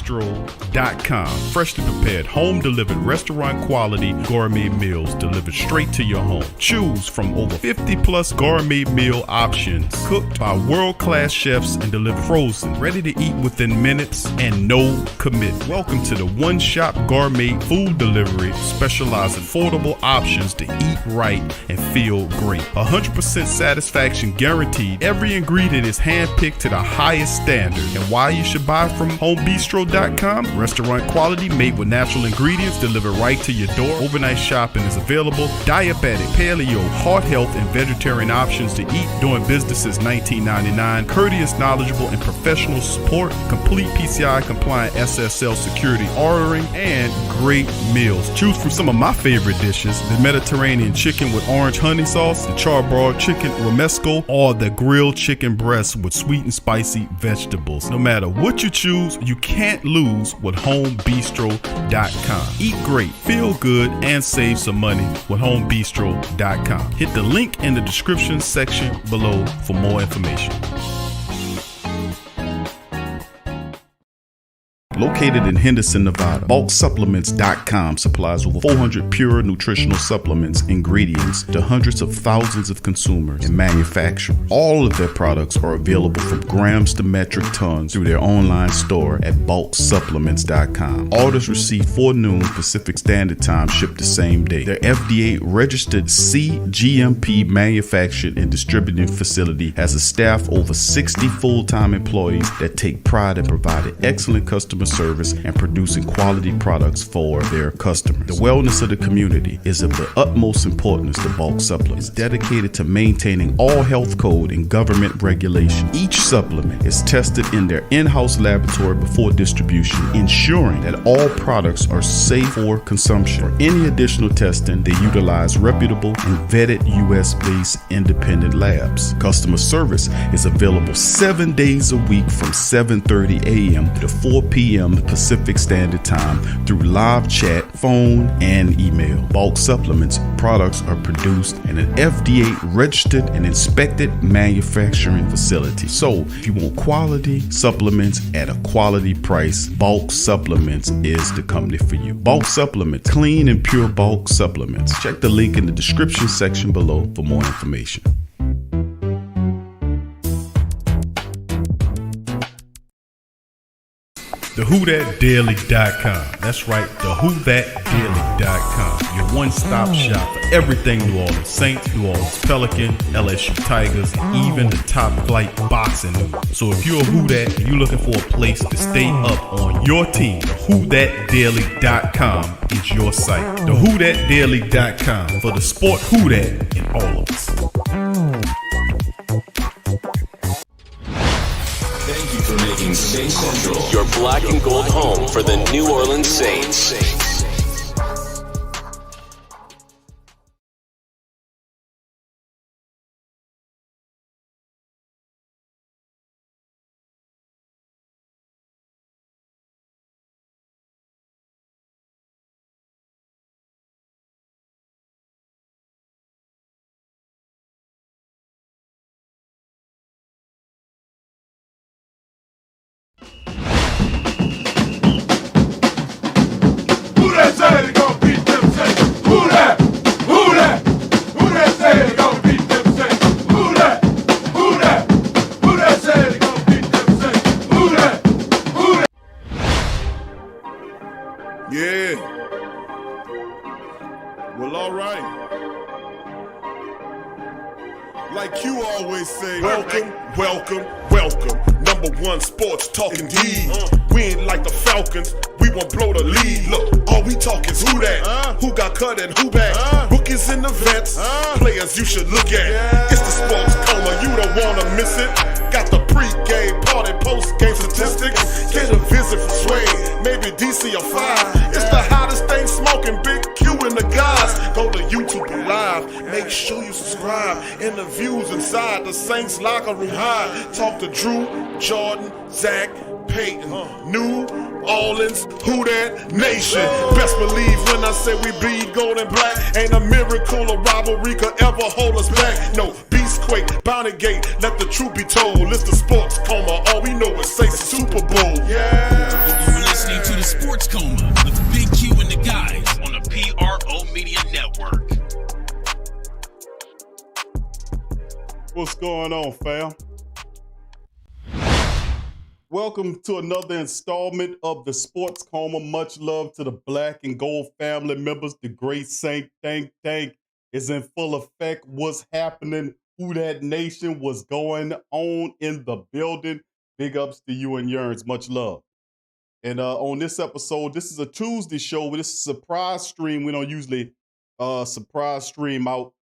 HomeBistro.com. Freshly prepared, home-delivered, restaurant-quality gourmet meals delivered straight to your home. Choose from over 50-plus gourmet meal options cooked by world-class chefs and delivered frozen, ready to eat within minutes and no commitment. Welcome to the one-shop gourmet food delivery, specializing in affordable options to eat right and feel great. 100% satisfaction guaranteed. Every ingredient is handpicked to the highest standard. And why you should buy from HomeBistro.com? Restaurant quality, made with natural ingredients, delivered right to your door. Overnight shopping is available. Diabetic, paleo, heart health, and vegetarian options to eat. Doing business since 1999. Courteous, knowledgeable, and professional support. Complete PCI compliant SSL security ordering, and great meals. Choose from some of my favorite dishes: the Mediterranean chicken with orange honey sauce, the charbroiled chicken romesco, or the grilled chicken breast with sweet and spicy vegetables. No matter what you choose, you can't lose with HomeBistro.com. Eat great, feel good, and save some money with HomeBistro.com. Hit the link in the description section below for more information. Located in Henderson, Nevada, BucsSupplements.com supplies over 400 pure nutritional supplements, ingredients to hundreds of thousands of consumers and manufacturers. All of their products are available from grams to metric tons through their online store at BucsSupplements.com. Orders received 4 noon Pacific Standard Time shipped the same day. Their FDA-registered CGMP manufactured and distributing facility has a staff over 60 full-time employees that take pride in providing excellent customer service and producing quality products for their customers. The wellness of the community is of the utmost importance to Bulk Supplements. It's dedicated to maintaining all health code and government regulation. Each supplement is tested in their in-house laboratory before distribution, ensuring that all products are safe for consumption. For any additional testing, they utilize reputable and vetted US-based independent labs. Customer service is available 7 days a week from 7:30 a.m. to 4 p.m. Pacific Standard Time through live chat, phone, and email. Bulk Supplements products are produced in an FDA-registered and inspected manufacturing facility. So, if you want quality supplements at a quality price, Bulk Supplements is the company for you. Bulk Supplements, clean and pure bulk supplements. Check the link in the description section below for more information. TheWhoThatDaily.com. That's right, TheWhoThatDaily.com. Your one-stop shop for everything New Orleans Saints, New Orleans Pelicans, LSU Tigers, even the top flight boxing news. So if you're a Who That and you're looking for a place to stay up on your team, TheWhoThatDaily.com is your site. TheWhoThatDaily.com for the sport Who That in all of us. Thank you for making Saint Central your black and gold home for the New Orleans Saints. Yeah. Well, all right. Like you always say, welcome, welcome, welcome. Number one sports talking D. We ain't like the Falcons, we won't blow the lead. Look, all we talk is who that, who got cut and who back. Rookies in the vets, players you should look at. It's the sports coma, you don't wanna miss it. Got the pre-game party, post-game statistics. Get a visit from Sway, maybe DC or 5. It's the hottest thing smoking, Big Q and the guys. Go to YouTube Live, make sure you subscribe. Interviews inside the Saints locker room high. Talk to Drew, Jordan, Zach, Peyton, New Orleans, Who That Nation. Best believe when I say we bleed gold and black. Ain't a miracle or rivalry could ever hold us back. No, Beastquake, Bounty Gate, let the truth be told. It's the sports coma, all we know is say Super Bowl. Yeah. listening to the Sports Coma with Big Q and the guys on the PRO Media Network. What's going on, fam? Welcome to another installment of the Sports Coma. Much love to the black and gold family members. The great Saint Tank is in full effect. What's happening? Who that nation? was going on in the building? Big ups to you and yours. Much love. And on this episode, this is a Tuesday show. This is a surprise stream. We don't usually surprise stream out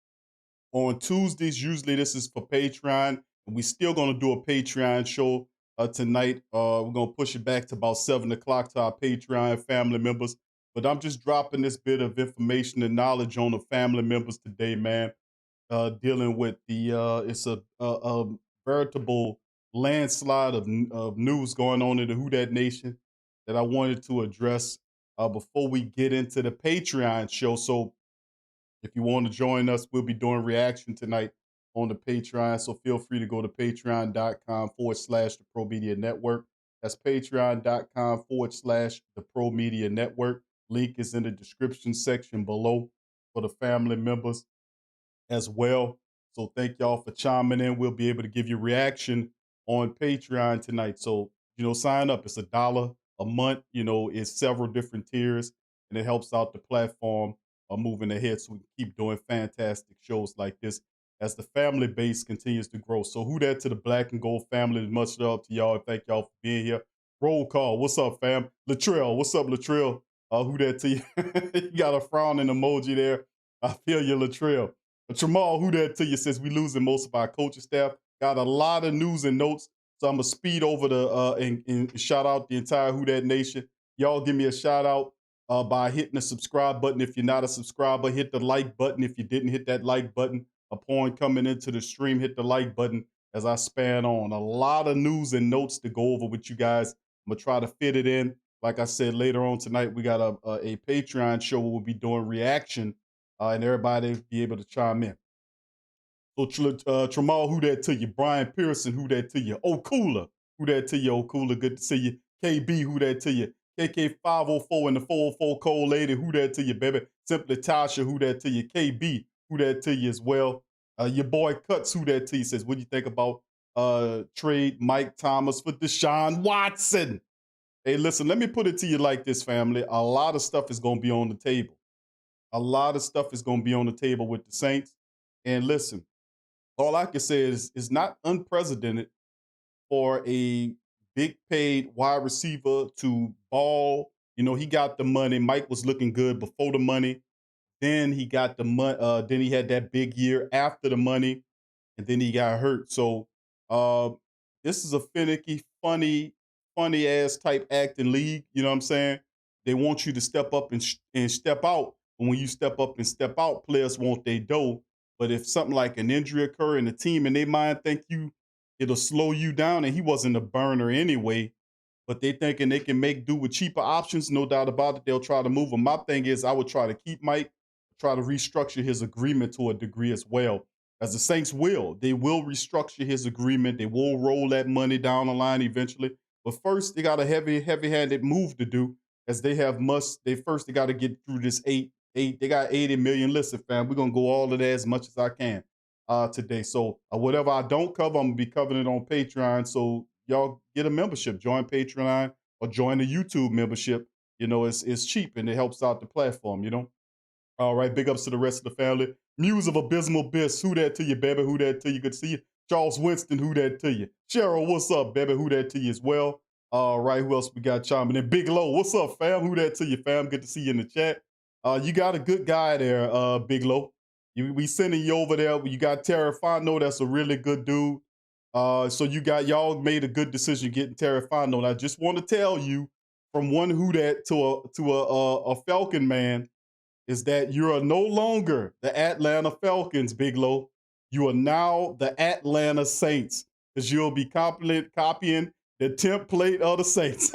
on Tuesdays. Usually this is for Patreon. And we still going to do a Patreon show tonight. We're going to push it back to about 7 o'clock to our Patreon family members. But I'm just dropping this bit of information and knowledge on the family members today, man. Dealing with it's a veritable landslide of news going on in the Who Dat Nation that I wanted to address before we get into the Patreon show. So if you want to join us, we'll be doing reaction tonight on the Patreon. So feel free to go to patreon.com/the Pro Media Network. That's patreon.com/the Pro Media Network. Link is in the description section below for the family members as well. So thank y'all for chiming in. We'll be able to give you reaction on Patreon tonight. So, sign up. It's $1 a month. It's several different tiers, and it helps out the platform moving ahead so we can keep doing fantastic shows like this as the family base continues to grow. So who that to the black and gold family? Much love to y'all. Thank y'all for being here. Roll call. What's up, fam? Latrell. What's up, Latrell? Who that to you? You got a frowning emoji there. I feel you, Latrell. Tramal, who that to you? Since we losing most of our coaching staff, got a lot of news and notes. So I'm gonna speed over and shout out the entire Who Dat Nation. Y'all give me a shout out by hitting the subscribe button. If you're not a subscriber, hit the like button. If you didn't hit that like button upon coming into the stream, hit the like button as I span on. A lot of news and notes to go over with you guys. I'm gonna try to fit it in. Like I said, later on tonight, we got a Patreon show where we'll be doing reaction and everybody be able to chime in. So Tramal, who that to you? Brian Pearson, who that to you? O'Cooler, who that to you? O'Cooler, good to see you. KB, who that to you? KK504 and the 404 Cold Lady, who that to you, baby? Simply Tasha, who that to you? KB, who that to you as well? Your boy Cuts, who that to you? Says, what do you think about trade Mike Thomas for Deshaun Watson? Hey, listen, let me put it to you like this, family. A lot of stuff is going to be on the table. A lot of stuff is going to be on the table with the Saints. And listen, all I can say is it's not unprecedented for a big paid wide receiver to ball. He got the money. Mike was looking good before the money. Then he got the money. Then he had that big year after the money, and then he got hurt. So this is a finicky, funny ass type acting league. You know what I'm saying? They want you to step up and step out. And when you step up and step out, players want their dough. But if something like an injury occur and the team in their mind think it'll slow you down, and he wasn't a burner anyway, but they thinking they can make do with cheaper options, no doubt about it, they'll try to move him. My thing is I would try to keep Mike, try to restructure his agreement to a degree as well, as the Saints will. They will restructure his agreement. They will roll that money down the line eventually. But first, they got a heavy-handed move to do, as they got to get through this they got 80 million. Listen, fam, we're going to go all of that as much as I can today. So whatever I don't cover, I'm going to be covering it on Patreon. So y'all get a membership. Join Patreon or join the YouTube membership. It's cheap and it helps out the platform, All right, big ups to the rest of the family. Muse of Abysmal Biss, who that to you, baby? Who that to you? Good to see you. Charles Winston, who that to you? Cheryl, what's up, baby? Who that to you as well? All right, who else we got chiming in? Big Low, what's up, fam? Who that to you, fam? Good to see you in the chat. You got a good guy there, Big Low. We sending you over there. You got Terrafano, that's a really good dude. So y'all made a good decision getting Terrafano. And I just want to tell you, from one Who Dat to a Falcon man, is that you are no longer the Atlanta Falcons, Big Low. You are now the Atlanta Saints, because you'll be copying the template of the Saints.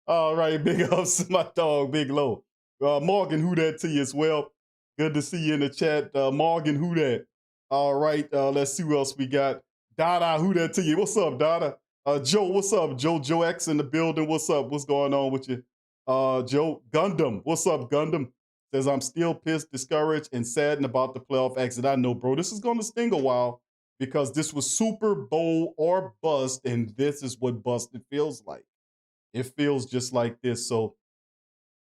All right, big ups to my dog, Big Low. Morgan, who that to you as well? Good to see you in the chat. Morgan, who that? All right, let's see who else we got. Dada, who that to you? What's up, Dada? Joe, what's up? Joe X in the building. What's up? What's going on with you? Joe Gundam, what's up, Gundam? Says I'm still pissed, discouraged, and saddened about the playoff exit. I know, bro. This is gonna sting a while because this was Super Bowl or bust, and this is what busted feels like. It feels just like this. So,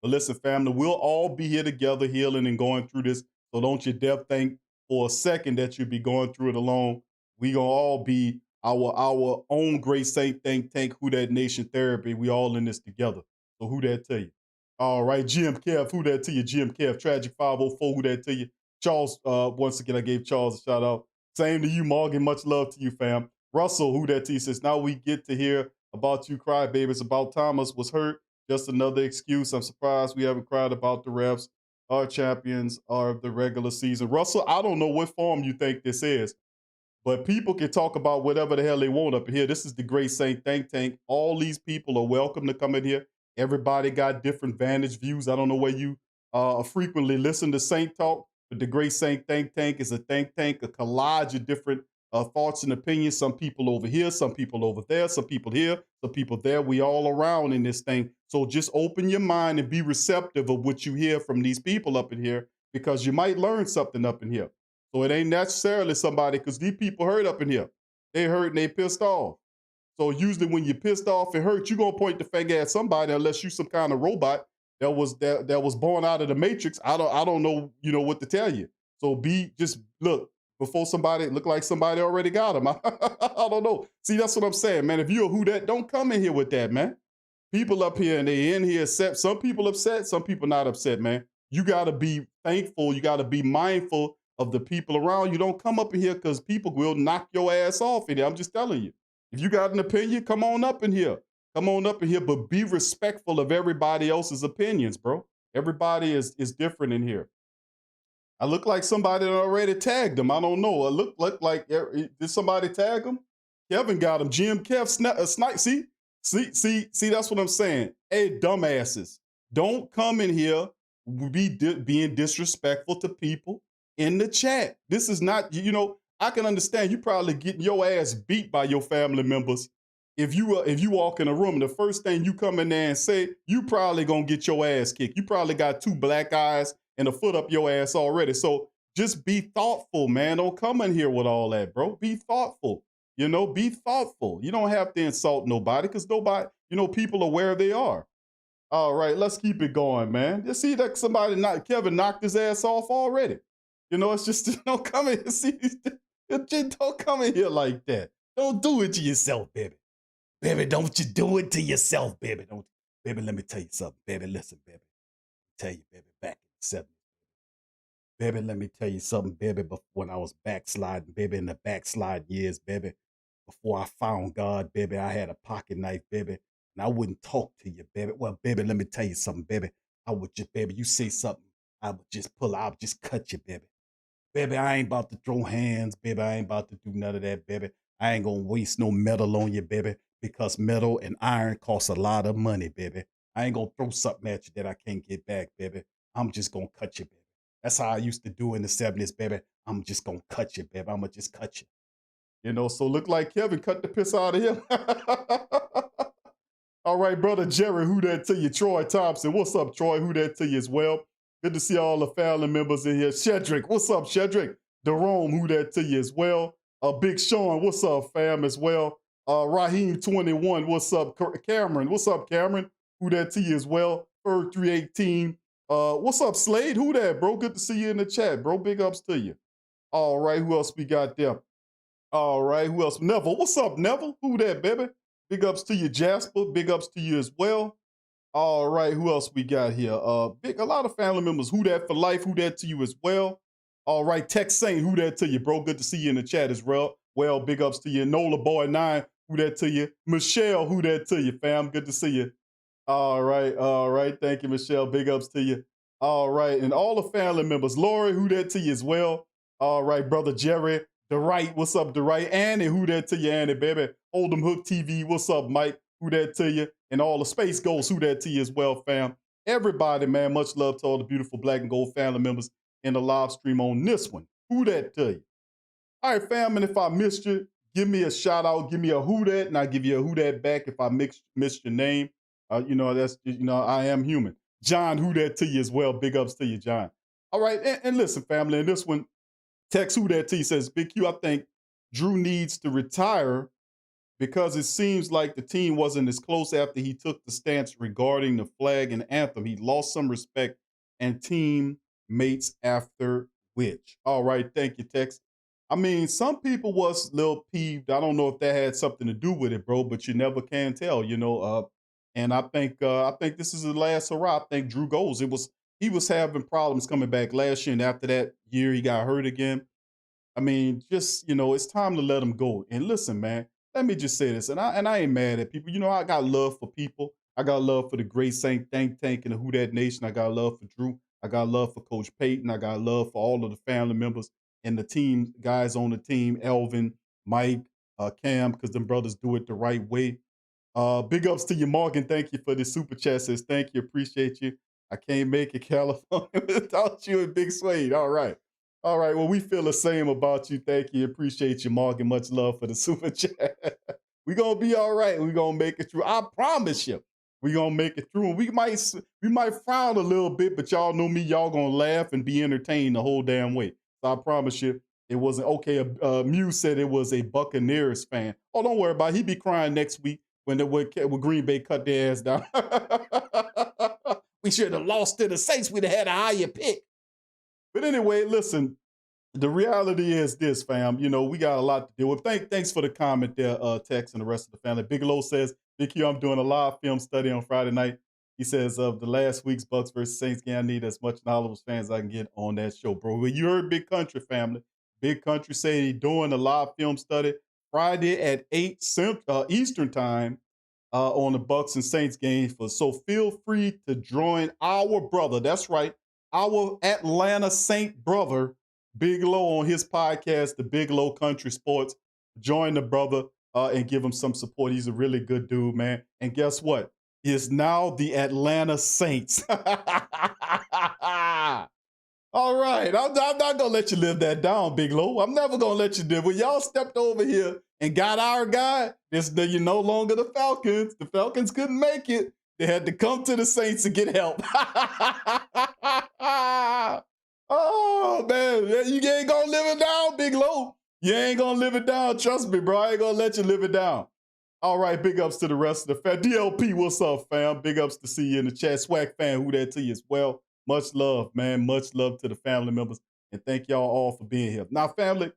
but listen, family, we'll all be here together, healing and going through this. So don't you dare think for a second that you'll be going through it alone. We gonna all be our own great saint think tank, Who That Nation Therapy. We all in this together. So who that tell you? All right, GM Kev, who that to you? GM Kev, Tragic 504, who that to you? Charles, once again, I gave Charles a shout out. Same to you, Morgan. Much love to you, fam. Russell, who that to you? Says, now we get to hear about you crybabies, about Thomas was hurt. Just another excuse. I'm surprised we haven't cried about the refs, our champions, of the regular season. Russell, I don't know what form you think this is, but people can talk about whatever the hell they want up in here. This is the Great Saint Think Tank. All these people are welcome to come in here. Everybody got different vantage views. I don't know where you frequently listen to Saint Talk, but the Great Saint Think Tank is a think tank, a collage of different thoughts and opinions. Some people over here, some people over there, some people here, some people there. We all around in this thing. So just open your mind and be receptive of what you hear from these people up in here, because you might learn something up in here. So it ain't necessarily somebody, because these people hurt up in here. They hurt and they pissed off. So usually when you're pissed off and hurt, you're gonna point the finger at somebody, unless you some kind of robot that was born out of the Matrix. I don't know, what to tell you. So just look before somebody look like somebody already got them. I don't know. See, that's what I'm saying, man. If you're a who that, don't come in here with that, man. People up here and they in here upset. Some people upset, some people not upset, man. You gotta be thankful. You gotta be mindful of the people around you. Don't come up in here because people will knock your ass off in here. I'm just telling you. If you got an opinion, come on up in here. Come on up in here, but be respectful of everybody else's opinions, bro. Everybody is different in here. I look like somebody that already tagged him. I don't know. I look like, did somebody tag him? Kevin got him. Jim Kev, snipe. See, that's what I'm saying. Hey, dumbasses, don't come in here being disrespectful to people in the chat. This is not, I can understand you probably getting your ass beat by your family members. If you walk in a room, the first thing you come in there and say, you probably gonna get your ass kicked. You probably got 2 black eyes and a foot up your ass already. So just be thoughtful, man. Don't come in here with all that, bro. Be thoughtful. Be thoughtful. You don't have to insult nobody, because nobody, people are where they are. All right, let's keep it going, man. You see that Kevin knocked his ass off already. It's just, don't come in here. See, don't come in here like that. Don't do it to yourself, baby. Baby, don't you do it to yourself, baby. Baby, let me tell you something. Baby, listen, baby. Tell you, baby, back in the 70s. Baby, let me tell you something, baby. When I was backsliding, baby, in the backslide years, baby, before I found God, baby, I had a pocket knife, baby, and I wouldn't talk to you, baby. Well, baby, let me tell you something, baby. I would just, baby, you say something, I would just cut you, baby. Baby, I ain't about to throw hands, baby. I ain't about to do none of that, baby. I ain't gonna waste no metal on you, baby, because metal and iron costs a lot of money, baby. I ain't gonna throw something at you that I can't get back, baby. I'm just gonna cut you, baby. That's how I used to do in the 70s, baby. I'm just gonna cut you, baby. I'm gonna just cut you. So look like Kevin cut the piss out of him. All right, brother Jerry, who that to you? Troy Thompson, what's up, Troy? Who that to you as well? Good to see all the family members in here. Shedrick, what's up, Shedrick? Jerome, who that to you as well? Big Sean, what's up, fam, as well? Raheem 21, what's up? Cameron, what's up, Cameron? Who that to you as well? Ferg 318. What's up, Slade? Who that, bro? Good to see you in the chat, bro. Big ups to you. All right, who else we got there? All right, who else? Neville, what's up, Neville? Who that, baby? Big ups to you, Jasper. Big ups to you as well. All right, who else we got here? A lot of family members. Who that for life? Who that to you as well? All right, Tech Saint, who that to you, bro? Good to see you in the chat as well. Well, big ups to you. Nola Boy 9, who that to you? Michelle, who that to you, fam? Good to see you. All right. Thank you, Michelle. Big ups to you. All right, and all the family members. Lori, who that to you as well? All right, brother Jerry. DeWright, what's up, DeWright? Annie, who that to you, Annie, baby? Oldham Hook TV, what's up, Mike? Who that to you? And all the Space Ghosts, who that to you as well, fam? Everybody, man, much love to all the beautiful Black and Gold family members in the live stream on this one. Who that to you? All right, fam, and if I missed you, give me a shout out, give me a who dat, and I'll give you a who dat back if I missed your name. That's I am human. John, who dat to you as well. Big ups to you, John. All right, and listen, family, and this one, text who dat to you says, Big Q, I think Drew needs to retire because it seems like the team wasn't as close after he took the stance regarding the flag and anthem. He lost some respect and teammates after which. All right, thank you, Tex. I mean, some people was a little peeved. I don't know if that had something to do with it, bro, but you never can tell, and I think this is the last hurrah. I think Drew goes. He was having problems coming back last year, and after that year he got hurt again. I mean, just it's time to let him go. And listen, man, let me just say this, and I ain't mad at people. I got love for people. I got love for the great Saint Think Tank and the Who Dat Nation. I got love for Drew. I got love for Coach Payton. I got love for all of the family members and the team guys on the team, Elvin, Mike, Cam, because them brothers do it the right way. Big ups to you, Morgan. Thank you for the super chat. Says thank you, appreciate you. I can't make it, California, without you and Big Suede. All right. All right, well, we feel the same about you. Thank you. Appreciate you, Morgan. Much love for the super chat. We're going to be all right. We're going to make it through. I promise you. We're going to make it through. And we might frown a little bit, but y'all know me. Y'all going to laugh and be entertained the whole damn way. So I promise you, it wasn't okay. Muse said it was a Buccaneers fan. Oh, don't worry about it. He be crying next week when Green Bay cut their ass down. We should have lost to the Saints. We'd have had a higher pick. But anyway, listen, the reality is this, fam. We got a lot to deal with. Thanks for the comment there, Tex, and the rest of the family. Bigelow says, Big Q, I'm doing a live film study on Friday night. He says, of the last week's Bucs versus Saints game, I need as much knowledge as fans as I can get on that show, bro. Well, you heard Big Country, family. Big Country say he's doing a live film study Friday at 8 Eastern time on the Bucs and Saints game. So feel free to join our brother. That's right. Our Atlanta Saint brother, Big Low, on his podcast, the Big Low Country Sports. Join the brother and give him some support. He's a really good dude, man. And guess what? He is now the Atlanta Saints. All right. I'm not going to let you live that down, Big Low. I'm never going to let you do it. When y'all stepped over here and got our guy, you're no longer the Falcons. The Falcons couldn't make it. They had to come to the Saints to get help. Oh, man. You ain't going to live it down, Big Low. You ain't going to live it down. Trust me, bro. I ain't going to let you live it down. All right, big ups to the rest of the fam. DLP, what's up, fam? Big ups to see you in the chat. Swag fan, who that to you as well. Much love, man. Much love to the family members. And thank y'all all for being here. Now, family,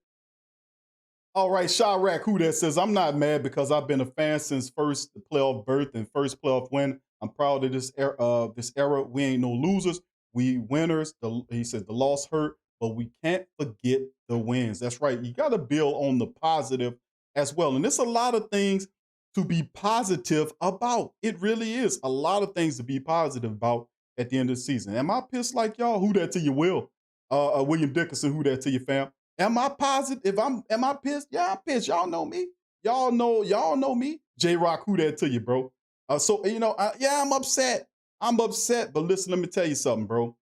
all right, Chirac, who that says, I'm not mad because I've been a fan since first playoff berth and first playoff win. I'm proud of this era. We ain't no losers. We winners. He said the loss hurt, but we can't forget the wins. That's right. You got to build on the positive as well. And there's a lot of things to be positive about. It really is a lot of things to be positive about at the end of the season. Am I pissed like y'all? Who that to you, Will? William Dickerson, who that to you, fam? Am I positive? Am I pissed? Yeah, I'm pissed. Y'all know me. Y'all know me. J-Rock, who that to you, bro? I'm upset. I'm upset, but listen, let me tell you something, bro.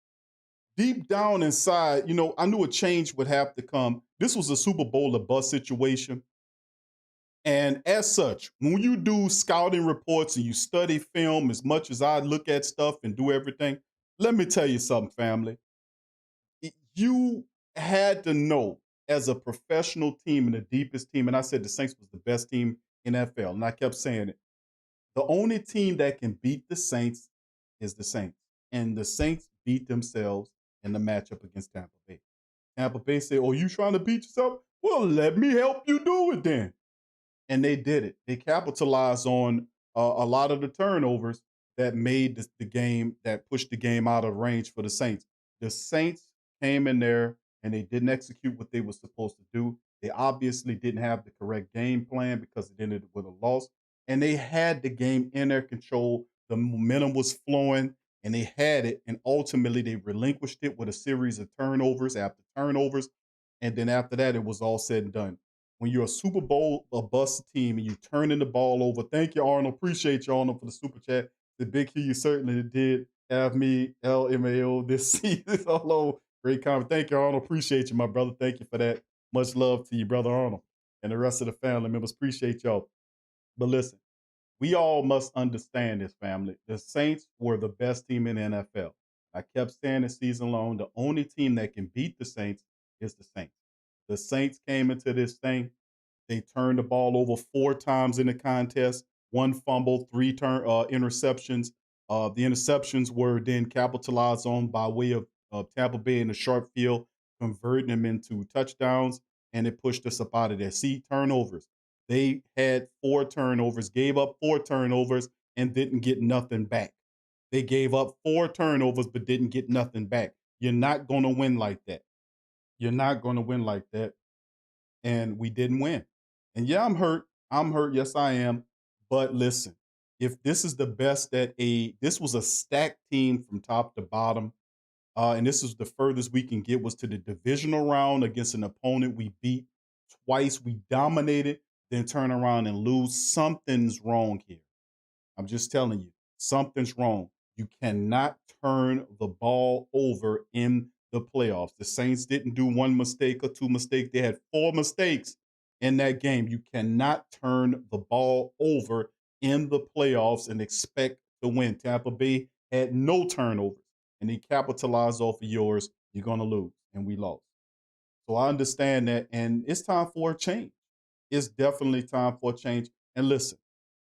Deep down inside, I knew a change would have to come. This was a Super Bowl or bust situation. And as such, when you do scouting reports and you study film as much as I look at stuff and do everything, let me tell you something, family. You had to know as a professional team and the deepest team, and I said the Saints was the best team in NFL, and I kept saying it. The only team that can beat the Saints is the Saints. And the Saints beat themselves in the matchup against Tampa Bay. Tampa Bay said, oh, you trying to beat yourself? Well, let me help you do it then. And they did it. They capitalized on a lot of the turnovers that made the game, that pushed the game out of range for the Saints. The Saints came in there and they didn't execute what they were supposed to do. They obviously didn't have the correct game plan because it ended with a loss. And they had the game in their control. The momentum was flowing and they had it. And ultimately they relinquished it with a series of turnovers after turnovers. And then after that, it was all said and done. When you're a Super Bowl or bust team and you turning the ball over, thank you, Arnold. Appreciate you, Arnold, for the super chat. The Big Q, you certainly did have me LMAO this season. Hello, great comment. Thank you, Arnold. Appreciate you, my brother. Thank you for that. Much love to you, brother Arnold. and the rest of the family members. Appreciate y'all. But listen, we all must understand this, family. The Saints were the best team in the NFL. I kept saying this season long, the only team that can beat the Saints is the Saints. The Saints came into this thing. They turned the ball over 4 times in the contest, 1 fumble, 3 interceptions. The interceptions were then capitalized on by way of Tampa Bay in the short field, converting them into touchdowns, and it pushed us up out of there. See, turnovers. They had 4 turnovers, gave up 4 turnovers, and didn't get nothing back. They gave up 4 turnovers, but didn't get nothing back. You're not going to win like that. You're not going to win like that. And we didn't win. And yeah, I'm hurt. I'm hurt. Yes, I am. But listen, if this is the best this was a stacked team from top to bottom. And this is the furthest we can get was to the divisional round against an opponent we beat twice. We dominated, then turn around and lose. Something's wrong here. I'm just telling you, something's wrong. You cannot turn the ball over in the playoffs. The Saints didn't do 1 mistake or 2 mistakes. They had 4 mistakes in that game. You cannot turn the ball over in the playoffs and expect to win. Tampa Bay had no turnovers, and they capitalized off of yours. You're going to lose, and we lost. So I understand that, and it's time for a change. It's definitely time for a change. And listen,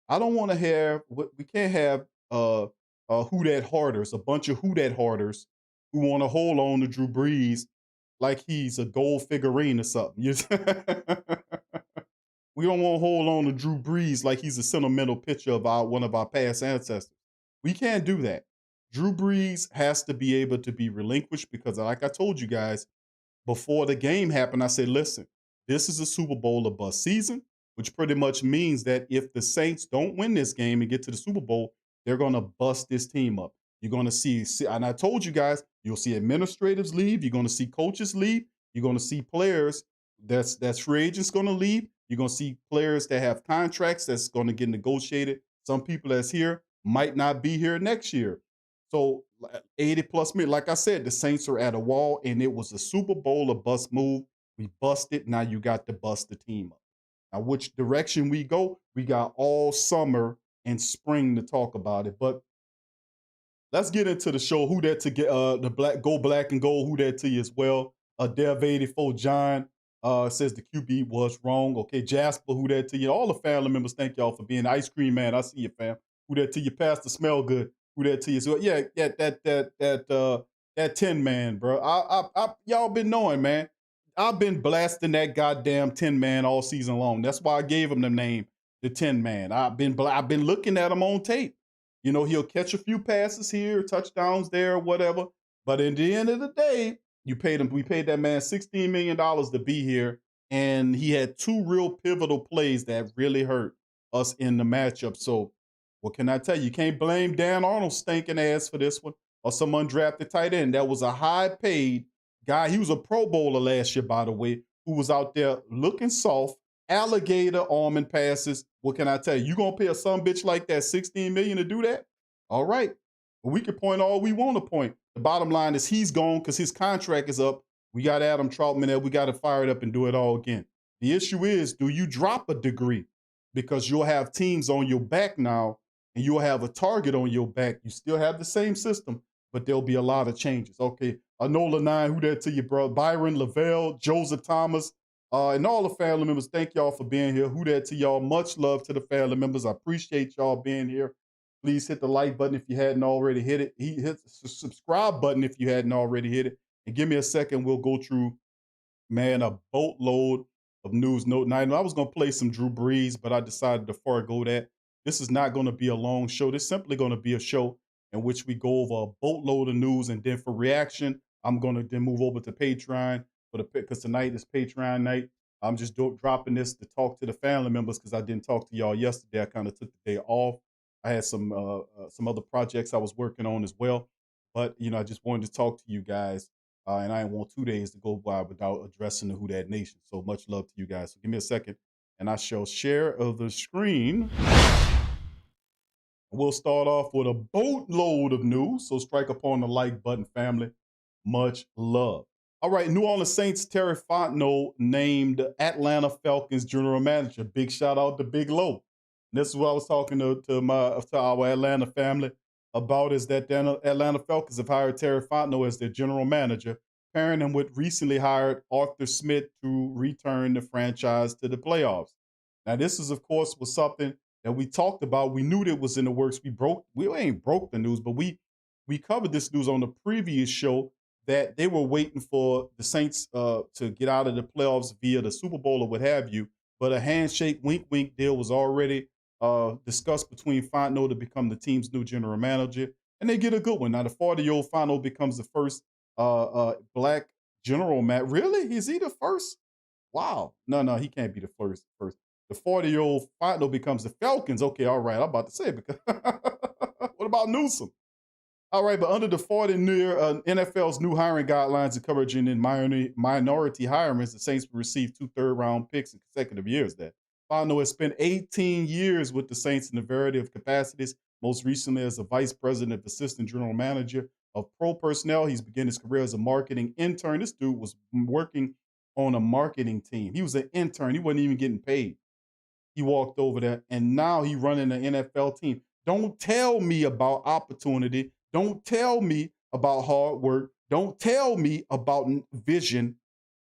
I don't want to have, we can't have who that harders, a bunch of who that harders who want to hold on to Drew Brees like he's a gold figurine or something. We don't want to hold on to Drew Brees like he's a sentimental picture of one of our past ancestors. We can't do that. Drew Brees has to be able to be relinquished because, like I told you guys, before the game happened, I said, listen, this is a Super Bowl of bust season, which pretty much means that if the Saints don't win this game and get to the Super Bowl, they're going to bust this team up. You're going to see, and I told you guys, you'll see administrators leave. You're going to see coaches leave. You're going to see players that's free agents going to leave. You're going to see players that have contracts that's going to get negotiated. Some people that's here might not be here next year. So 80 plus million, like I said, the Saints are at a wall, and it was a Super Bowl of bust move. We busted. Now you got to bust the team up. Now, which direction we go, we got all summer and spring to talk about it. But let's get into the show. Who that to get the black and gold? Who that to you as well? Dev 84 John says the QB was wrong. Okay, Jasper, who that to you? All the family members, thank y'all for being Ice Cream Man. I see you, fam. Who that to you? Pastor Smell Good. Who that to you? So yeah, that 10 man, bro. Y'all been knowing, man. I've been blasting that goddamn 10 man all season long. That's why I gave him the name, the 10 man. I've been looking at him on tape. You know, he'll catch a few passes here, touchdowns there, whatever. But at the end of the day, we paid that man $16 million to be here. And he had 2 real pivotal plays that really hurt us in the matchup. So what can I tell you? You can't blame Dan Arnold's stinking ass for this one or some undrafted tight end. That was a high-paid guy. He was a Pro Bowler last year, by the way, who was out there looking soft, alligator arming passes. What can I tell you? You going to pay a son bitch like that $16 million to do that? All right. We can point all we want to point. The bottom line is he's gone because his contract is up. We got Adam Troutman there. We got to fire it up and do it all again. The issue is, do you drop a degree? Because you'll have teams on your back now, and you'll have a target on your back. You still have the same system, but there'll be a lot of changes. Okay, Anola 9, who that to you, bro? Byron Lavelle, Joseph Thomas, and all the family members, thank y'all for being here. Who that to y'all? Much love to the family members. I appreciate y'all being here. Please hit the like button if you hadn't already hit it. Hit the subscribe button if you hadn't already hit it. And give me a second. We'll go through, man, a boatload of news. Note 9. I was going to play some Drew Brees, but I decided to forego that. This is not going to be a long show. This is simply going to be a show in which we go over a boatload of news. And then for reaction, I'm going to then move over to Patreon because tonight is Patreon night. I'm just dropping this to talk to the family members because I didn't talk to y'all yesterday. I kind of took the day off. I had some other projects I was working on as well. But, you know, I just wanted to talk to you guys. And I didn't want 2 days to go by without addressing the Who Dat Nation. So much love to you guys. So give me a second and I shall share of the screen. We'll start off with a boatload of news. So strike upon the like button, family. Much love. All right, New Orleans Saints Terry Fontenot named Atlanta Falcons general manager. Big shout out to Big Low. This is what I was talking to our Atlanta family about, is that the Atlanta Falcons have hired Terry Fontenot as their general manager, pairing him with recently hired Arthur Smith to return the franchise to the playoffs. Now, this is, of course, was something that we talked about. We knew that was in the works. We ain't broke the news, but we covered this news on the previous show, that they were waiting for the Saints to get out of the playoffs via the Super Bowl or what have you. But a handshake, wink, wink deal was already discussed between Fontenot to become the team's new general manager. And they get a good one. Now, the 40-year-old Fontenot becomes the first black general manager. Really? Is he the first? Wow. No, he can't be the first. The 40-year-old Fontenot becomes the Falcons. Okay, all right. I'm about to say, because what about Newsom? All right, but under the 40-year NFL's new hiring guidelines encouraging in minority hirings, the Saints will receive 2 third-round picks in consecutive years. That Fontenot has spent 18 years with the Saints in a variety of capacities, most recently as a vice president of assistant general manager of pro personnel. He's begun his career as a marketing intern. This dude was working on a marketing team. He was an intern. He wasn't even getting paid. He walked over there, and now he's running an NFL team. Don't tell me about opportunity. Don't tell me about hard work. Don't tell me about vision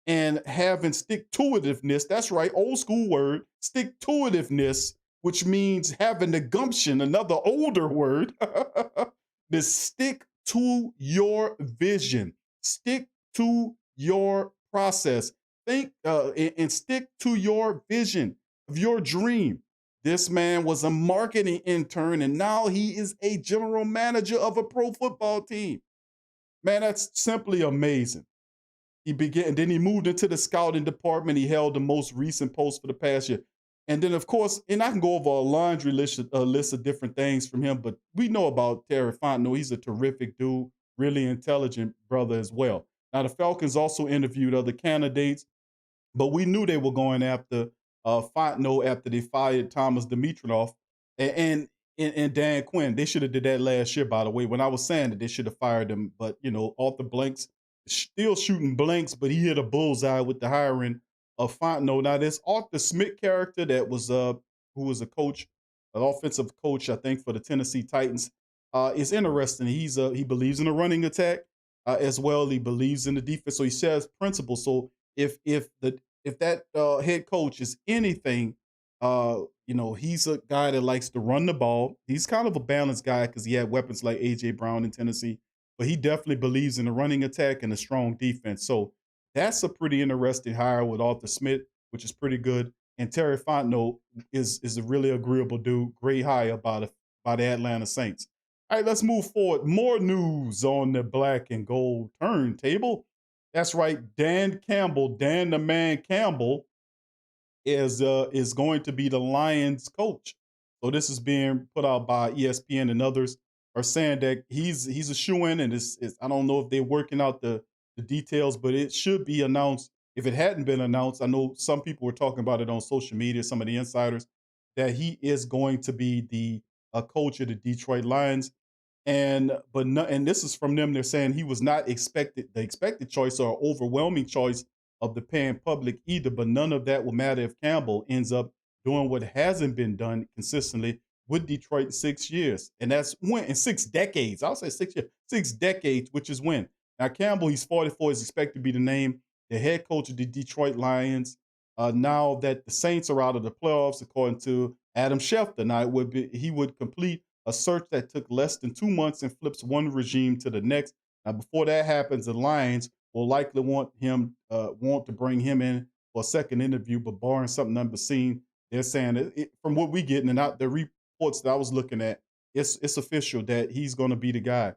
and having stick-to-itiveness. That's right, old school word, stick-to-itiveness, which means having the gumption, another older word, to stick to your vision, stick to your process, think and stick to your vision of your dream. This man was a marketing intern, and now he is a general manager of a pro football team. Man, that's simply amazing. Then he moved into the scouting department. He held the most recent post for the past year. And then, of course, and I can go over a laundry list of different things from him, but we know about Terry Fontenot. He's a terrific dude, really intelligent brother as well. Now, the Falcons also interviewed other candidates, but we knew they were going after Fontenot after they fired Thomas Dimitroff and Dan Quinn. They should have did that last year, by the way, when I was saying that they should have fired him. But, Arthur Blanks still shooting blanks, but he hit a bullseye with the hiring of Fontenot. Now, this Arthur Smith character that was who was a coach, an offensive coach, I think, for the Tennessee Titans, is interesting. He believes in a running attack as well. He believes in the defense. So he shares principles. So if that head coach is anything, he's a guy that likes to run the ball. He's kind of a balanced guy because he had weapons like A.J. Brown in Tennessee, but he definitely believes in a running attack and a strong defense. So that's a pretty interesting hire with Arthur Smith, which is pretty good. And Terry Fontenot is a really agreeable dude. Great hire by the Atlanta Saints. All right, let's move forward. More news on the black and gold turntable. That's right. Dan the Man Campbell, is going to be the Lions coach. So this is being put out by ESPN, and others are saying that he's a shoo-in, and I don't know if they're working out the details, but it should be announced. If it hadn't been announced, I know some people were talking about it on social media, some of the insiders, that he is going to be the coach of the Detroit Lions. And this is from them. They're saying he was not the expected choice or overwhelming choice of the paying public either, but none of that will matter if Campbell ends up doing what hasn't been done consistently with Detroit in 6 years. And that's when, in 6 decades. I'll say 6 years, 6 decades, which is when. Now, Campbell, he's 44, is expected to be the head coach of the Detroit Lions. Now that the Saints are out of the playoffs, according to Adam Schefter. Now, he would complete a search that took less than 2 months and flips one regime to the next. Now, before that happens, the Lions will likely want to bring him in for a second interview, but barring something unforeseen, they're saying from what we're getting and out the reports that I was looking at, it's official that he's going to be the guy.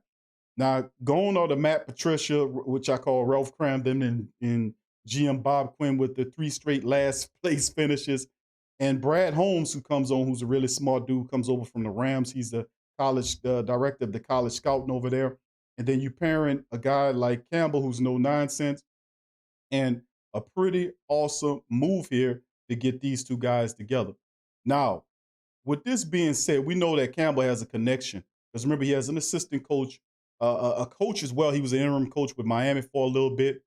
Now, going on to Matt Patricia, which I call Ralph Cramden, and GM Bob Quinn with the 3 straight last place finishes. And Brad Holmes, who comes on, who's a really smart dude, comes over from the Rams. He's the college director of the college scouting over there. And then you parent a guy like Campbell, who's no nonsense, and a pretty awesome move here to get these two guys together. Now, with this being said, we know that Campbell has a connection. Because remember, he has an assistant coach, a coach as well. He was an interim coach with Miami for a little bit.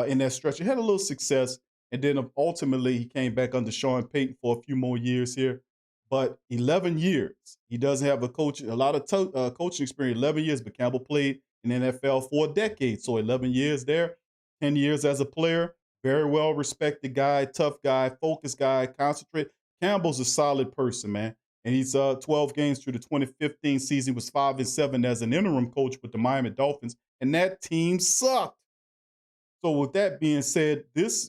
in that stretch. He had a little success, and then ultimately he came back under Sean Payton for a few more years here. But 11 years, he doesn't have a lot of coaching experience. 11 years, but Campbell played in the NFL for a decade, so 11 years there, 10 years as a player. Very well respected guy, tough guy, focused guy, concentrate. Campbell's a solid person, man. And he's 12 games through the 2015 season. He was 5-7 as an interim coach with the Miami Dolphins, and that team sucked. So with that being said,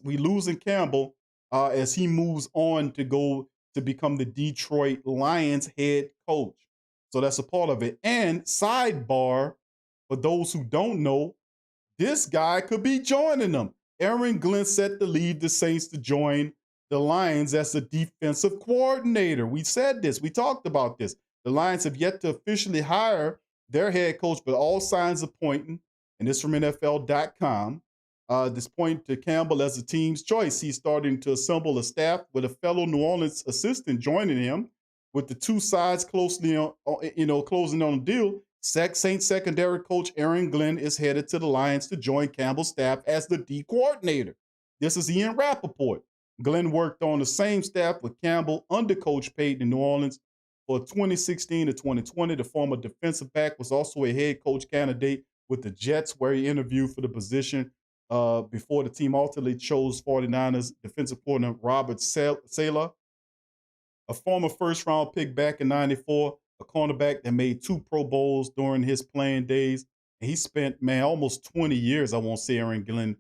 we losing Campbell as he moves on to go to become the Detroit Lions head coach. So that's a part of it. And sidebar, for those who don't know, this guy could be joining them. Aaron Glenn set to leave the Saints to join the Lions as the defensive coordinator. We said this. We talked about this. The Lions have yet to officially hire their head coach, but all signs are pointing, and this from NFL.com, this point to Campbell as the team's choice. He's starting to assemble a staff with a fellow New Orleans assistant joining him, with the two sides closely closing on the deal. Saints secondary coach Aaron Glenn is headed to the Lions to join Campbell's staff as the D coordinator. This is Ian Rappaport. Glenn worked on the same staff with Campbell under Coach Payton in New Orleans for 2016 to 2020. The former defensive back was also a head coach candidate with the Jets, where he interviewed for the position before the team ultimately chose 49ers defensive coordinator Robert Saleh, a former first-round pick back in '94, a cornerback that made 2 Pro Bowls during his playing days. And he spent, almost 20 years, I won't say Aaron Glenn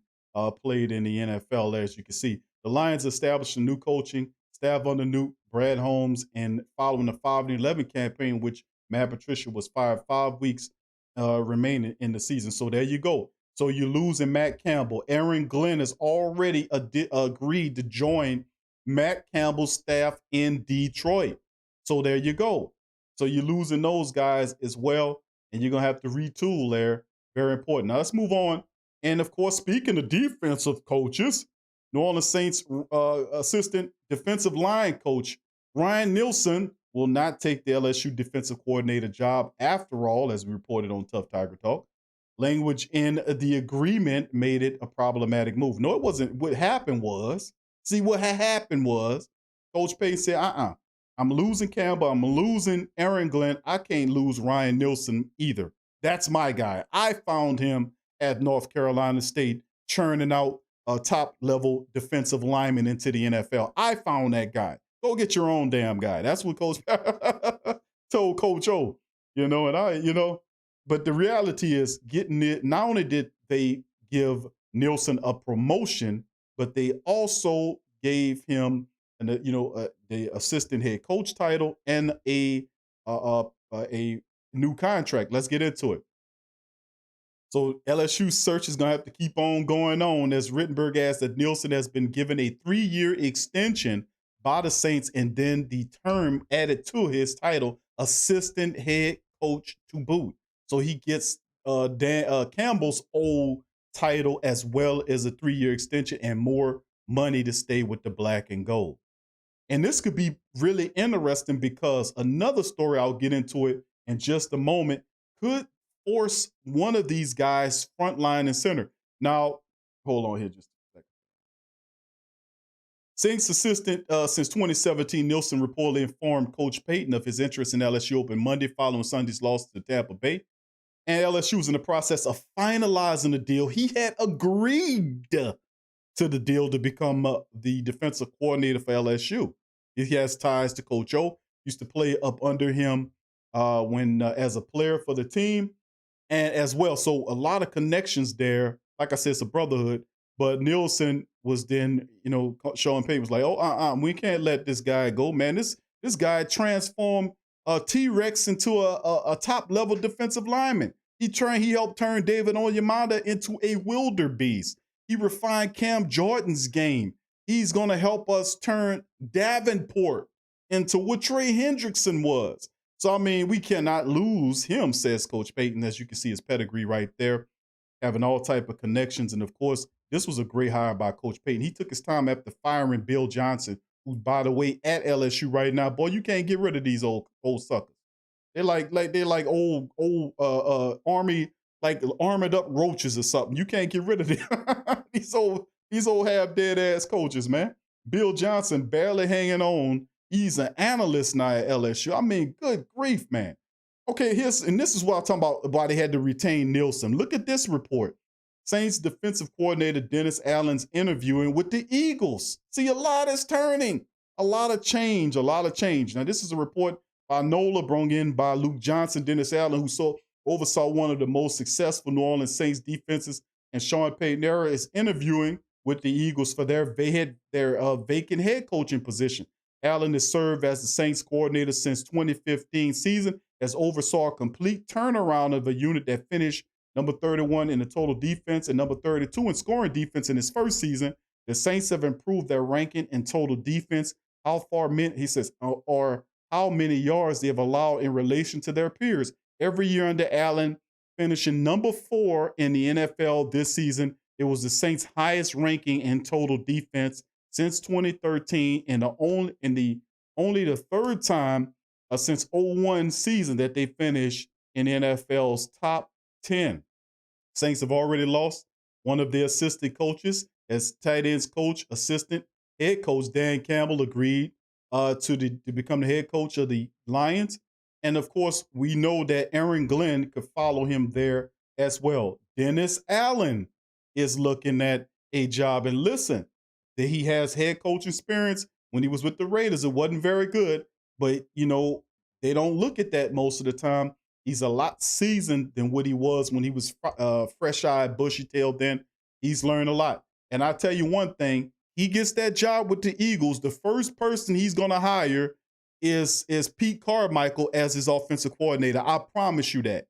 played in the NFL, as you can see. The Lions established a new coaching staff under new Brad Holmes, and following the 5-11 campaign, which Matt Patricia was fired 5 weeks remaining in the season. So there you go. So you're losing Matt Campbell. Aaron Glenn has already agreed to join Matt Campbell's staff in Detroit. So there you go. So you're losing those guys as well, and you're going to have to retool there. Very important. Now let's move on. And of course, speaking of defensive coaches, New Orleans Saints assistant defensive line coach Ryan Nielsen will not take the LSU defensive coordinator job after all, as we reported on Tough Tiger Talk. Language in the agreement made it a problematic move. No, it wasn't. What happened was, Coach Payton said, I'm losing Campbell. I'm losing Aaron Glenn. I can't lose Ryan Nielsen either. That's my guy. I found him at North Carolina State churning out a top-level defensive lineman into the NFL. I found that guy. Go get your own damn guy. That's what Coach told Coach O. But the reality is, getting it, not only did they give Nielsen a promotion, but they also gave him the assistant head coach title and a new contract. Let's get into it. So LSU's search is going to have to keep on going on, as Rittenberg adds that Nielsen has been given a 3-year extension by the Saints, and then the term added to his title, assistant head coach to boot. So he gets Campbell's old title as well as a 3-year extension and more money to stay with the black and gold. And this could be really interesting, because another story, I'll get into it in just a moment, could force one of these guys front line and center. Now, hold on here just a second. Saints assistant since 2017, Nielsen reportedly informed Coach Payton of his interest in LSU open Monday following Sunday's loss to Tampa Bay. And LSU was in the process of finalizing the deal. He had agreed to the deal to become the defensive coordinator for LSU. He has ties to Coach O. Used to play up under him when as a player for the team, and as well. So a lot of connections there. Like I said, it's a brotherhood. But Nielsen was then, Sean Payton was like, we can't let this guy go, man. This guy transformed T-Rex into a top-level defensive lineman. He helped turn David Onyemata into a wildebeest. He refined Cam Jordan's game. He's going to help us turn Davenport into what Trey Hendrickson was. So, we cannot lose him, says Coach Payton. As you can see, his pedigree right there, having all type of connections. And, of course, this was a great hire by Coach Payton. He took his time after firing Bill Johnson, who's, by the way, at LSU right now. Boy, you can't get rid of these old suckers. They're like old Army like armored up roaches or something. You can't get rid of them. these old half dead ass coaches, man. Bill Johnson barely hanging on. He's an analyst now at LSU. I mean, good grief, man. Okay, this is what I'm talking about why they had to retain Nielsen. Look at this report. Saints defensive coordinator Dennis Allen's interviewing with the Eagles. See, a lot is turning. A lot of change. Now, this is a report by Nola, brought in by Luke Johnson, Dennis Allen, who oversaw one of the most successful New Orleans Saints defenses, and Sean Payton is interviewing with the Eagles for their vacant head coaching position. Allen has served as the Saints coordinator since 2015 season, has oversaw a complete turnaround of a unit that finished number 31 in the total defense and number 32 in scoring defense in his first season. The Saints have improved their ranking in total defense. He says, or how many yards they have allowed in relation to their peers. Every year under Allen, finishing number 4 in the NFL this season. It was the Saints' highest ranking in total defense since 2013, and only the third time since 2001 season that they finished in the NFL's top 10. Saints have already lost one of their assistant coaches as tight ends coach, assistant head coach Dan Campbell agreed to become the head coach of the Lions. And of course, we know that Aaron Glenn could follow him there as well. Dennis Allen is looking at a job. And listen, that he has head coach experience. When he was with the Raiders, it wasn't very good. But, they don't look at that most of the time. He's a lot seasoned than what he was when he was fresh-eyed, bushy-tailed then. He's learned a lot. And I tell you one thing, he gets that job with the Eagles, the first person he's going to hire is Pete Carmichael as his offensive coordinator. I promise you that.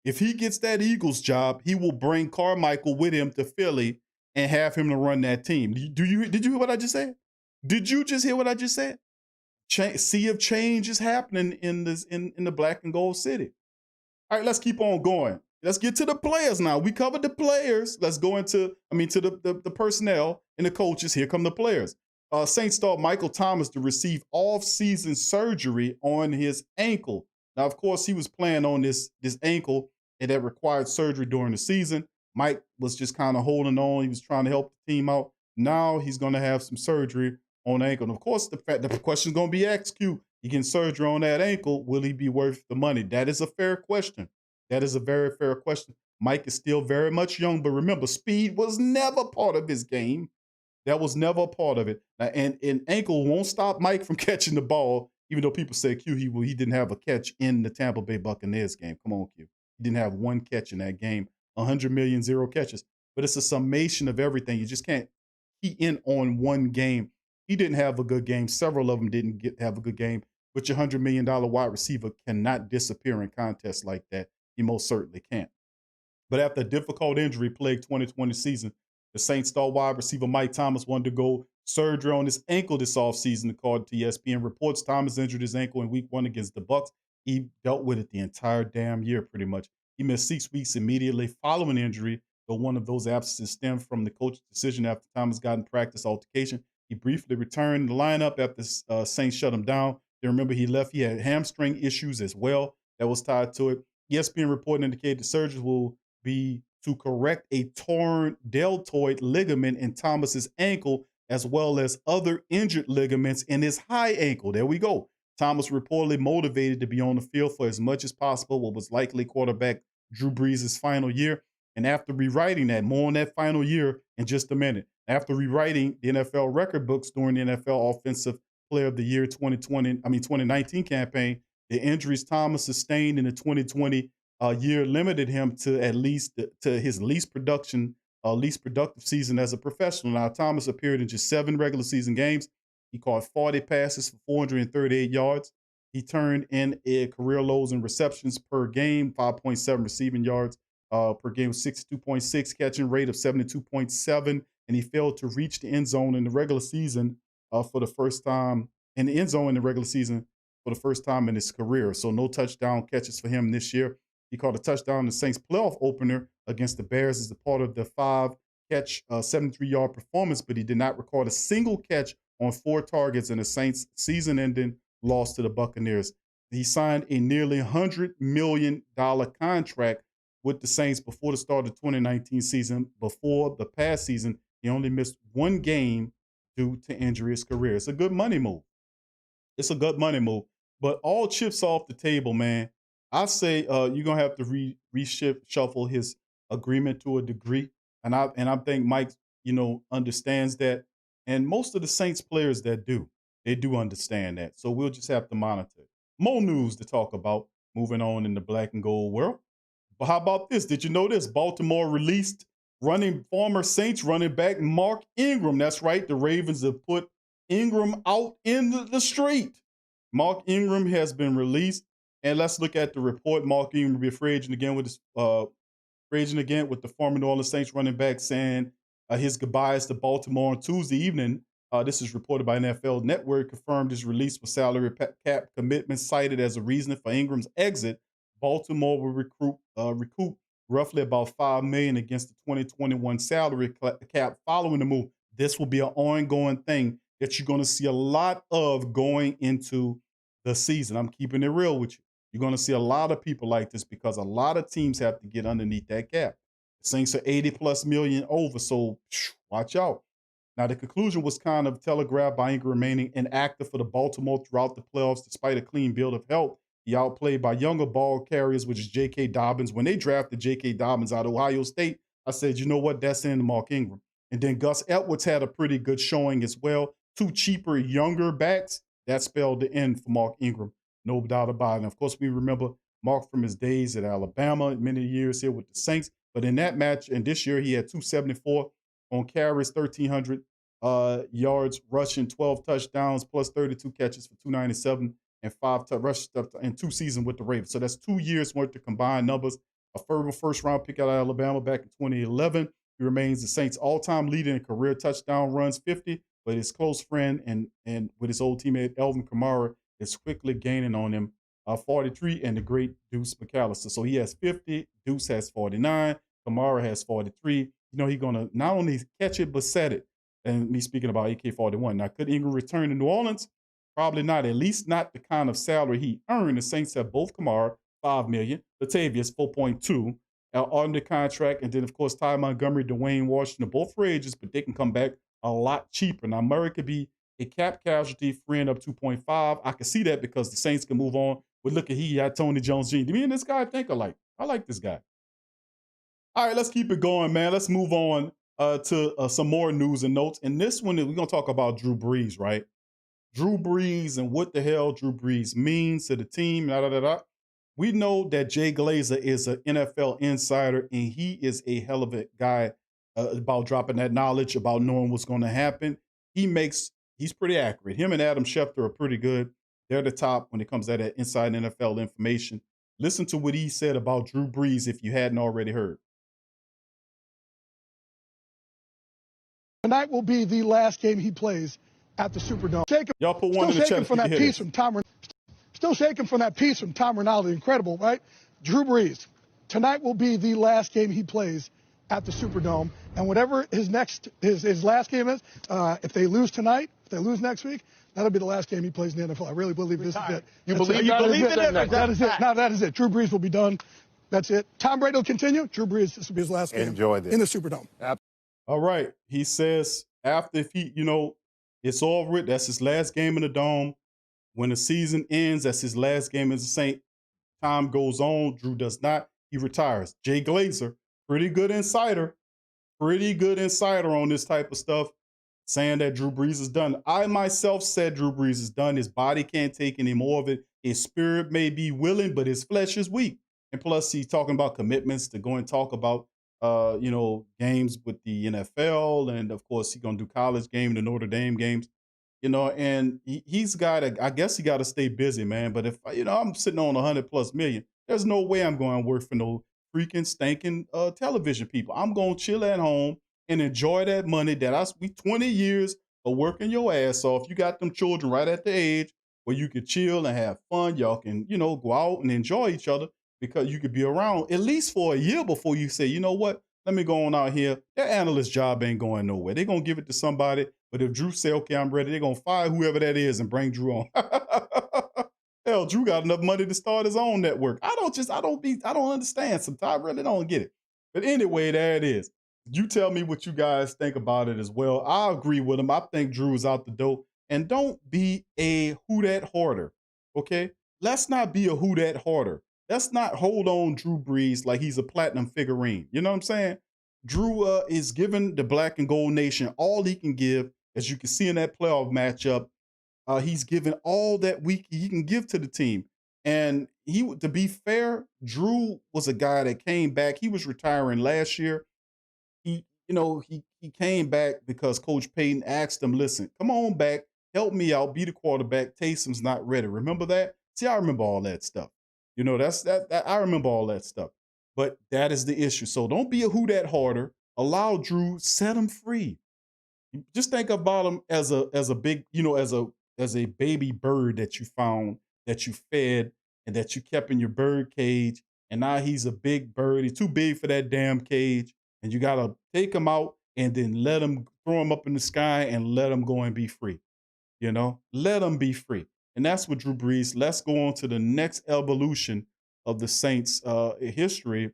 If he gets that Eagles job, he will bring Carmichael with him to Philly and have him to run that team. Did you hear what I just said? Did you just hear what I just said? Sea of change is happening in the black and gold city. All right, let's keep on going. Let's get to the players now. We covered the players. Let's go to the personnel and the coaches. Here come the players. Saints star Michael Thomas to receive off-season surgery on his ankle. Now, of course, he was playing on this ankle and that required surgery during the season. Mike was just kind of holding on. He was trying to help the team out. Now he's going to have some surgery on the ankle. And of course, the question is going to be asked, Q, he getting surgery on that ankle, will he be worth the money? That is a fair question. That is a very fair question. Mike is still very much young, but remember, speed was never part of his game. That was never a part of it. And ankle won't stop Mike from catching the ball, even though people say, Q, he didn't have a catch in the Tampa Bay Buccaneers game. Come on, Q. He didn't have one catch in that game. 100 million, 0 catches. But it's a summation of everything. You just can't key in on one game. He didn't have a good game. Several of them didn't have a good game. But your $100 million wide receiver cannot disappear in contests like that. He most certainly can't. But after a difficult injury-plagued 2020 season, the Saints star wide receiver Mike Thomas wanted to go surgery on his ankle this offseason, according to ESPN reports. Thomas injured his ankle in week 1 against the Bucs. He dealt with it the entire damn year, pretty much. He missed 6 weeks immediately following the injury, though one of those absences stemmed from the coach's decision after Thomas got in practice altercation. He briefly returned the lineup after Saints shut him down. Then remember, he left. He had hamstring issues as well that was tied to it. ESPN report indicated the surgery will be to correct a torn deltoid ligament in Thomas's ankle, as well as other injured ligaments in his high ankle. There we go. Thomas reportedly motivated to be on the field for as much as possible what was likely quarterback Drew Brees' final year. And after rewriting that, more on that final year in just a minute. After rewriting the NFL record books during the NFL Offensive Player of the Year 2019 campaign, the injuries Thomas sustained in the 2020 year limited him to his least productive season as a professional. Now, Thomas appeared in just 7 regular season games. He caught 40 passes for 438 yards. He turned in a career lows in receptions per game, 5.7 receiving yards per game, 62.6 catching rate of 72.7, and he failed to reach the end zone in the regular season for the first time in the first time in his career. So no touchdown catches for him this year. He caught a touchdown in the Saints playoff opener against the Bears as a part of the 5-catch, 73-yard performance, but he did not record a single catch on 4 targets in the Saints' season-ending loss to the Buccaneers. he signed a nearly $100 million contract with the Saints before the start of the 2019 season. Before the past season, he only missed one game due to injury his career. It's a good money move. It's a good money move. But all chips off the table, man. I say you're gonna have to reshuffle his agreement to a degree, and I think Mike, understands that, and most of the Saints players that they do understand that. So we'll just have to monitor. More news to talk about. Moving on in the black and gold world. But how about this? Did you know this? Baltimore released former Saints running back Mark Ingram. That's right. The Ravens have put Ingram out in the street. Mark Ingram has been released. And let's look at the report. Mark Ingram will be free agent again with the former New Orleans Saints running back saying his goodbyes to Baltimore on Tuesday evening. This is reported by NFL Network. Confirmed his release with salary cap commitments cited as a reason for Ingram's exit. Baltimore will recoup roughly about $5 million against the 2021 salary cap following the move. This will be an ongoing thing that you're going to see a lot of going into the season. I'm keeping it real with you. You're going to see a lot of people like this because a lot of teams have to get underneath that cap. The Saints are 80+ million over, so watch out. Now, the conclusion was kind of telegraphed by Ingram remaining inactive for the Baltimore throughout the playoffs despite a clean bill of health. He outplayed by younger ball carriers, which is J.K. Dobbins. When they drafted J.K. Dobbins out of Ohio State, I said, you know what, that's in Mark Ingram. And then Gus Edwards had a pretty good showing as well. Two cheaper, younger backs, that spelled the end for Mark Ingram. No doubt about it. And of course, we remember Mark from his days at Alabama, many years here with the Saints. But in that match, and this year, he had 274 on carries, 1,300 yards rushing, 12 touchdowns, plus 32 catches for 297 and 5 rushes in 2 seasons with the Ravens. So that's 2 years worth of combined numbers. A first-round pick out of Alabama back in 2011. He remains the Saints' all-time leader in career touchdown runs, 50, but his close friend and with his old teammate Elvin Kamara is quickly gaining on him, 43, and the great Deuce McAllister. So he has 50, Deuce has 49, Kamara has 43. He's going to not only catch it, but set it. And me speaking about AK-41. Now, could Ingram return to New Orleans? Probably not, at least not the kind of salary he earned. The Saints have both Kamara, $5 million, Latavius, $4.2 on the contract. And then, of course, Ty Montgomery, Dwayne Washington, both free agents, but they can come back a lot cheaper. Now, Murray could be a cap casualty, freeing up 2.5. I can see that because the Saints can move on. But look at he got Tony Jones Jr. Me and this guy think alike. I like this guy. All right, let's keep it going, man. Let's move on to some more news and notes. And this one, we're going to talk about Drew Brees, right? Drew Brees and what the hell Drew Brees means to the team. We know that Jay Glazer is an NFL insider, and he is a hell of a guy about dropping that knowledge, about knowing what's going to happen. He's pretty accurate. Him and Adam Schefter are pretty good. They're the top when it comes to that inside NFL information. Listen to what he said about Drew Brees if you hadn't already heard. Tonight will be the last game he plays at the Superdome. Y'all put one in the chat. Still shaking from that piece from Tom Rinaldi. Incredible, right? Drew Brees. Tonight will be the last game he plays at the Superdome. And whatever his last game is, if they lose tonight, if they lose next week, that'll be the last game he plays in the NFL. I really believe this is it. You believe it? That is it. No, that is it. Drew Brees will be done. That's it. Tom Brady will continue. Drew Brees, this will be his last game in the Superdome. All right. He says after if he, it's all written. That's his last game in the Dome. When the season ends, that's his last game as a Saint. Time goes on. Drew does not. He retires. Jay Glazer, pretty good insider on this type of stuff, saying that Drew Brees is done. I myself said Drew Brees is done. His body can't take any more of it. His spirit may be willing, but his flesh is weak. And plus, he's talking about commitments to go and talk about, games with the NFL. And, of course, he's going to do college game, the Notre Dame games. And he's got to, I guess he got to stay busy, man. But if, I'm sitting on $100+ million, there's no way I'm going to work for no freaking stinking television people. I'm going to chill at home and enjoy that money that we 20 years of working your ass off. You got them children right at the age where you could chill and have fun. Y'all can, go out and enjoy each other because you could be around at least for a year before you say, you know what, let me go on out here. That analyst job ain't going nowhere. They're going to give it to somebody. But if Drew say, okay, I'm ready, they're going to fire whoever that is and bring Drew on. Hell, Drew got enough money to start his own network. I don't understand sometimes. I really don't get it. But anyway, there it is. You tell me what you guys think about it as well. I agree with him. I think Drew is out the door. And don't be a who that hoarder, okay? Let's not be a who that hoarder. Let's not hold on Drew Brees like he's a platinum figurine. You know what I'm saying? Drew is giving the Black and Gold Nation all he can give, as you can see in that playoff matchup. He's given all that he can give to the team. And to be fair, Drew was a guy that came back. He was retiring last year. He came back because Coach Payton asked him, listen, come on back, help me out, be the quarterback. Taysom's not ready. Remember that? See, I remember all that stuff. I remember all that stuff. But that is the issue. So don't be a who that harder. Allow Drew, set him free. Just think about him as a big, as a baby bird that you found, that you fed, and that you kept in your bird cage. And now he's a big bird. He's too big for that damn cage. And you got to take him out and then throw him up in the sky and let him go and be free. Let him be free. And that's what Drew Brees. Let's go on to the next evolution of the Saints' history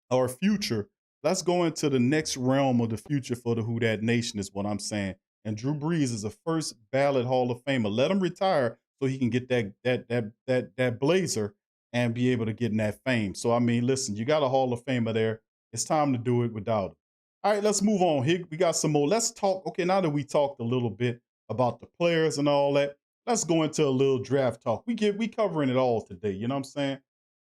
or future. Let's go into the next realm of the future for the Who Dat Nation is what I'm saying. And Drew Brees is a first ballot Hall of Famer. Let him retire so he can get that blazer and be able to get in that fame. So, I mean, listen, you got a Hall of Famer there. It's time to do it without him. All right, let's move on. Here we got some more. Let's talk. Okay, now that we talked a little bit about the players and all that, let's go into a little draft talk. We covering it all today. You know what I'm saying?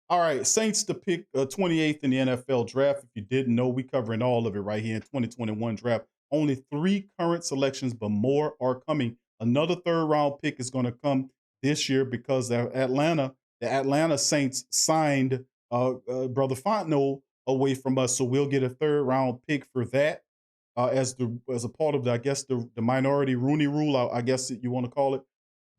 All right, Saints to pick 28th in the NFL draft. If you didn't know, we covering all of it right here in 2021 draft. Only 3 current selections, but more are coming. Another 3rd round pick is going to come this year because the Atlanta Saints signed Brother Fontenot away from us, so we'll get a 3rd round pick for that as a part of the minority Rooney Rule, I guess you want to call it.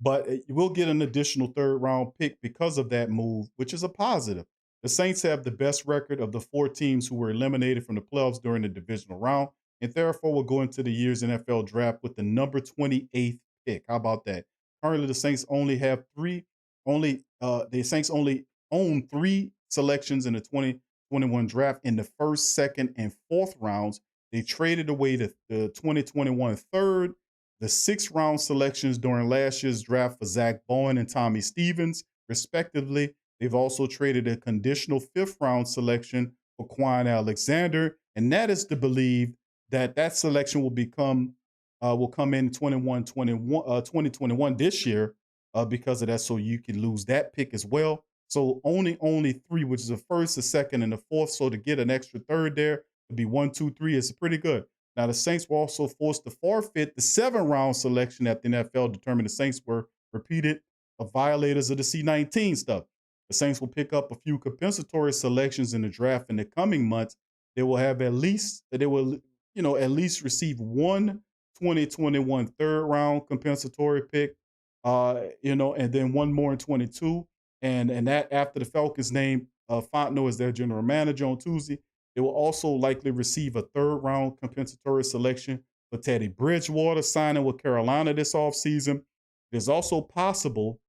But we'll get an additional 3rd round pick because of that move, which is a positive. The Saints have the best record of the 4 teams who were eliminated from the playoffs during the divisional round, and therefore will go into the year's NFL draft with the number 28th pick. How about that? Currently, the Saints only own 3 selections in the 2021 draft in the 1st, 2nd, and 4th rounds. They traded away the 2021 3rd, the 6th round selections during last year's draft for Zach Bowen and Tommy Stevens, respectively. They've also traded a conditional 5th round selection for Quan Alexander, and that is to believe that selection will come in 2021 this year because of that, so you can lose that pick as well. So only 3, which is the 1st, the 2nd, and the 4th. So to get an extra 3rd there, to be 1, 2, 3 is pretty good. Now, the Saints were also forced to forfeit the 7th round selection after the NFL determined the Saints were repeated violators of the C-19 stuff. The Saints will pick up a few compensatory selections in the draft in the coming months. They will at least receive 1 2021 3rd round compensatory pick, and then 1 more in 22. And that after the Falcons named Fontenot as their general manager on Tuesday. They will also likely receive a 3rd round compensatory selection for Teddy Bridgewater signing with Carolina this offseason. It's also possible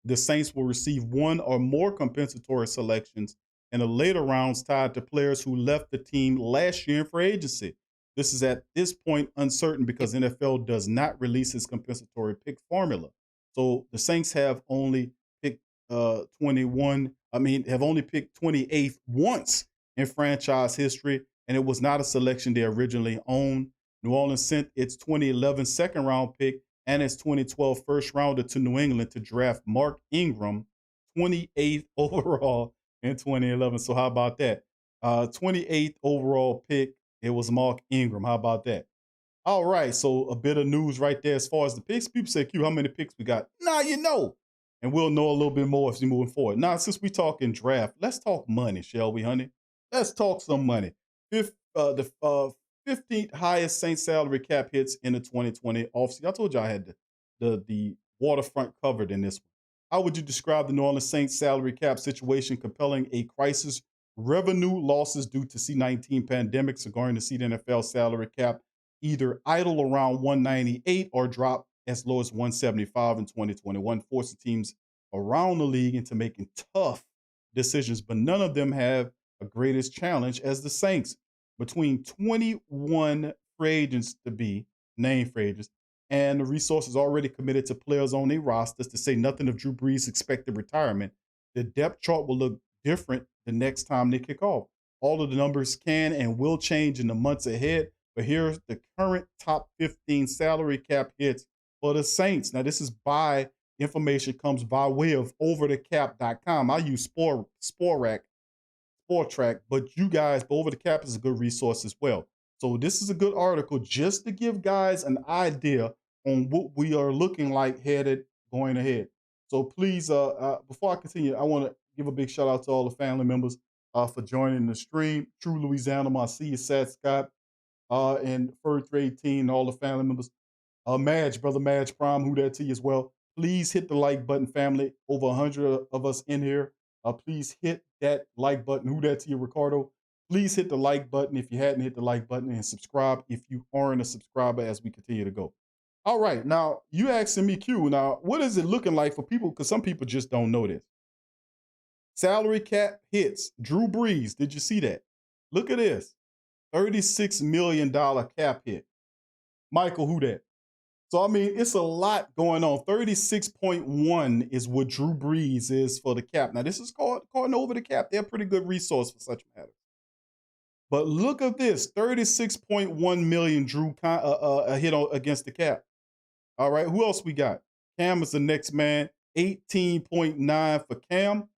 the Saints will receive 1 or more compensatory selections in the later rounds tied to players who left the team last year in free agency. This is at this point uncertain because NFL does not release its compensatory pick formula. So the Saints have only picked have only picked 28th once in franchise history, and it was not a selection they originally owned. New Orleans sent its 2011 2nd round pick and its 2012 1st rounder to New England to draft Mark Ingram, 28th overall in 2011. So how about that? 28th overall pick, it was Mark Ingram. How about that? All right, so a bit of news right there as far as the picks. People say, Q, how many picks we got? Now you know. And we'll know a little bit more as we're moving forward. Now, since we're talking draft, let's talk money, shall we, honey? Let's talk some money. The 15th highest Saints salary cap hits in the 2020 offseason. I told you I had the waterfront covered in this one. How would you describe the New Orleans Saints salary cap situation compelling a crisis? Revenue losses due to C-19 pandemics are going to see the NFL salary cap either idle around 198 or drop as low as 175 in 2021, forcing teams around the league into making tough decisions, but none of them have a greatest challenge as the Saints. Between 21 free agents to be named free agents and the resources already committed to players on their rosters, to say nothing of Drew Brees' expected retirement, the depth chart will look different the next time they kick off. All of the numbers can and will change in the months ahead, but here's the current top 15 salary cap hits for the Saints. Now, this is information comes by way of overthecap.com. I use Sportrack, but you guys, Over the Cap is a good resource as well. So this is a good article just to give guys an idea on what we are looking like going ahead. So please, before I continue, I want to give a big shout out to all the family members for joining the stream. True Louisiana, I see you, Sad Scott, and Fur 318, and all the family members. Madge, brother Madge Prime, who that to you as well. Please hit the like button, family. Over 100 of us in here. Please hit that like button. Who that to you, Ricardo? Please hit the like button if you hadn't hit the like button, and subscribe if you aren't a subscriber as we continue to go. All right, now you asking me, Q, now what is it looking like for people? Because some people just don't know this. Salary cap hits. Drew Brees, did you see that? Look at this. $36 million cap hit. Michael, who that? So, I mean, it's a lot going on. 36.1 is what Drew Brees is for the cap. Now, this is called Over the Cap. They're a pretty good resource for such matters. But look at this, 36.1 million Drew hit against the cap. All right, who else we got? Cam is the next man, 18.9 for Cam.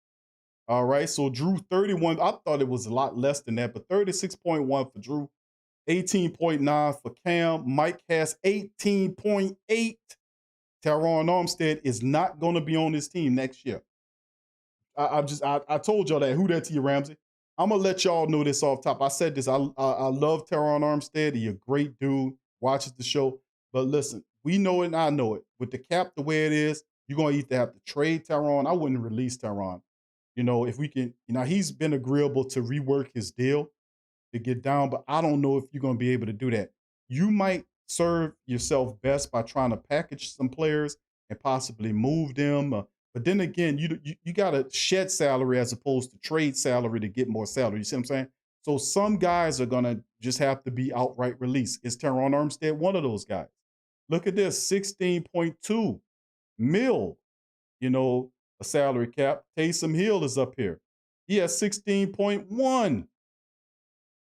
All right, so Drew 31. I thought it was a lot less than that, but 36.1 for Drew, 18.9 for Cam. Mike has 18.8. Teron Armstead is not going to be on this team next year. I told y'all that. Who that to you, Ramsey? I'm going to let y'all know this off top. I said this. I love Teron Armstead. He's a great dude. Watches the show. But listen, we know it and I know it. With the cap the way it is, you're going to either have to trade Teron. I wouldn't release Teron. You know, if we can, he's been agreeable to rework his deal to get down, but I don't know if you're going to be able to do that. You might serve yourself best by trying to package some players and possibly move them. But then again, you got to shed salary as opposed to trade salary to get more salary. You see what I'm saying? So some guys are going to just have to be outright released. Is Teron Armstead one of those guys? Look at this, 16.2 mil, a salary cap. Taysom Hill is up here. He has 16.1.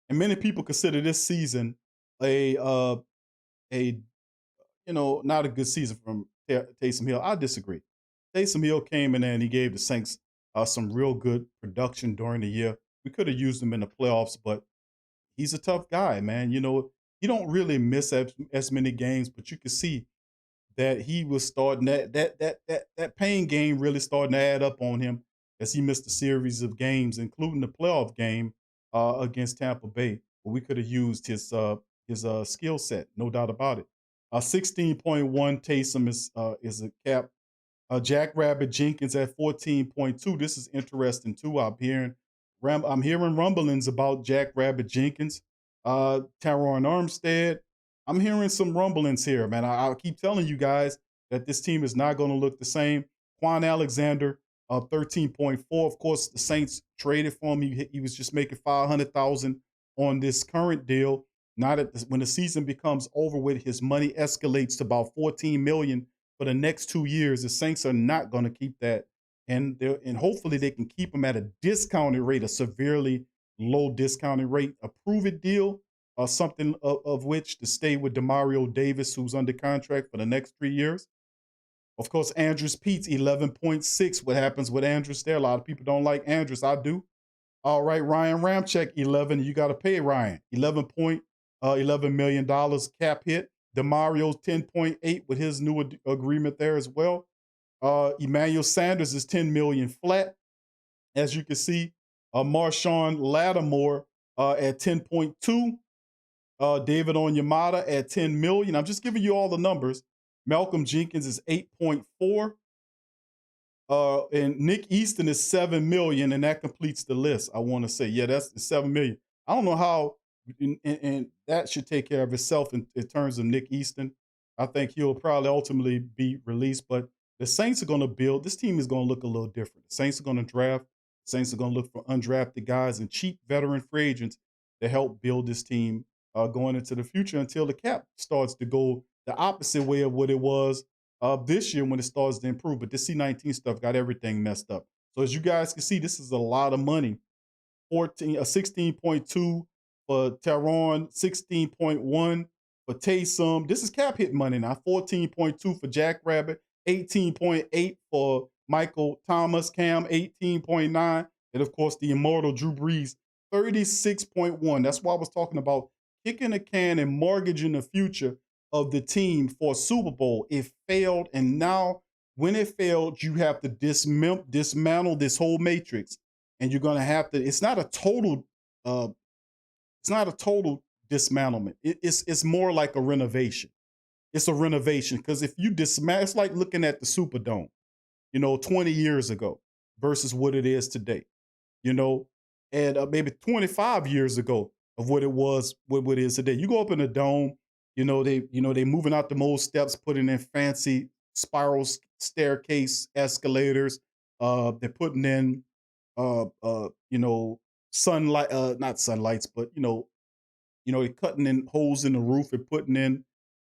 And many people consider this season not a good season from Taysom Hill. I disagree. Taysom Hill came in there and he gave the Saints some real good production during the year. We could have used him in the playoffs, but he's a tough guy, man. He don't really miss as many games, but you can see that he was starting that pain game really starting to add up on him as he missed a series of games, including the playoff game against Tampa Bay. But we could have used his skill set, no doubt about it. 16.1 Taysom is a cap. Jack Rabbit Jenkins at 14.2. This is interesting too. I'm hearing rumblings about Jack Rabbit Jenkins, Teron Armstead. I'm hearing some rumblings here, man. I keep telling you guys that this team is not going to look the same. Quan Alexander, 13.4. Of course, the Saints traded for him. He was just making $500,000 on this current deal. When the season becomes over with, his money escalates to about $14 million for the next 2 years. The Saints are not going to keep that, and hopefully they can keep him at a discounted rate, a severely low discounted rate, a prove-it deal. Something of which to stay with Demario Davis, who's under contract for the next 3 years. Of course, Andrus Pete's 11.6. What happens with Andrus there? A lot of people don't like Andrus. I do. All right, Ryan Ramczyk, 11. You got to pay Ryan. $11 million cap hit. Demario's 10.8 with his new agreement there as well. Emmanuel Sanders is $10 million flat, as you can see. Marshawn Lattimore at 10.2. David Onyemata at $10 million. I'm just giving you all the numbers. Malcolm Jenkins is 8.4. And Nick Easton is $7 million, and that completes the list. I want to say, yeah, that's $7 million. I don't know how, and that should take care of itself in terms of Nick Easton. I think he'll probably ultimately be released, but The Saints are going to build. This team is going to look a little different. The Saints are going to draft. The Saints are going to look for undrafted guys and cheap veteran free agents to help build this team going into the future until the cap starts to go the opposite way of what it was this year when it starts to improve. But this C19 stuff got everything messed up. So as you guys can see, this is a lot of money. 16.2 for Teron, 16.1 for Taysom. This is cap hit money now. 14.2 for Jackrabbit, 18.8 for Michael Thomas, Cam, 18.9, and of course the immortal Drew Brees, 36.1. That's why I was talking about kicking a can and mortgaging the future of the team for a Super Bowl. It failed, and now when it failed, you have to dismantle this whole matrix, and you're going to have to. It's not a total dismantlement. It's more like a renovation. It's a renovation because if you dismantle, it's like looking at the Superdome, 20 years ago versus what it is today, and maybe 25 years ago of what it was, what it is today. You go up in a dome, they moving out the most steps, putting in fancy spiral staircase escalators. They're putting in, sunlight, not sunlights, but they're cutting in holes in the roof and putting in,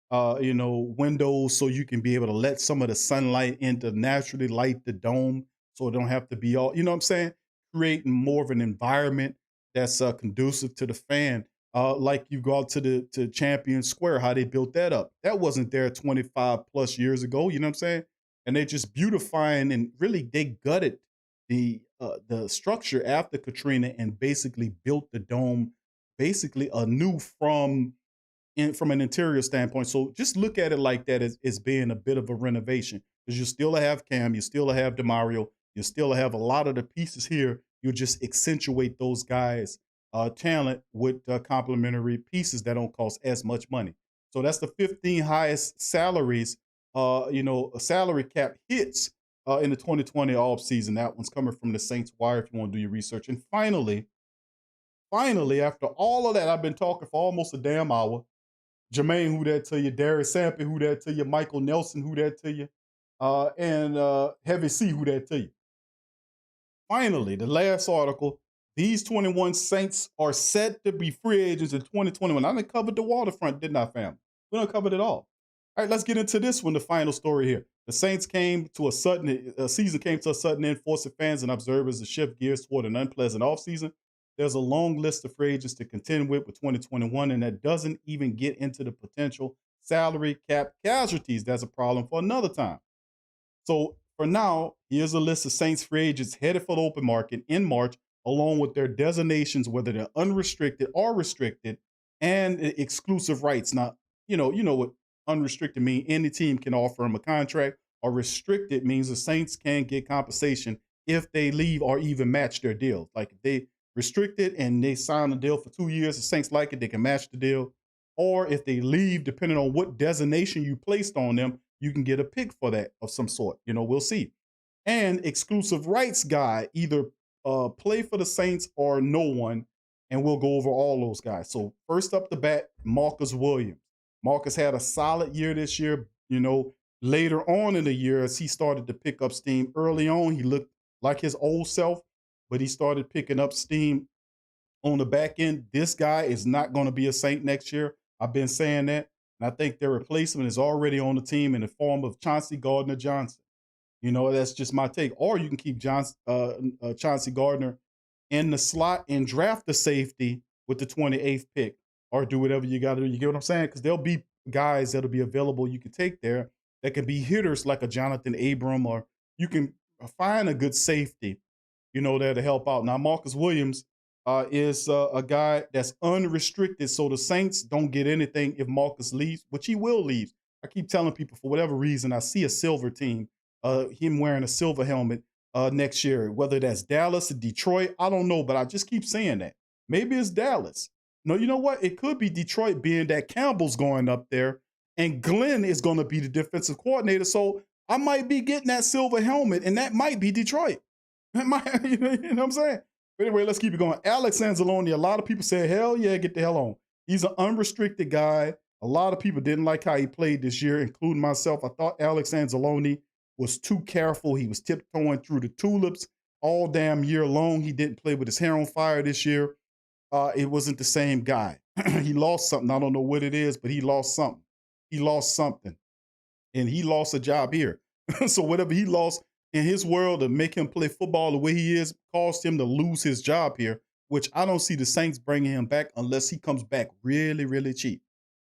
windows so you can be able to let some of the sunlight in to naturally light the dome, so it don't have to be all, what I'm saying? Creating more of an environment that's conducive to the fan. Like you go out to Champion Square, how they built that up. That wasn't there 25 plus years ago, you know what I'm saying? And they're just beautifying, and really they gutted the structure after Katrina and basically built the dome basically anew from an interior standpoint. So just look at it like that as being a bit of a renovation, because you still have Cam, you still have DeMario, you still have a lot of the pieces here. You just accentuate those guys' talent with complementary pieces that don't cost as much money. So that's the 15 highest salaries, salary cap hits in the 2020 offseason. That one's coming from the Saints Wire if you want to do your research. And finally, after all of that, I've been talking for almost a damn hour. Jermaine, who that to you? Darius Sampy, who that to you? Michael Nelson, who that to you? And Heavy C, who that to you? Finally, the last article, these 21 Saints are set to be free agents in 2021. I done covered the waterfront, didn't I, fam? We done covered it all. All right, let's get into this one, the final story here. The Saints season came to a sudden end, forcing fans and observers to shift gears toward an unpleasant offseason. There's a long list of free agents to contend with 2021, and that doesn't even get into the potential salary cap casualties. That's a problem for another time. So for now, here's a list of Saints free agents headed for the open market in March, along with their designations, whether they're unrestricted or restricted, and exclusive rights. Now, you know what unrestricted means. Any team can offer them a contract, or restricted means the Saints can get compensation if they leave or even match their deal. Like if they restricted and they sign a deal for 2 years, the Saints like it, they can match the deal. Or if they leave, depending on what designation you placed on them, you can get a pick for that of some sort. We'll see. And exclusive rights guy, either play for the Saints or no one, and we'll go over all those guys. So first up the bat, Marcus Williams. Marcus had a solid year this year. Later on in the year, as he started to pick up steam. Early on, he looked like his old self, but he started picking up steam on the back end. This guy is not going to be a Saint next year. I've been saying that. And I think their replacement is already on the team in the form of Chauncey Gardner-Johnson. That's just my take. Or you can keep Chauncey Gardner in the slot and draft the safety with the 28th pick, or do whatever you got to do. You get what I'm saying? Because there'll be guys that'll be available you can take there that can be hitters like a Jonathan Abram, or you can find a good safety, there to help out. Now, Marcus Williams is a guy that's unrestricted, so the Saints don't get anything if Marcus leaves, which he will leave. I keep telling people, for whatever reason, I see a silver team, him wearing a silver helmet next year, whether that's Dallas or Detroit, I don't know, but I just keep saying that. Maybe it's Dallas. No, you know what? It could be Detroit, being that Campbell's going up there and Glenn is going to be the defensive coordinator. So I might be getting that silver helmet, and that might be Detroit. You know what I'm saying? But anyway, let's keep it going. Alex Anzalone, a lot of people say, hell yeah, get the hell on. He's an unrestricted guy. A lot of people didn't like how he played this year, including myself. I thought Alex Anzalone was too careful. He was tiptoeing through the tulips all damn year long. He didn't play with his hair on fire this year. It wasn't the same guy. He lost something. I don't know what it is, but he lost something. He lost something. And he lost a job here. So whatever he lost in his world to make him play football the way he is caused him to lose his job here, which I don't see the Saints bringing him back unless he comes back really, really cheap.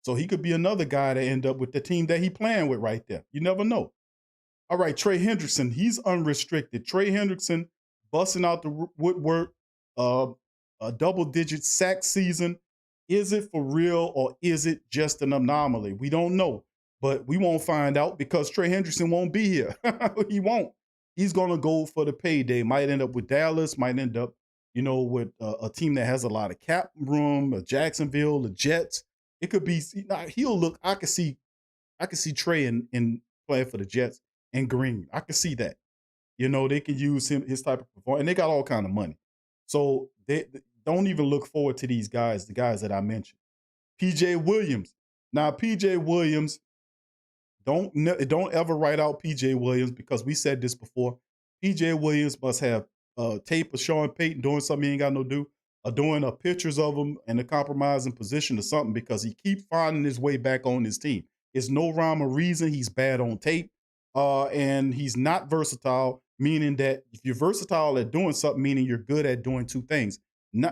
So he could be another guy to end up with the team that he playing with right there. You never know. All right, Trey Hendrickson, he's unrestricted. Trey Hendrickson busting out the woodwork, a double-digit sack season. Is it for real or is it just an anomaly? We don't know, but we won't find out because Trey Hendrickson won't be here. He won't. He's going to go for the payday. Might end up with Dallas, might end up, with a team that has a lot of cap room, Jacksonville, the Jets. It could be, he'll look, I could see Trey in playing for the Jets and Green. I could see that. They can use him, his type of performance, and they got all kind of money. So they don't even look forward to these guys, the guys that I mentioned. PJ Williams. Now, PJ Williams, don't ever write out PJ Williams because we said this before. PJ Williams must have tape of Sean Payton doing something he ain't got no do, or doing pictures of him in a compromising position or something because he keep finding his way back on his team. It's no rhyme or reason. He's bad on tape, and he's not versatile, meaning that if you're versatile at doing something, meaning you're good at doing two things.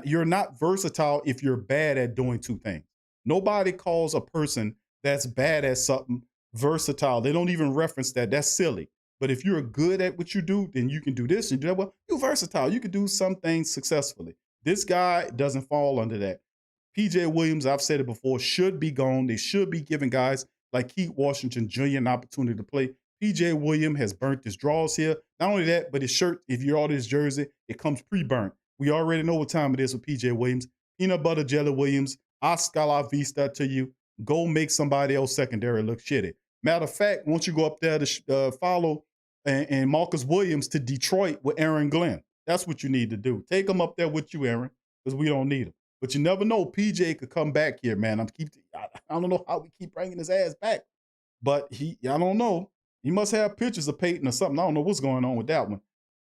You're not versatile if you're bad at doing two things. Nobody calls a person that's bad at something versatile. They don't even reference that. That's silly. But if you're good at what you do, then you can do this and do that. Well, you're versatile. You can do some things successfully. This guy doesn't fall under that. PJ Williams, I've said it before, should be gone. They should be giving guys like Keith Washington Jr. an opportunity to play. PJ Williams has burnt his draws here. Not only that, but his shirt, if you order his jersey, it comes pre-burnt. We already know what time it is with PJ Williams. Peanut butter jelly Williams. Oscar la vista to you. Go make somebody else secondary look shitty. Matter of fact, once you go up there to follow and Marcus Williams to Detroit with Aaron Glenn, that's what you need to do. Take him up there with you, Aaron, because we don't need him. But you never know. PJ could come back here, man. I don't know how we keep bringing his ass back, but I don't know. He must have pictures of Peyton or something. I don't know what's going on with that one.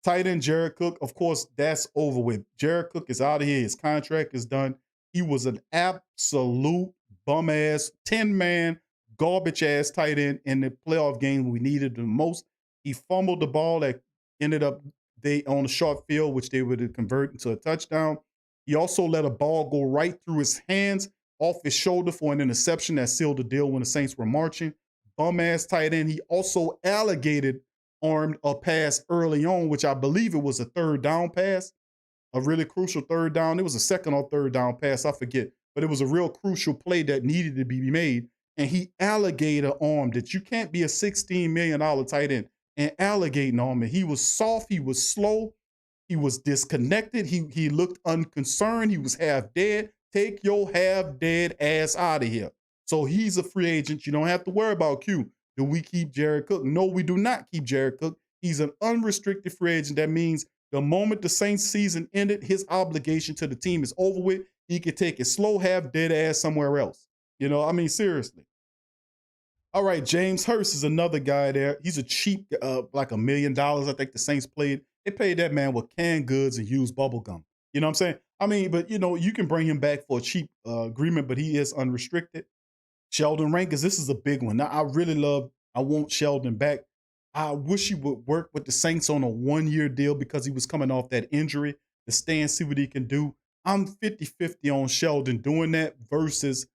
Tight end Jared Cook, of course, that's over with. Jared Cook is out of here. His contract is done. He was an absolute bum-ass, 10-man, garbage-ass tight end in the playoff game we needed the most. He fumbled the ball that ended up on a short field, which they would convert into a touchdown. He also let a ball go right through his hands, off his shoulder for an interception that sealed the deal when the Saints were marching. Bum-ass tight end. He also armed a pass early on, which I believe it was a third down pass, a really crucial third down. It was a second or third down pass, I forget. But it was a real crucial play that needed to be made. And he alligator armed it. You can't be a $16 million tight end and alligator arm it. He was soft. He was slow. He was disconnected. He looked unconcerned. He was half dead. Take your half dead ass out of here. So he's a free agent. You don't have to worry about Q. Do we keep Jared Cook? No, we do not keep Jared Cook. He's an unrestricted free agent. That means the moment the Saints season ended, his obligation to the team is over with. He could take his slow half dead ass somewhere else. Seriously. All right, James Hurst is another guy there. He's a cheap, like $1 million. I think the Saints paid that man with canned goods and used bubble gum. You know what I'm saying? But you can bring him back for a cheap agreement, but he is unrestricted. Sheldon Rankins, this is a big one. Now, I want Sheldon back. I wish he would work with the Saints on a 1-year deal because he was coming off that injury to stay and see what he can do. I'm 50-50 on Sheldon doing that versus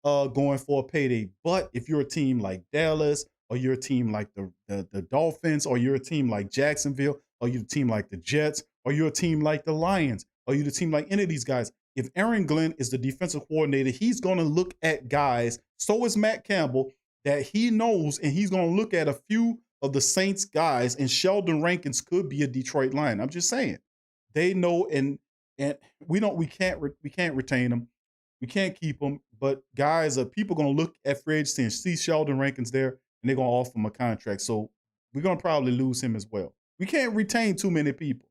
going for a payday. But if you're a team like Dallas, or you're a team like the Dolphins, or you're a team like Jacksonville, or you're a team like the Jets, or you're a team like the Lions, or you're the team like any of these guys, if Aaron Glenn is the defensive coordinator, he's going to look at guys, so is Matt Campbell, that he knows, and he's going to look at a few of the Saints guys, and Sheldon Rankins could be a Detroit Lion. I'm just saying. They know, and we can't retain them. We can't keep them, but guys, people going to look at free agency and see Sheldon Rankins there, and they're going to offer him a contract. So we're going to probably lose him as well. We can't retain too many people.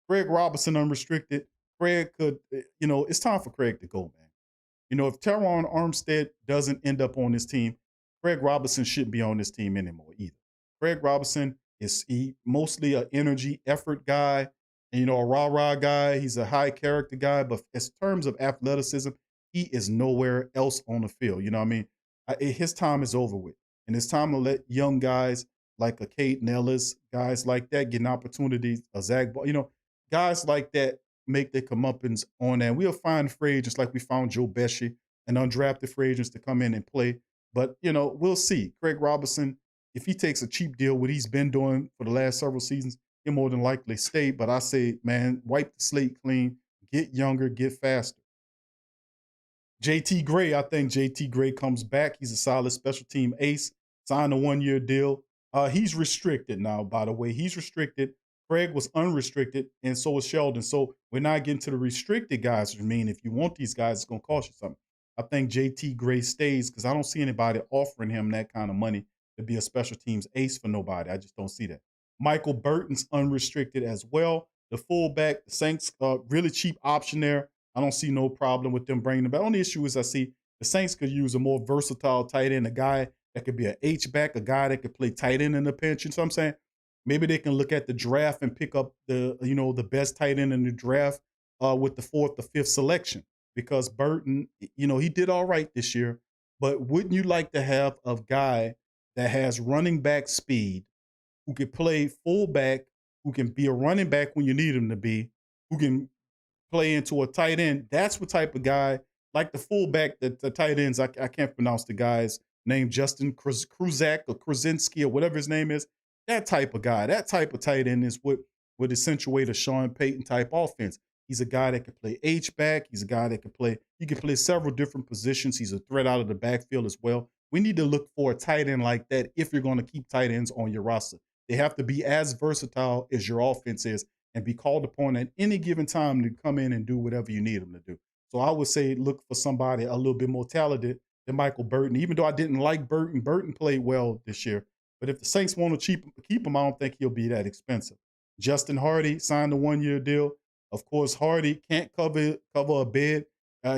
Craig Robinson, unrestricted. Craig could, it's time for Craig to go, man. If Teron Armstead doesn't end up on this team, Craig Robinson shouldn't be on this team anymore either. Craig Robinson Is he mostly an energy effort guy, and, a rah-rah guy. He's a high character guy, but as terms of athleticism, he is nowhere else on the field. You know what I mean? His time is over with. And it's time to let young guys like a Caden Ellis, guys like that get an opportunity, a Zach, guys like that make their comeuppance on that. We'll find free agents like we found Joe Pesci and undrafted free agents to come in and play. But, we'll see. Craig Robinson, if he takes a cheap deal, what he's been doing for the last several seasons, he'll more than likely stay. But I say, man, wipe the slate clean, get younger, get faster. JT Gray, I think JT Gray comes back. He's a solid special team ace, signed a 1-year deal. He's restricted now, by the way. He's restricted. Craig was unrestricted, and so was Sheldon. So we're not getting to the restricted guys, which mean if you want these guys, it's going to cost you something. I think JT Gray stays because I don't see anybody offering him that kind of money to be a special teams ace for nobody. I just don't see that. Michael Burton's unrestricted as well. The fullback, the Saints, really cheap option there. I don't see no problem with them bringing him back. Only issue is I see the Saints could use a more versatile tight end, a guy that could be an H-back, a guy that could play tight end in the pinch. You know what I'm saying? Maybe they can look at the draft and pick up the best tight end in the draft with the 4th or 5th selection. Because Burton, he did all right this year. But wouldn't you like to have a guy that has running back speed, who can play fullback, who can be a running back when you need him to be, who can play into a tight end? That's what type of guy, like the fullback, the tight ends, I can't pronounce the guy's name, Justin Kruzak or Krasinski or whatever his name is. That type of guy, that type of tight end is what would accentuate a Sean Payton type offense. He's a guy that can play H-back. He's a guy that he can play several different positions. He's a threat out of the backfield as well. We need to look for a tight end like that if you're going to keep tight ends on your roster. They have to be as versatile as your offense is and be called upon at any given time to come in and do whatever you need them to do. So I would say look for somebody a little bit more talented than Michael Burton. Even though I didn't like Burton, Burton played well this year. But if the Saints want to keep him, I don't think he'll be that expensive. Justin Hardy signed a 1-year deal. Of course, Hardy can't cover a bid.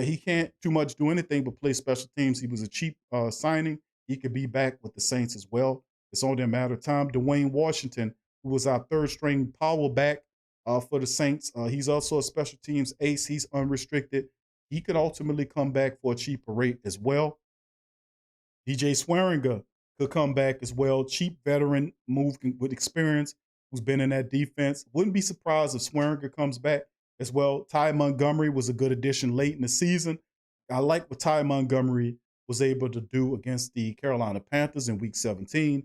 He can't too much do anything but play special teams. He was a cheap signing. He could be back with the Saints as well. It's only a matter of time. Dwayne Washington, who was our third-string power back for the Saints, he's also a special teams ace. He's unrestricted. He could ultimately come back for a cheaper rate as well. DJ Swearinger could come back as well. Cheap veteran move with experience who's been in that defense. Wouldn't be surprised if Swearinger comes back as well. Ty Montgomery was a good addition late in the season. I like what Ty Montgomery was able to do against the Carolina Panthers in Week 17.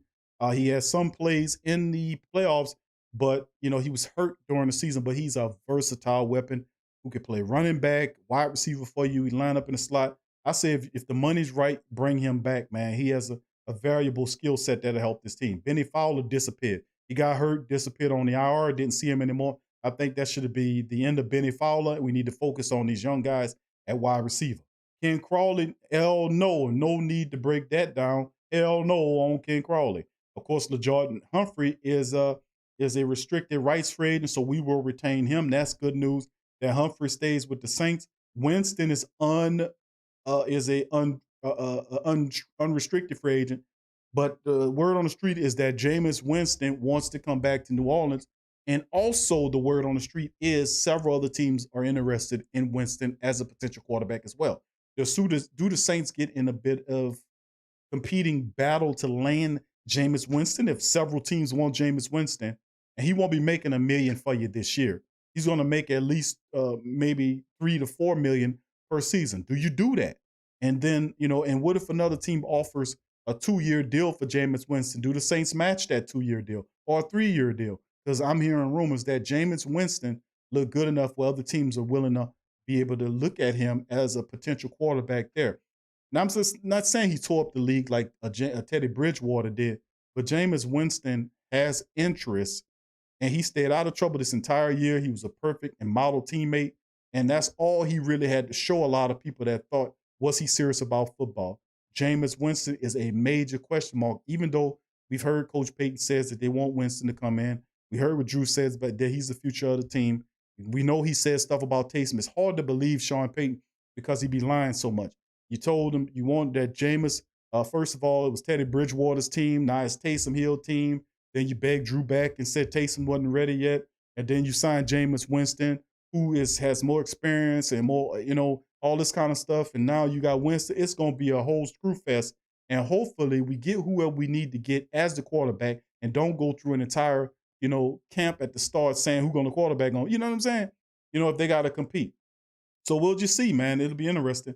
He has some plays in the playoffs, but, he was hurt during the season, but he's a versatile weapon who can play running back, wide receiver for you. He line up in the slot. I say if the money's right, bring him back, man. He has a valuable skill set that'll help this team. Benny Fowler disappeared. He got hurt, disappeared on the IR, didn't see him anymore. I think that should be the end of Benny Fowler. We need to focus on these young guys at wide receiver. Ken Crawley, no need to break that down. Hell no on Ken Crawley. Of course, LaJordan Humphrey is a restricted rights free agent, so we will retain him. That's good news that Humphrey stays with the Saints. Winston is unrestricted free agent, but the word on the street is that Jameis Winston wants to come back to New Orleans, and also the word on the street is several other teams are interested in Winston as a potential quarterback as well. Do the Saints get in a bit of competing battle to land Jameis Winston? If several teams want Jameis Winston, and he won't be making $1 million for you this year, he's going to make at least maybe $3 to $4 million per season. Do you do that? And then, and what if another team offers a 2-year deal for Jameis Winston? Do the Saints match that 2-year deal or a 3-year deal? Because I'm hearing rumors that Jameis Winston looked good enough where other teams are willing to be able to look at him as a potential quarterback there. Now, I'm just not saying he tore up the league like a Teddy Bridgewater did, but Jameis Winston has interest, and he stayed out of trouble this entire year. He was a perfect and model teammate, and that's all he really had to show a lot of people that thought, was he serious about football? Jameis Winston is a major question mark, even though we've heard Coach Payton says that they want Winston to come in. We heard what Drew says, but that he's the future of the team. We know he says stuff about Taysom. It's hard to believe Sean Payton because he be lying so much. You told him you want that Jameis. First of all, it was Teddy Bridgewater's team. Now it's Taysom Hill's team. Then you begged Drew back and said Taysom wasn't ready yet. And then you signed Jameis Winston, who has more experience and more, all this kind of stuff. And now you got Winston. It's going to be a whole screw fest. And hopefully we get whoever we need to get as the quarterback and don't go through an entire, camp at the start saying who's going to quarterback on. You know what I'm saying? If they got to compete. So we'll just see, man. It'll be interesting.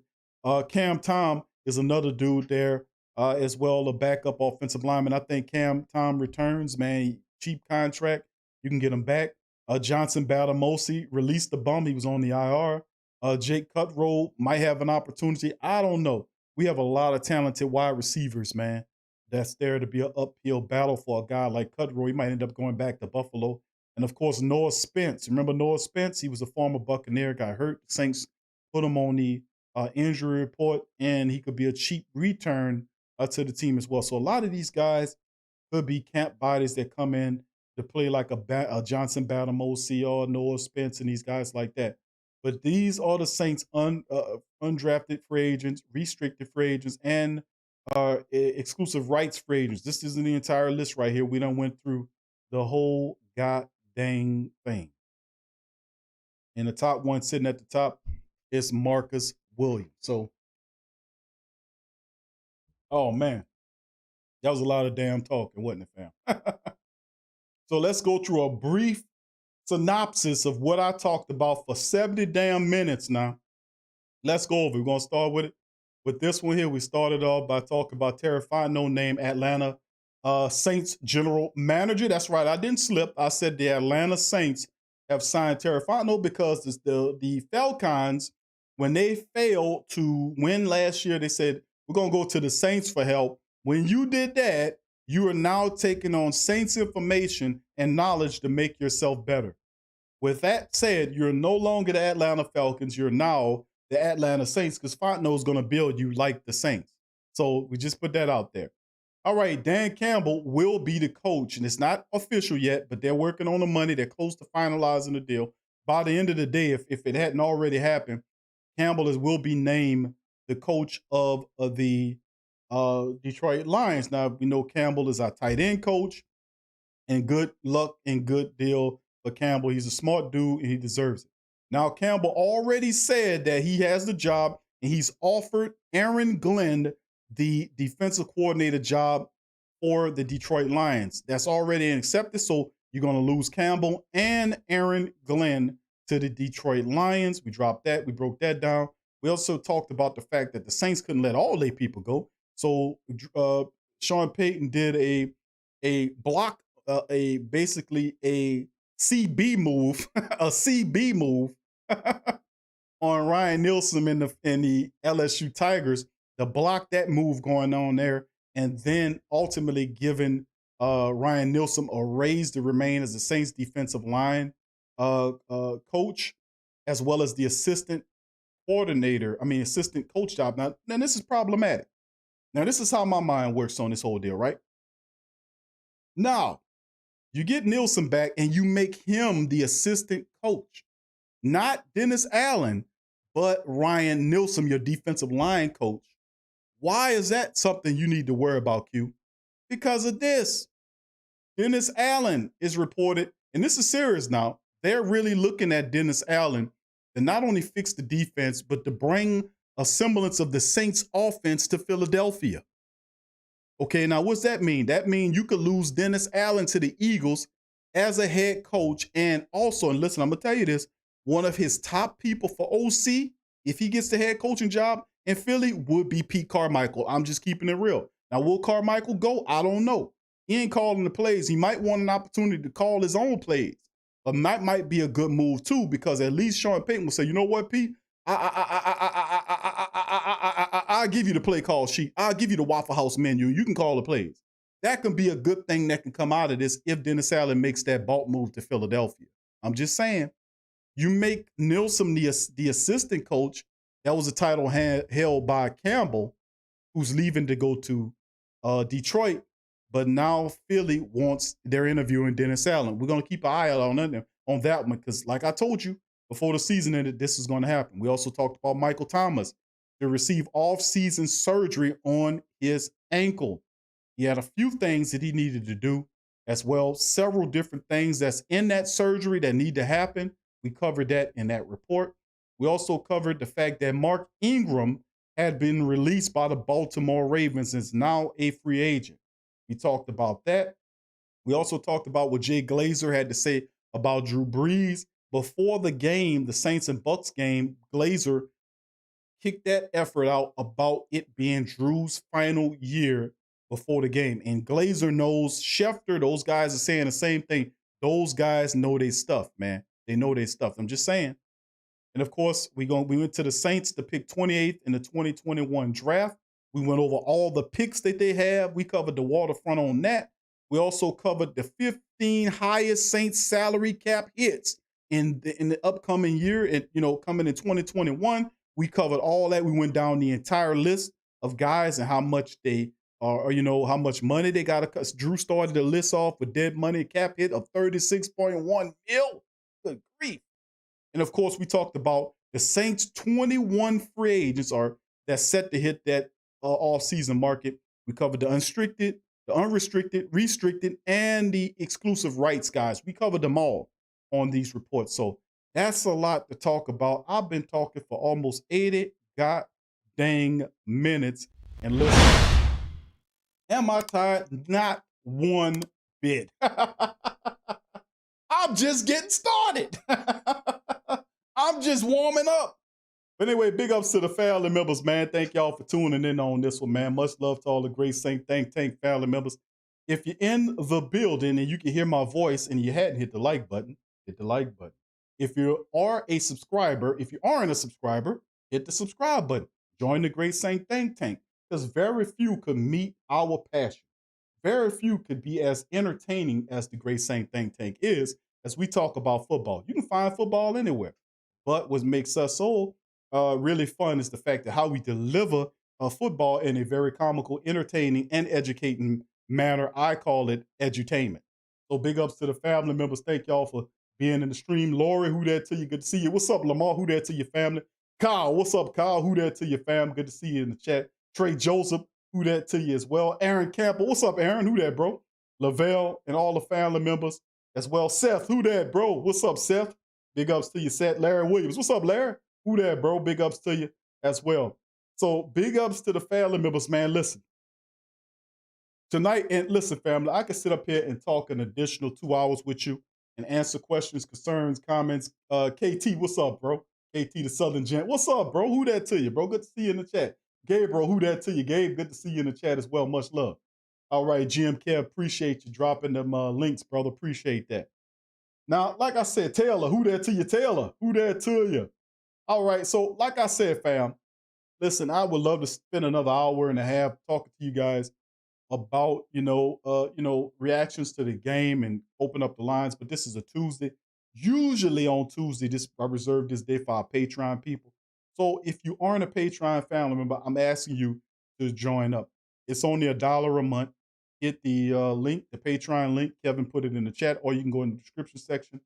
Cam Tom is another dude there as well, a backup offensive lineman. I think Cam Tom returns, man. Cheap contract. You can get him back. Johnson Batamosi released the bum. He was on the IR. Jake Cutroll might have an opportunity. I don't know. We have a lot of talented wide receivers, man. That's there to be an uphill battle for a guy like Cutroll. He might end up going back to Buffalo. And, of course, Noah Spence. Remember Noah Spence? He was a former Buccaneer, got hurt. The Saints put him on the injury report, and he could be a cheap return to the team as well. So a lot of these guys could be camp bodies that come in to play like a Johnson Batamosi or Noah Spence and these guys like that. But these are the Saints' undrafted free agents, restricted free agents, and exclusive rights free agents. This isn't the entire list right here. We done went through the whole goddamn thing. And the top one sitting at the top is Marcus Williams. So, oh man, that was a lot of damn talking, wasn't it, fam? So let's go through a brief synopsis of what I talked about for 70 damn minutes now. Let's go over. We're going to start with it. With this one here, we started off by talking about Terry Fontenot, named Atlanta Saints general manager. That's right. I didn't slip. I said the Atlanta Saints have signed Terry Fontenot because the Falcons, when they failed to win last year, they said, we're going to go to the Saints for help. When you did that, you are now taking on Saints information and knowledge to make yourself better. With that said, you're no longer the Atlanta Falcons. You're now the Atlanta Saints because Fontenot is going to build you like the Saints. So we just put that out there. All right, Dan Campbell will be the coach, and it's not official yet, but they're working on the money. They're close to finalizing the deal. By the end of the day, if it hadn't already happened, Campbell will be named the coach of the Detroit Lions. Now, we know Campbell is our tight end coach, and good luck and good deal for Campbell. He's a smart dude, and he deserves it. Now, Campbell already said that he has the job, and he's offered Aaron Glenn the defensive coordinator job for the Detroit Lions. That's already accepted, so you're going to lose Campbell and Aaron Glenn to the Detroit Lions. We dropped that. We broke that down. We also talked about the fact that the Saints couldn't let all their people go. So Sean Payton did a block, basically a CB move, a CB move on Ryan Nielsen in the LSU Tigers to block that move going on there, and then ultimately giving Ryan Nielsen a raise to remain as the Saints defensive line coach, as well as the assistant coach job. Now this is problematic. Now, this is how my mind works on this whole deal, right? Now, you get Nielsen back and you make him the assistant coach. Not Dennis Allen, but Ryan Nielsen, your defensive line coach. Why is that something you need to worry about, Q? Because of this. Dennis Allen is reported, and this is serious now, they're really looking at Dennis Allen to not only fix the defense, but to bring a semblance of the Saints offense to Philadelphia. Okay, now what's that mean? That means you could lose Dennis Allen to the Eagles as a head coach. And also, and listen, I'm going to tell you this, one of his top people for OC, if he gets the head coaching job in Philly, would be Pete Carmichael. I'm just keeping it real. Now, will Carmichael go? I don't know. He ain't calling the plays. He might want an opportunity to call his own plays. But that might be a good move, too, because at least Sean Payton will say, you know what, Pete? I'll give you the play call sheet. I'll give you the Waffle House menu. You can call the plays. That can be a good thing that can come out of this if Dennis Allen makes that bulk move to Philadelphia. I'm just saying, you make Nielsen the assistant coach. That was a title held by Campbell, who's leaving to go to Detroit. But now Philly they're interviewing Dennis Allen. We're going to keep an eye out on that one because, like I told you, before the season ended, this is going to happen. We also talked about Michael Thomas to receive off-season surgery on his ankle. He had a few things that he needed to do. as well. Several different things that's in that surgery that need to happen. We covered that in that report. We also covered the fact that Mark Ingram had been released by the Baltimore Ravens and is now a free agent. We talked about that. We also talked about what Jay Glazer had to say about Drew Brees. Before the game, the Saints and Bucs game, Glazer kicked that effort out about it being Drew's final year before the game. And Glazer knows, Schefter, those guys are saying the same thing. Those guys know their stuff, man. They know their stuff. I'm just saying. And of course, we went to the Saints to pick 28th in the 2021 draft. We went over all the picks that they have. We covered the waterfront on that. We also covered the 15 highest Saints salary cap hits in the upcoming year, and coming in 2021. We covered all that. We went down the entire list of guys and how much they are, how much money they got to cut. Drew started the list off with dead money cap hit of 36.1 mil. Good grief. And of course, we talked about the Saints' 21 free agents that's set to hit that all-season market. We covered the unrestricted, restricted, and the exclusive rights guys. We covered them all on these reports. So that's a lot to talk about. I've been talking for almost 80 god-dang minutes. And listen, am I tired? Not one bit. I'm just getting started. I'm just warming up. But anyway, big ups to the family members, man. Thank y'all for tuning in on this one, man. Much love to all the great Saint Think Tank family members. If you're in the building and you can hear my voice and you hadn't hit the like button, hit the like button. If you are a subscriber, if you aren't a subscriber, hit the subscribe button. Join the great Saint Think Tank, because very few could meet our passion. Very few could be as entertaining as the great Saint Think Tank is as we talk about football. You can find football anywhere. But what makes us so really fun is the fact that how we deliver football in a very comical, entertaining, and educating manner. I call it edutainment. So big ups to the family members. Thank y'all for being in the stream. Lori, who that to you? Good to see you. What's up, Lamar? Who that to your family? Kyle, what's up, Kyle? Who that to your family? Good to see you in the chat. Trey Joseph, who that to you as well. Aaron Campbell, what's up, Aaron? Who that, bro? Lavelle and all the family members as well. Seth, who that, bro? What's up, Seth? Big ups to you, Seth. Larry Williams, what's up, Larry? Who that, bro? Big ups to you as well. So big ups to the family members, man. Listen, tonight, and listen, family, I can sit up here and talk an additional 2 hours with you and answer questions, concerns, comments. KT, what's up, bro? KT, the Southern Gent. What's up, bro? Who that to you, bro? Good to see you in the chat. Gabriel, who that to you? Gabe, good to see you in the chat as well. Much love. All right, Jim Kev, appreciate you dropping them links, brother. Appreciate that. Now, like I said, Taylor, who that to you? Taylor, who that to you? All right, so like I said, fam, listen, I would love to spend another hour and a half talking to you guys about, reactions to the game and open up the lines. But this is a Tuesday. Usually on Tuesday, I reserve this day for our Patreon people. So if you aren't a Patreon family member, I'm asking you to join up. It's only $1 a month. Hit the link, the Patreon link. Kevin put it in the chat, or you can go in the description section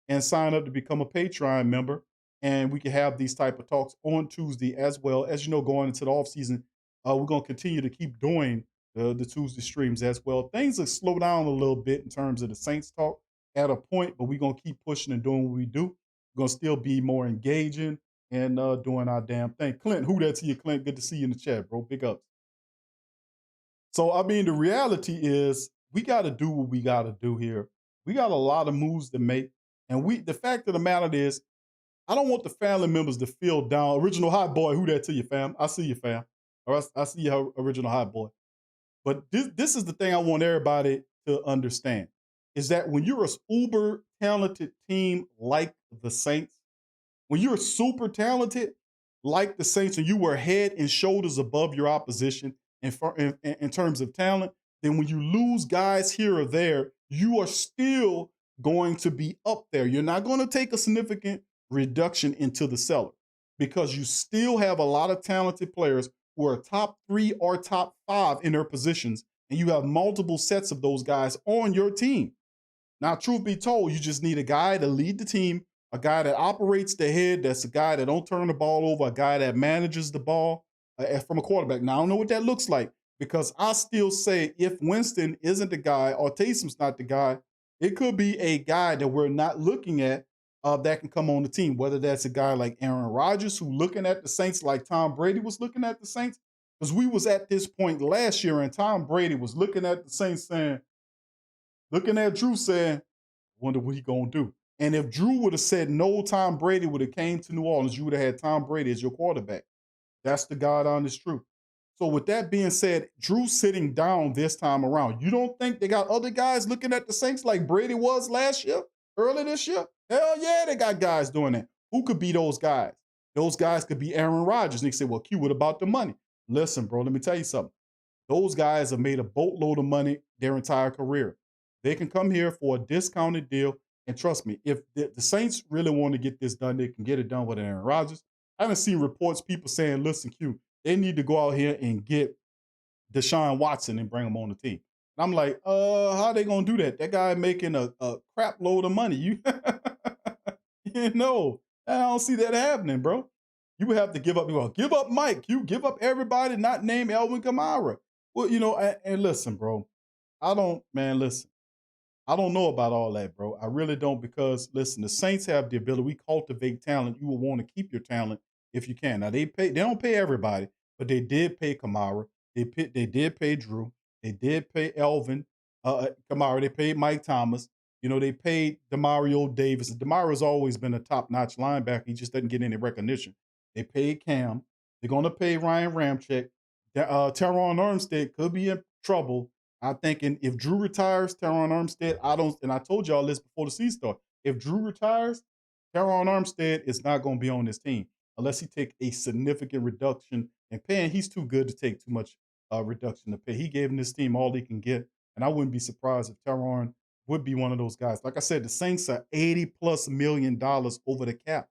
and sign up to become a Patreon member. And we can have these type of talks on Tuesday as well. As you know, going into the off season, we're going to continue to keep doing the Tuesday streams as well. Things will slow down a little bit in terms of the Saints talk at a point, but we're going to keep pushing and doing what we do. We're going to still be more engaging and doing our damn thing. Clint, who that to you, Clint? Good to see you in the chat, bro. Big ups. So, I mean, the reality is we got to do what we got to do here. We got a lot of moves to make. And the fact of the matter is, I don't want the family members to feel down. Original Hot Boy, who that to you, fam? I see you, fam. All right, I see you, Original Hot Boy. But this is the thing I want everybody to understand, is that when you're an uber talented team like the Saints, when you're super talented like the Saints and you were head and shoulders above your opposition in terms of talent, then when you lose guys here or there, you are still going to be up there. You're not going to take a significant reduction into the cellar because you still have a lot of talented players who are top 3 or top 5 in their positions, and you have multiple sets of those guys on your team. Now, truth be told, you just need a guy to lead the team, a guy that operates the head, that's a guy that don't turn the ball over, a guy that manages the ball from a quarterback. Now, I don't know what that looks like, because I still say if Winston isn't the guy or Taysom's not the guy, it could be a guy that we're not looking at that can come on the team, whether that's a guy like Aaron Rodgers who looking at the Saints like Tom Brady was looking at the Saints. Because we was at this point last year and Tom Brady was looking at the Saints saying, looking at Drew saying, wonder what he gonna do. And if Drew would have said no, Tom Brady would have came to New Orleans, you would have had Tom Brady as your quarterback. That's the God honest truth. So with that being said, Drew sitting down this time around. You don't think they got other guys looking at the Saints like Brady was last year, early this year? Hell yeah, they got guys doing that. Who could be those guys? Those guys could be Aaron Rodgers. And they say, well, Q, what about the money? Listen, bro, let me tell you something. Those guys have made a boatload of money their entire career. They can come here for a discounted deal. And trust me, if the Saints really want to get this done, they can get it done with Aaron Rodgers. I haven't seen reports, people saying, listen, Q, they need to go out here and get Deshaun Watson and bring him on the team. And I'm like, how are they going to do that? That guy making a crap load of money. You know, I don't see that happening, bro. You would have to give up Mike. You give up everybody, not name Alvin Kamara. Well, you know, and listen, bro, I don't know about all that, bro. I really don't because, listen, the Saints have the ability. We cultivate talent. You will want to keep your talent if you can. Now, they don't pay everybody, but they did pay Kamara. They did pay Drew. They did pay Elvin Kamara. They paid Mike Thomas. You know, they paid Demario Davis. Demario's always been a top-notch linebacker. He just doesn't get any recognition. They paid Cam. They're going to pay Ryan Ramczyk. Teron Armstead could be in trouble. I'm thinking if Drew retires, Teron Armstead, and I told y'all this before the season started. If Drew retires, Teron Armstead is not going to be on this team unless he take a significant reduction in pay. And he's too good to take too much reduction to pay. He gave this team all he can get. And I wouldn't be surprised if Teron would be one of those guys. Like I said, the Saints are $80+ million over the cap.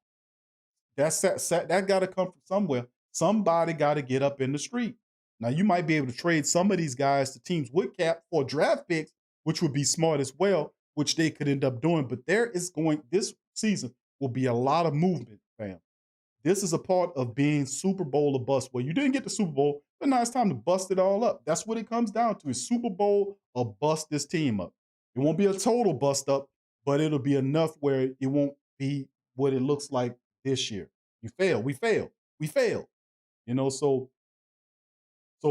That got to come from somewhere. Somebody got to get up in the street. Now, you might be able to trade some of these guys to teams with cap for draft picks, which would be smart as well, which they could end up doing. But this season will be a lot of movement, fam. This is a part of being Super Bowl or bust. Well, you didn't get the Super Bowl, but now it's time to bust it all up. That's what it comes down to, is Super Bowl or bust this team up. It won't be a total bust up, but it'll be enough where it won't be what it looks like this year. We failed. You know, so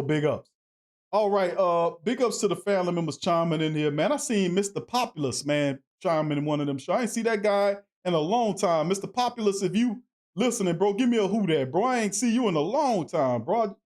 big ups. All right, big ups to the family members chiming in here, man. I seen Mr. Populous, man, chiming in one of them shows. I ain't see that guy in a long time. Mr. Populous, if you listening, bro, give me a who that, bro. I ain't see you in a long time, bro.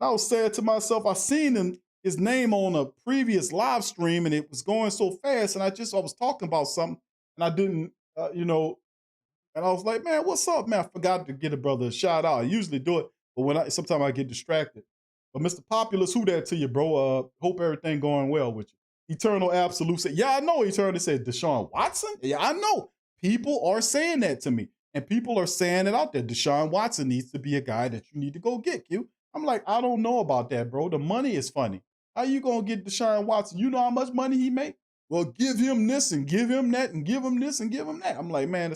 I was saying to myself, I seen his name on a previous live stream, and it was going so fast, and I was talking about something, and I didn't, and I was like, man, what's up, man? I forgot to get a brother a shout out. I usually do it, but sometimes I get distracted. But Mr. Populous, who that to you, bro? Hope everything going well with you. Eternal Absolute said, yeah, I know. Eternal said, Deshaun Watson? Yeah, I know. People are saying that to me. And people are saying it out there. Deshaun Watson needs to be a guy that you need to go get, Q. I'm like, I don't know about that, bro. The money is funny. How you going to get Deshaun Watson? You know how much money he make? Well, give him this and give him that and give him this and give him that. I'm like, man,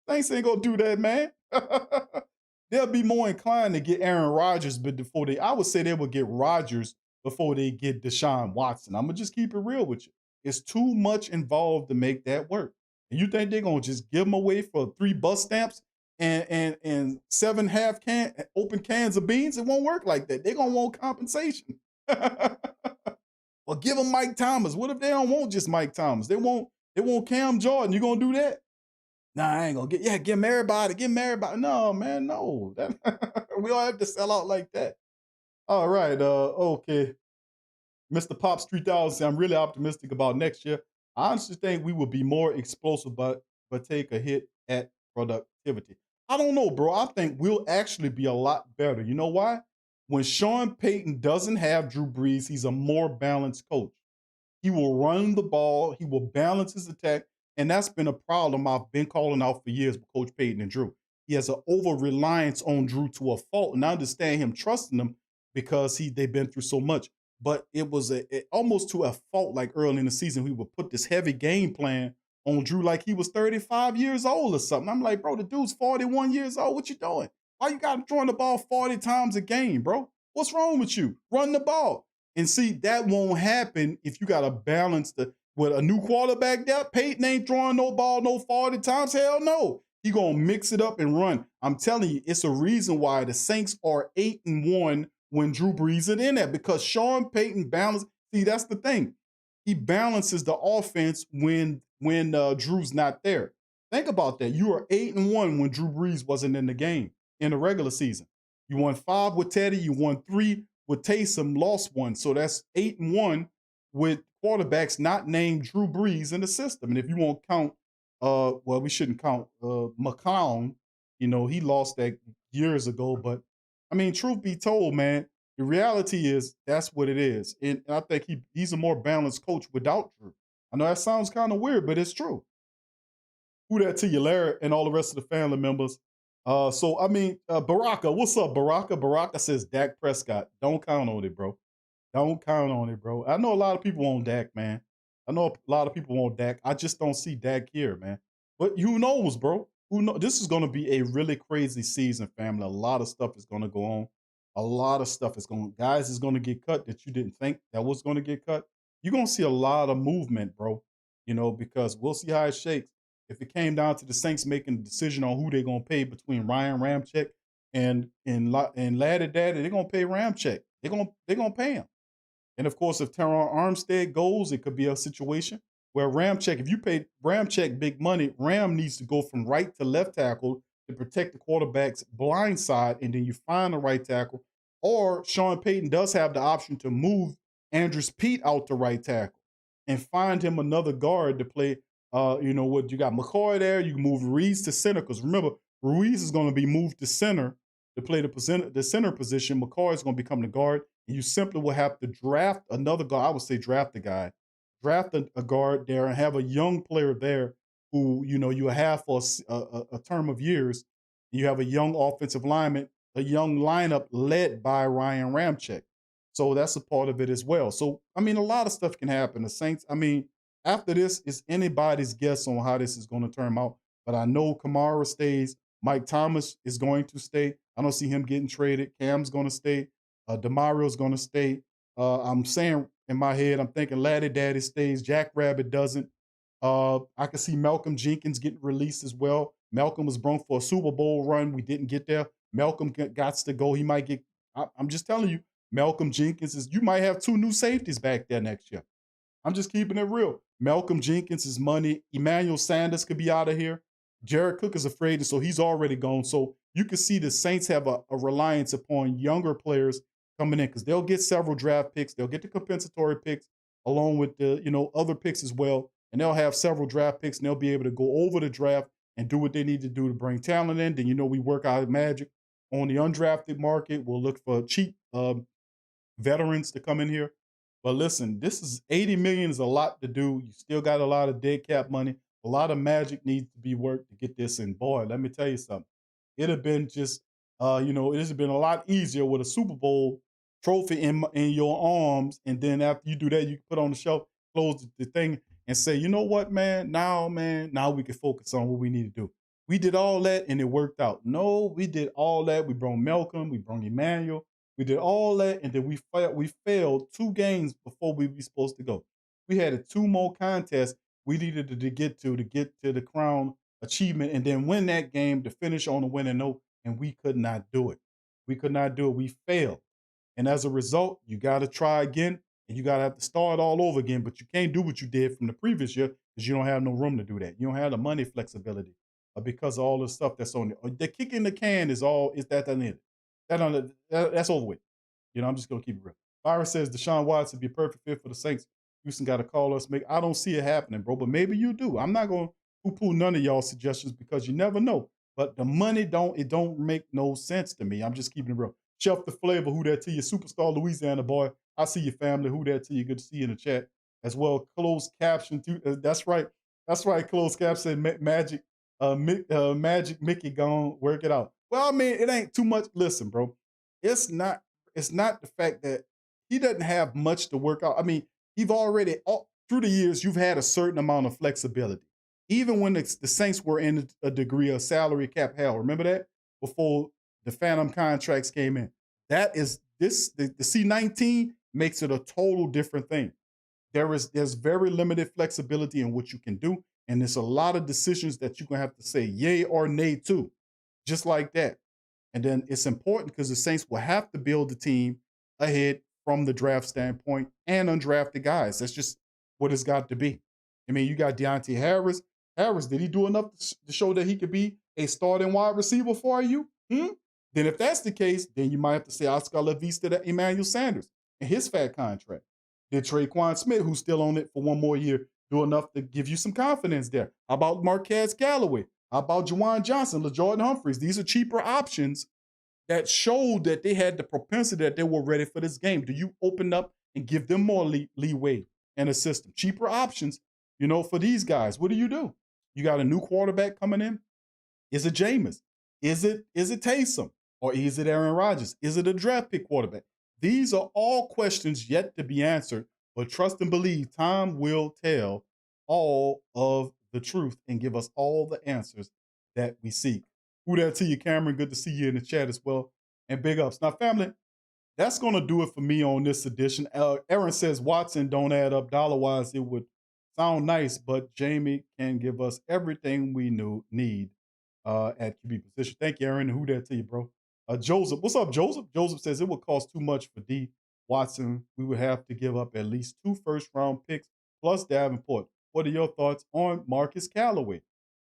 Saints ain't going to do that, man. They'll be more inclined to get Aaron Rodgers, but I would say they would get Rodgers before they get Deshaun Watson. I'm going to just keep it real with you. It's too much involved to make that work. And you think they're going to just give them away for 3 bus stamps and 7 open cans of beans? It won't work like that. They're going to want compensation. Well, give them Mike Thomas. What if they don't want just Mike Thomas? They want Cam Jordan. You going to do that? Nah, I ain't going to give him everybody. No, man, no. We don't have to sell out like that. All right, okay. Mr. Pops 3000 said, I'm really optimistic about next year. I honestly think we will be more explosive, but take a hit at productivity. I don't know, bro. I think we'll actually be a lot better. You know why? When Sean Payton doesn't have Drew Brees, he's a more balanced coach. He will run the ball. He will balance his attack. And that's been a problem I've been calling out for years with Coach Payton and Drew. He has an over-reliance on Drew to a fault. And I understand him trusting him because they've been through so much. But it was almost to a fault, like early in the season, we would put this heavy game plan on Drew like he was 35 years old or something. I'm like, bro, the dude's 41 years old. What you doing? Why you got him throwing the ball 40 times a game, bro? What's wrong with you? Run the ball. And see, that won't happen if you got to balance with a new quarterback there. Peyton ain't throwing no ball no 40 times. Hell no. He going to mix it up and run. I'm telling you, it's a reason why the Saints are 8-1 when Drew Brees is in there, because Sean Payton balances. See, that's the thing. He balances the offense when Drew's not there. Think about that. You are 8-1 when Drew Brees wasn't in the game in the regular season. You won 5 with Teddy. You won 3 with Taysom, lost 1. So that's 8-1 with quarterbacks not named Drew Brees in the system. And if you won't count, well, we shouldn't count McCown. You know, he lost that years ago. But, I mean, truth be told, man, the reality is that's what it is. And I think he's a more balanced coach without Drew. I know that sounds kind of weird, but it's true. Who that to you, Larry, and all the rest of the family members. Baraka, what's up, Baraka? Baraka says Dak Prescott. Don't count on it, bro. Don't count on it, bro. I know a lot of people want Dak, man. I know a lot of people want Dak. I just don't see Dak here, man. But who knows, bro? Who knows? This is going to be a really crazy season, family. A lot of stuff is going to go on. A lot of stuff is going. Guys is going to get cut that you didn't think that was going to get cut. You're going to see a lot of movement, bro. You know, because we'll see how it shakes. If it came down to the Saints making a decision on who they're going to pay between Ryan Ramczyk and Laddie Daddy, they're going to pay Ramczyk. They're going to pay him. And, of course, if Teron Armstead goes, it could be a situation where Ramczyk, if you pay Ramczyk big money, Ram needs to go from right to left tackle to protect the quarterback's blind side, and then you find the right tackle. Or Sean Payton does have the option to move Andrews Pete out to right tackle and find him another guard to play. You got McCoy there. You can move Ruiz to center, because remember, Ruiz is going to be moved to center to play the center position. McCoy is going to become the guard, and you simply will have to draft another guard. I would say draft a guy, draft a guard there, and have a young player there who you have for a term of years. You have a young offensive lineman, a young lineup led by Ryan Ramczyk. So that's a part of it as well. So I mean, a lot of stuff can happen. The Saints, I mean. After this, it's anybody's guess on how this is going to turn out. But I know Kamara stays. Mike Thomas is going to stay. I don't see him getting traded. Cam's going to stay. DeMario's going to stay. I'm saying in my head, I'm thinking Laddie Daddy stays. Jack Rabbit doesn't. I can see Malcolm Jenkins getting released as well. Malcolm was brought for a Super Bowl run. We didn't get there. Malcolm got to go. He might get – I'm just telling you, Malcolm Jenkins you might have 2 new safeties back there next year. I'm just keeping it real. Malcolm Jenkins is money. Emmanuel Sanders could be out of here. Jared Cook is afraid, and so he's already gone. So you can see the Saints have a reliance upon younger players coming in, because they'll get several draft picks. They'll get the compensatory picks along with the other picks as well, and they'll have several draft picks, and they'll be able to go over the draft and do what they need to do to bring talent in. Then we work out magic on the undrafted market. We'll look for cheap veterans to come in here. But listen, this is $80 million is a lot to do. You still got a lot of dead cap money. A lot of magic needs to be worked to get this in. Boy, let me tell you something. It'd have been just, it has been a lot easier with a Super Bowl trophy in your arms. And then after you do that, you can put on the shelf, close the thing, and say, you know what, man, now we can focus on what we need to do. We did all that, and it worked out. No, we did all that. We brought Malcolm. We brought Emmanuel. We did all that, and then we failed 2 games before we were supposed to go. We had a 2 more contests we needed to get to the crown achievement, and then win that game to finish on a winning note, and we could not do it. We could not do it. We failed. And as a result, you got to try again, and you got to have to start all over again, but you can't do what you did from the previous year because you don't have no room to do that. You don't have the money flexibility because of all the stuff that's on there. The kick in the can is that's over with. I'm just going to keep it real. Byron says Deshaun Watson would be a perfect fit for the Saints. Houston got to call us. I don't see it happening, bro, but maybe you do. I'm not going to poo-poo none of y'all suggestions because you never know. But the money don't make no sense to me. I'm just keeping it real. Chef the Flavor, who that to you? Superstar Louisiana boy. I see your family. Who that to you? Good to see you in the chat as well. Closed caption too. That's right. Closed caption said Magic. Magic Mickey gone work it out. Well, I mean, it ain't too much. Listen, bro. It's not the fact that he doesn't have much to work out. I mean, you've already, through the years, you've had a certain amount of flexibility. Even when the Saints were in a degree of salary cap hell. Remember that? Before the phantom contracts came in. That is the C19 makes it a total different thing. There's very limited flexibility in what you can do, and there's a lot of decisions that you're gonna have to say yay or nay to, just like that. And then it's important because the Saints will have to build the team ahead from the draft standpoint and undrafted guys. That's just what it's got to be. I mean, you got Deontay Harris. Harris, did he do enough to show that he could be a starting wide receiver for you? Then if that's the case, then you might have to say Oscar La Vista to Emmanuel Sanders and his fat contract. Did Traquan Smith, who's still on it for one more year, do enough to give you some confidence there? How about Marquez Callaway? How about Juwan Johnson, LaJordan Humphreys? These are cheaper options that showed that they had the propensity that they were ready for this game. Do you open up and give them more leeway in a system? Cheaper options, for these guys. What do? You got a new quarterback coming in. Is it Jameis? Is it Taysom? Or is it Aaron Rodgers? Is it a draft pick quarterback? These are all questions yet to be answered, but trust and believe time will tell all of the truth and give us all the answers that we seek. Who that to you, Cameron? Good to see you in the chat as well. And big ups. Now, family, that's going to do it for me on this edition. Aaron says Watson don't add up dollar-wise. It would sound nice, but Jamie can give us everything we need at QB position. Thank you, Aaron. Who that to you, bro? Joseph, what's up, Joseph? Joseph says it would cost too much for D. Watson. We would have to give up at least 2 first-round picks plus Davenport. What are your thoughts on Marcus Callaway?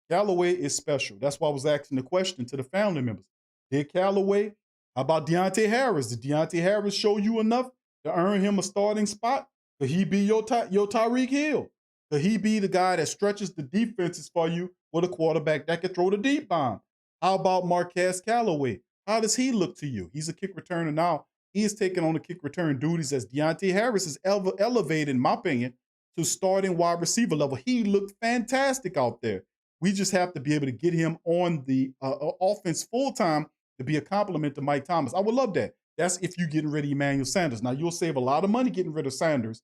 Callaway is special. That's why I was asking the question to the family members. Did Callaway? How about Deontay Harris? Did Deontay Harris show you enough to earn him a starting spot? Could he be your Tyreek Hill? Could he be the guy that stretches the defenses for you with a quarterback that can throw the deep bomb? How about Marquez Callaway? How does he look to you? He's a kick returner now. He is taking on the kick return duties as Deontay Harris is elevated, in my opinion, to starting wide receiver level. He looked fantastic out there. We just have to be able to get him on the offense full-time to be a compliment to Mike Thomas. I would love that. That's if you're getting rid of Emmanuel Sanders. Now, you'll save a lot of money getting rid of Sanders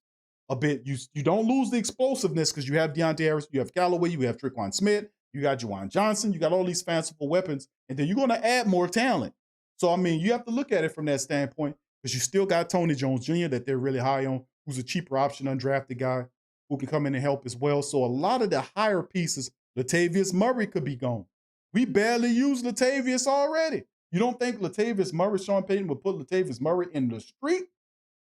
a bit. You don't lose the explosiveness because you have Deontay Harris, you have Callaway, you have Traquan Smith, you got Juwan Johnson, you got all these fanciful weapons, and then you're going to add more talent. So, I mean, you have to look at it from that standpoint because you still got Tony Jones Jr. that they're really high on, who's a cheaper option, undrafted guy who can come in and help as well. So a lot of the higher pieces, Latavius Murray could be gone. We barely use Latavius already. You don't think Latavius Murray, Sean Payton would put Latavius Murray in the street?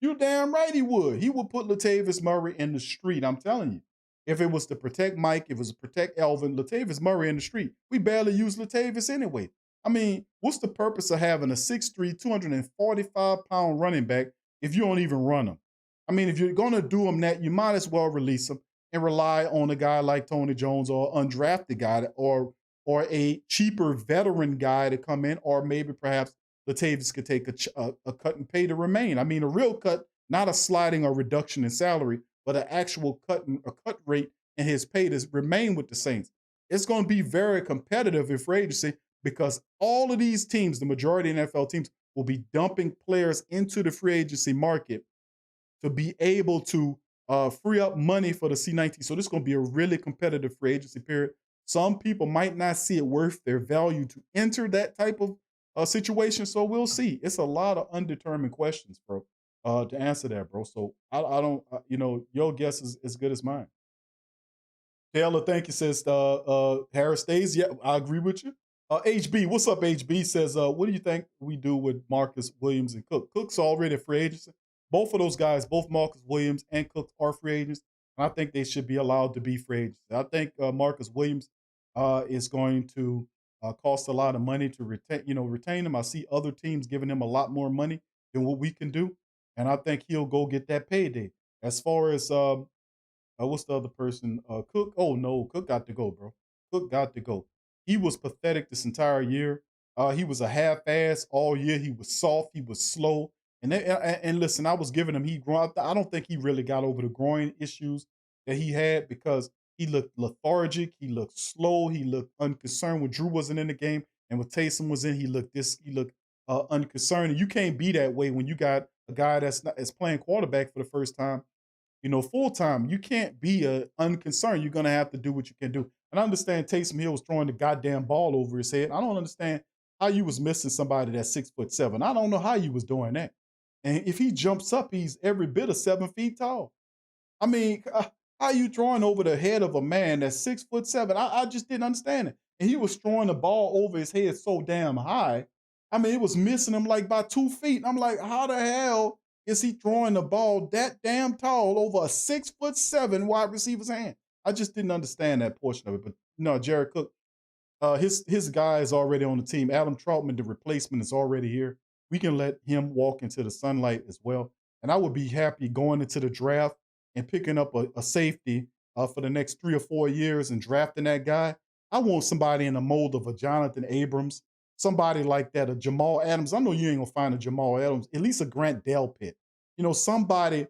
You're damn right he would. He would put Latavius Murray in the street, I'm telling you. If it was to protect Mike, if it was to protect Elvin, Latavius Murray in the street. We barely use Latavius anyway. I mean, what's the purpose of having a 6'3", 245-pound running back if you don't even run him? I mean, if you're going to do him that, you might as well release him and rely on a guy like Tony Jones or undrafted guy or a cheaper veteran guy to come in, or maybe perhaps Latavius could take a cut and pay to remain. I mean, a real cut, not a sliding or reduction in salary, but an actual cut rate in his pay to remain with the Saints. It's going to be very competitive in free agency because all of these teams, the majority of NFL teams, will be dumping players into the free agency market to be able to free up money for the C19. So this is going to be a really competitive free agency period. Some people might not see it worth their value to enter that type of situation. So we'll see. It's a lot of undetermined questions, bro, to answer that, bro. So I don't, your guess is as good as mine. Taylor, thank you, says Harris stays. Yeah, I agree with you. HB, what's up, HB? Says, what do you think we do with Marcus Williams and Cook? Cook's already a free agency. Both of those guys, both Marcus Williams and Cook, are free agents. And I think they should be allowed to be free agents. I think Marcus Williams is going to cost a lot of money to retain him. I see other teams giving him a lot more money than what we can do. And I think he'll go get that payday. As far as, what's the other person? Cook? Oh, no, Cook got to go, bro. Cook got to go. He was pathetic this entire year. He was a half-ass all year. He was soft. He was slow. And listen, I was giving him, I don't think he really got over the groin issues that he had because he looked lethargic. He looked slow. He looked unconcerned when Drew wasn't in the game. And when Taysom was in, he looked unconcerned. And you can't be that way when you got a guy that's playing quarterback for the first time, full time. You can't be unconcerned. You're going to have to do what you can do. And I understand Taysom Hill was throwing the goddamn ball over his head. I don't understand how you was missing somebody that's 6'7". I don't know how you was doing that. And if he jumps up, he's every bit of 7 feet tall. I mean, how are you throwing over the head of a man that's 6'7"? I just didn't understand it. And he was throwing the ball over his head so damn high. I mean, it was missing him like by 2 feet. And I'm like, how the hell is he throwing the ball that damn tall over a 6'7" wide receiver's hand? I just didn't understand that portion of it. But no, Jared Cook, his guy is already on the team. Adam Trautman, the replacement, is already here. We can let him walk into the sunlight as well. And I would be happy going into the draft and picking up a safety for the next 3 or 4 years and drafting that guy. I want somebody in the mold of a Jonathan Abrams, somebody like that, a Jamal Adams. I know you ain't gonna find a Jamal Adams, at least a Grant Delpit. You know, somebody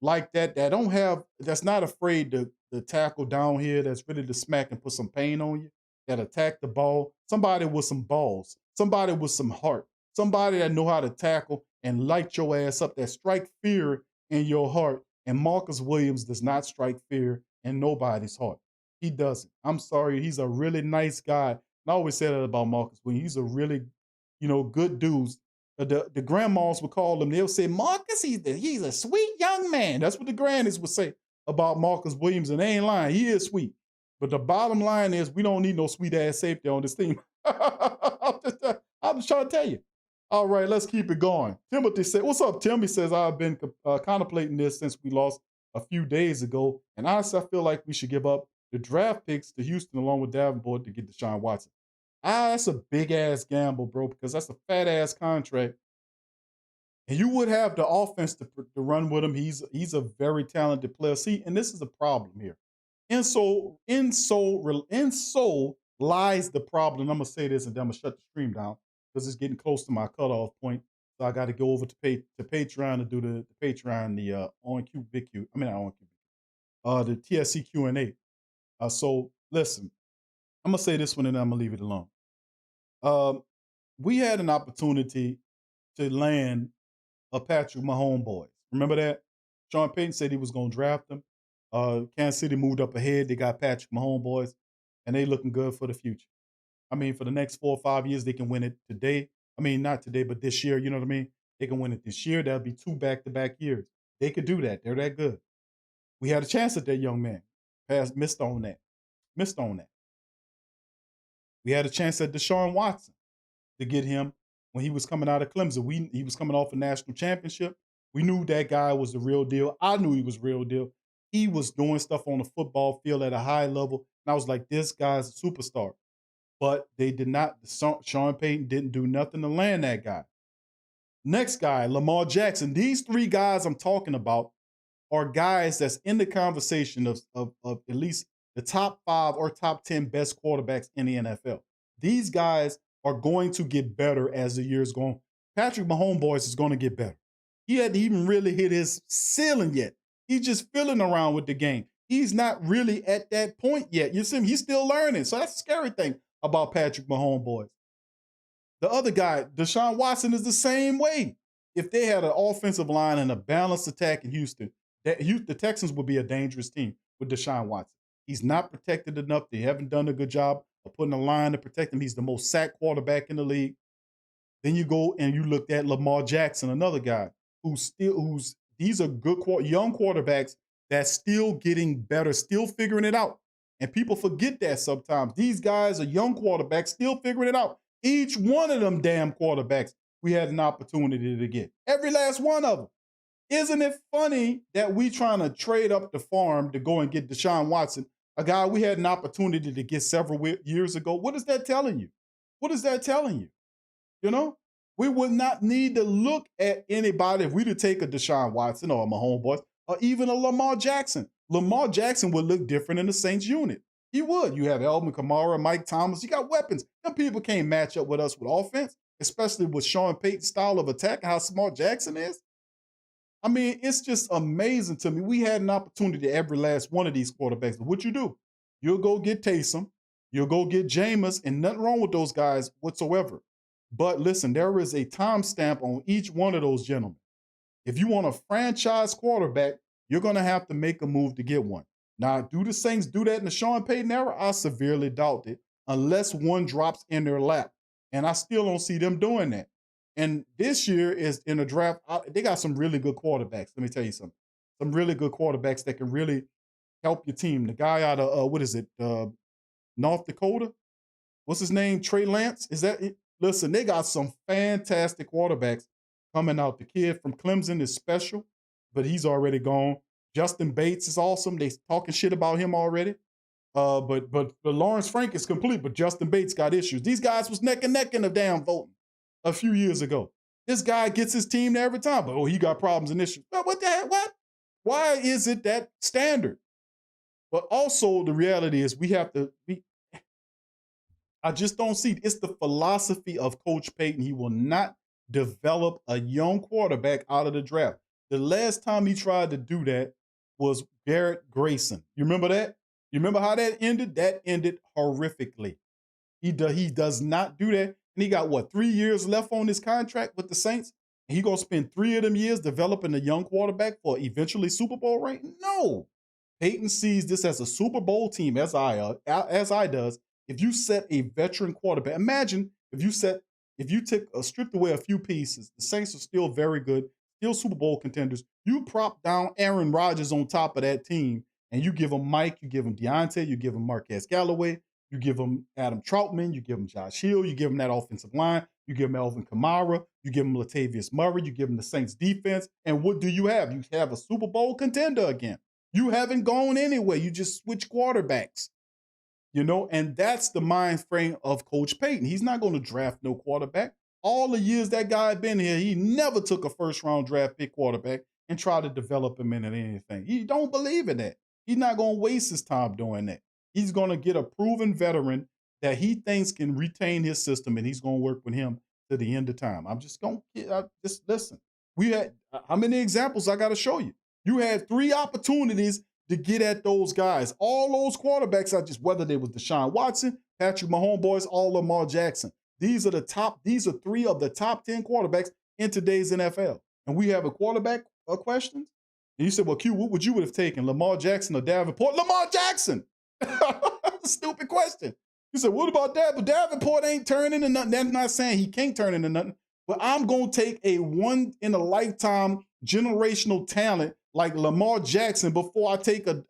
like that that's not afraid to tackle down here, that's ready to smack and put some pain on you, that attack the ball. Somebody with some balls, somebody with some heart, somebody that know how to tackle and light your ass up, that strike fear in your heart. And Marcus Williams does not strike fear in nobody's heart. He doesn't. I'm sorry. He's a really nice guy. And I always say that about Marcus Williams. He's a really, good dude. The grandmas would call him. They'll say, Marcus, he's a sweet young man. That's what the grannies would say about Marcus Williams. And they ain't lying. He is sweet. But the bottom line is we don't need no sweet-ass safety on this team. I'm just trying to tell you. All right, let's keep it going. Timothy said, what's up, Tim? He says, I've been contemplating this since we lost a few days ago. And honestly, I feel like we should give up the draft picks to Houston along with Davenport to get Deshaun Watson. That's a big-ass gamble, bro, because that's a fat-ass contract. And you would have the offense to run with him. He's a very talented player. See, and this is a problem here. And so lies the problem. I'm going to say this, and then I'm going to shut the stream down, because it's getting close to my cutoff point. So I got to go over to Patreon to do the Patreon, the on-Q, big Q. I mean, not on-Q, the TSC Q&A. So listen, I'm going to say this one and then I'm going to leave it alone. We had an opportunity to land a Patrick Mahomes boys. Remember that? Sean Payton said he was going to draft them. Kansas City moved up ahead. They got Patrick Mahomes boys, and they looking good for the future. I mean, for the next 4 or 5 years, they can win it today. I mean, not today, but this year, you know what I mean? They can win it this year. That'll be 2 back-to-back years. They could do that. They're that good. We had a chance at that young man. Missed on that. We had a chance at Deshaun Watson to get him when he was coming out of Clemson. He was coming off a national championship. We knew that guy was the real deal. I knew he was real deal. He was doing stuff on the football field at a high level. And I was like, this guy's a superstar. But they did not. Sean Payton didn't do nothing to land that guy. Next guy, Lamar Jackson. These 3 guys I'm talking about are guys that's in the conversation of at least the top 5 or top 10 best quarterbacks in the NFL. These guys are going to get better as the years go on. Patrick Mahomes boys is going to get better. He hadn't even really hit his ceiling yet. He's just fiddling around with the game. He's not really at that point yet. You see him, he's still learning. So that's the scary thing about Patrick Mahomes boys. The other guy, Deshaun Watson, is the same way. If they had an offensive line and a balanced attack in Houston, the Texans would be a dangerous team with Deshaun Watson. He's not protected enough. They haven't done a good job of putting a line to protect him. He's the most sacked quarterback in the league. Then you go and you look at Lamar Jackson, another guy these are good young quarterbacks that's still getting better, still figuring it out. And people forget that sometimes. These guys are young quarterbacks still figuring it out. Each one of them damn quarterbacks we had an opportunity to get. Every last one of them. Isn't it funny that we trying to trade up the farm to go and get Deshaun Watson, a guy we had an opportunity to get several years ago? What is that telling you? What is that telling you? You know? We would not need to look at anybody if we to take a Deshaun Watson or a Mahomes boys or even a Lamar Jackson. Lamar Jackson would look different in the Saints unit. He would. You have Alvin Kamara, Mike Thomas. You got weapons. Them people can't match up with us with offense, especially with Sean Payton's style of attack, how smart Jackson is. I mean, it's just amazing to me. We had an opportunity to every last one of these quarterbacks. But what you do? You'll go get Taysom. You'll go get Jameis, and nothing wrong with those guys whatsoever. But listen, there is a timestamp on each one of those gentlemen. If you want a franchise quarterback, you're going to have to make a move to get one. Now, do the Saints do that in the Sean Payton era? I severely doubt it, unless one drops in their lap. And I still don't see them doing that. And this year is in a draft. They got some really good quarterbacks. Let me tell you something. Some really good quarterbacks that can really help your team. The guy out of what is it? North Dakota. What's his name? Trey Lance. Is that it? Listen, they got some fantastic quarterbacks coming out. The kid from Clemson is special, but he's already gone. Justin Bates is awesome. They talking shit about him already. But the Lawrence Frank is complete, but Justin Bates got issues. These guys was neck and neck in the damn voting a few years ago. This guy gets his team there every time, but he got problems and issues. Well, what the heck? What? Why is it that standard? But also the reality is we have to be. I just don't see it. It's the philosophy of Coach Payton. He will not develop a young quarterback out of the draft. The last time he tried to do that was Garrett Grayson. You remember that? You remember how that ended? That ended horrifically. He does not do that. And he got, 3 years left on his contract with the Saints? And he going to spend 3 of them years developing a young quarterback for eventually Super Bowl rank? No. Payton sees this as a Super Bowl team, as I does. If you set a veteran quarterback, imagine if you stripped away a few pieces, the Saints are still very good, still Super Bowl contenders. You prop down Aaron Rodgers on top of that team, and you give him Mike, you give him Deontay, you give him Marquez Galloway, you give him Adam Troutman, you give him Josh Hill, you give him that offensive line, you give him Alvin Kamara, you give him Latavius Murray, you give him the Saints defense, and what do you have? You have a Super Bowl contender again. You haven't gone anywhere. You just switch quarterbacks. And that's the mind frame of Coach Payton. He's not going to draft no quarterback. All the years that guy had been here, he never took a first-round draft pick quarterback and tried to develop him into anything. He don't believe in that. He's not going to waste his time doing that. He's going to get a proven veteran that he thinks can retain his system, and he's going to work with him to the end of time. I'm just going to just listen. We had how many examples I got to show you? You had 3 opportunities to get at those guys. All those quarterbacks, whether they was Deshaun Watson, Patrick Mahomes, all Lamar Jackson. These are 3 of the top 10 quarterbacks in today's NFL. And we have a quarterback questions. And you said, well, Q, what would you have taken? Lamar Jackson or Davenport? Lamar Jackson! Stupid question. You said, what about Davenport? Davenport ain't turning into nothing. That's not saying he can't turn into nothing. But I'm going to take a one-in-a-lifetime generational talent like Lamar Jackson before I take a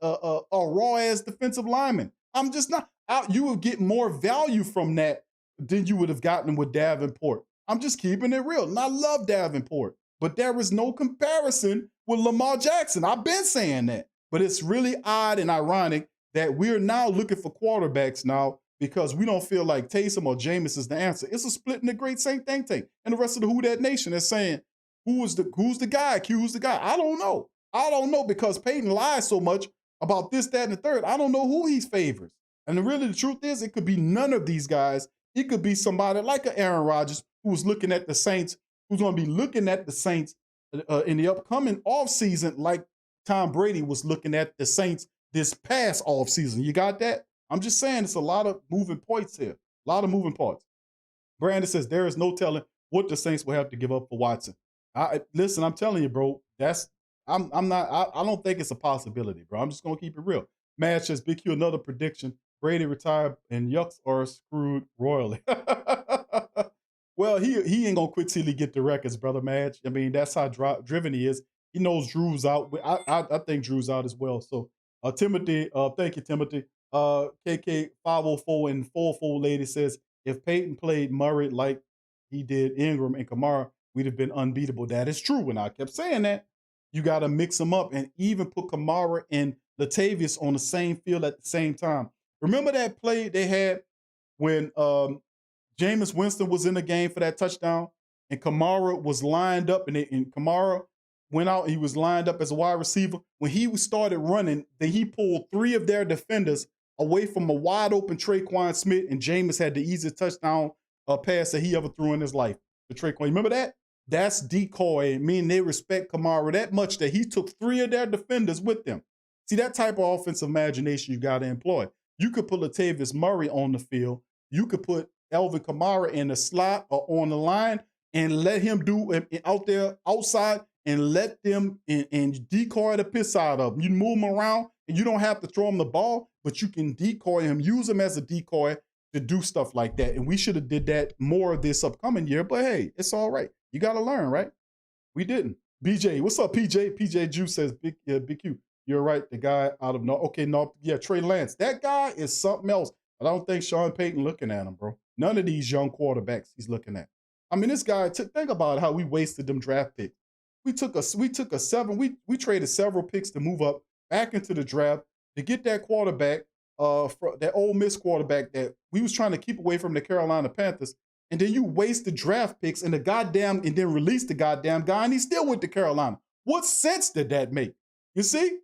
raw-ass defensive lineman. I'm just not out. You would get more value from that than you would have gotten with Davenport. I'm just keeping it real. And I love Davenport, but there is no comparison with Lamar Jackson. I've been saying that. But it's really odd and ironic that we're now looking for quarterbacks now because we don't feel like Taysom or Jameis is the answer. It's a split in the great Saint think tank. And the rest of the Who Dat Nation is saying, who's the guy? Q, who's the guy? I don't know. I don't know because Payton lies so much about this, that, and the third. I don't know who he favors. And really the truth is it could be none of these guys. It could be somebody like an Aaron Rodgers who's looking at the Saints, who's going to be looking at the Saints in the upcoming offseason like Tom Brady was looking at the Saints this past offseason. You got that? I'm just saying it's a lot of moving parts here. A lot of moving parts. Brandon says there is no telling what the Saints will have to give up for Watson. Listen, I'm telling you, bro, I don't think it's a possibility, bro. I'm just going to keep it real. Match says, Big Q, another prediction. Brady retired and Yucks are screwed royally. Well, he ain't going to quit till he get the records, brother Madge. I mean, that's how driven he is. He knows Drew's out. I think Drew's out as well. So, Timothy, thank you, Timothy. KK 504 and 44 lady says, if Peyton played Murray like he did Ingram and Kamara, we'd have been unbeatable. That is true. And I kept saying that. You got to mix them up and even put Kamara and Latavius on the same field at the same time. Remember that play they had when Jameis Winston was in the game for that touchdown and Kamara was lined up and Kamara went out. He was lined up as a wide receiver. When he started running, then he pulled 3 of their defenders away from a wide open Traquan Smith, and Jameis had the easiest touchdown pass that he ever threw in his life to Traquan. Remember that? That's decoy, meaning they respect Kamara that much that he took 3 of their defenders with them. See, that type of offensive imagination you got to employ. You could put Latavius Murray on the field. You could put Alvin Kamara in the slot or on the line and let him do out there outside and let them and decoy the piss out of him. You move him around and you don't have to throw him the ball, but you can decoy him, use him as a decoy to do stuff like that. And we should have did that more this upcoming year. But hey, it's all right. You got to learn, right? We didn't. BJ, what's up, PJ? PJ Juice says, Big Q, you're right. The guy out of North. Okay, no, yeah, Trey Lance. That guy is something else. But I don't think Sean Payton looking at him, bro. None of these young quarterbacks he's looking at. I mean, this guy, think about how we wasted them draft picks. We took a 7, we traded several picks to move up back into the draft to get that quarterback, that Ole Miss quarterback that we was trying to keep away from the Carolina Panthers. And then you waste the draft picks and then release the goddamn guy, and he still went to Carolina. What sense did that make? You see?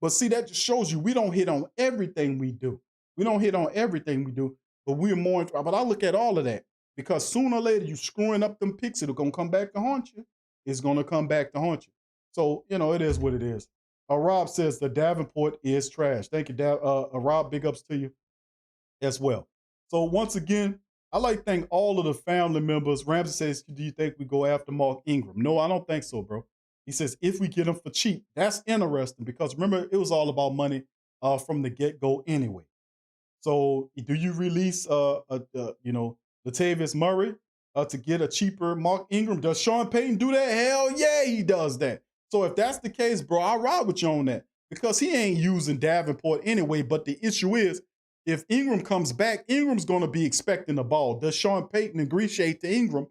But see, that just shows you we don't hit on everything we do. We don't hit on everything we do, but we're more. But I look at all of that because sooner or later you screwing up them picks. It's gonna come back to haunt you. It's gonna come back to haunt you. So it is what it is. Rob says the Davenport is trash. Thank you, Rob. Big ups to you as well. So once again, I like to thank all of the family members. Ramsey says, do you think we go after Mark Ingram? No, I don't think so, bro. He says, if we get him for cheap, that's interesting because remember, it was all about money from the get-go anyway. So do you release, Latavius Murray to get a cheaper Mark Ingram? Does Sean Payton do that? Hell yeah, he does that. So if that's the case, bro, I'll ride with you on that because he ain't using Davenport anyway. But the issue is, if Ingram comes back, Ingram's going to be expecting the ball. Does Sean Payton ingratiate to Ingram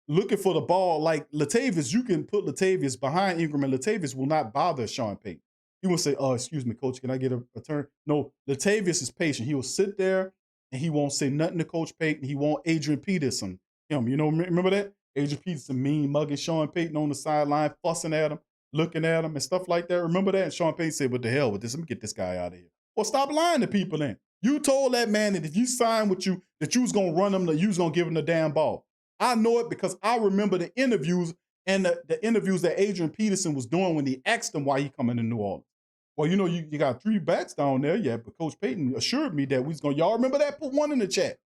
looking for the ball? Like Latavius, you can put Latavius behind Ingram, and Latavius will not bother Sean Payton. He will say, excuse me, coach, can I get a turn? No, Latavius is patient. He will sit there, and he won't say nothing to Coach Payton. He won't Adrian Peterson him. Remember that? Adrian Peterson mean mugging Sean Payton on the sideline, fussing at him, looking at him, and stuff like that. Remember that? And Sean Payton said, what the hell with this? Let me get this guy out of here. Well, stop lying to people then. You told that man that if you signed with you, that you was going to run him, that you was going to give him the damn ball. I know it because I remember the interviews and the interviews that Adrian Peterson was doing when he asked him why he coming to New Orleans. Well, you got 3 backs down there, yeah, but Coach Payton assured me that we was going to, y'all remember that? Put 1 in the chat.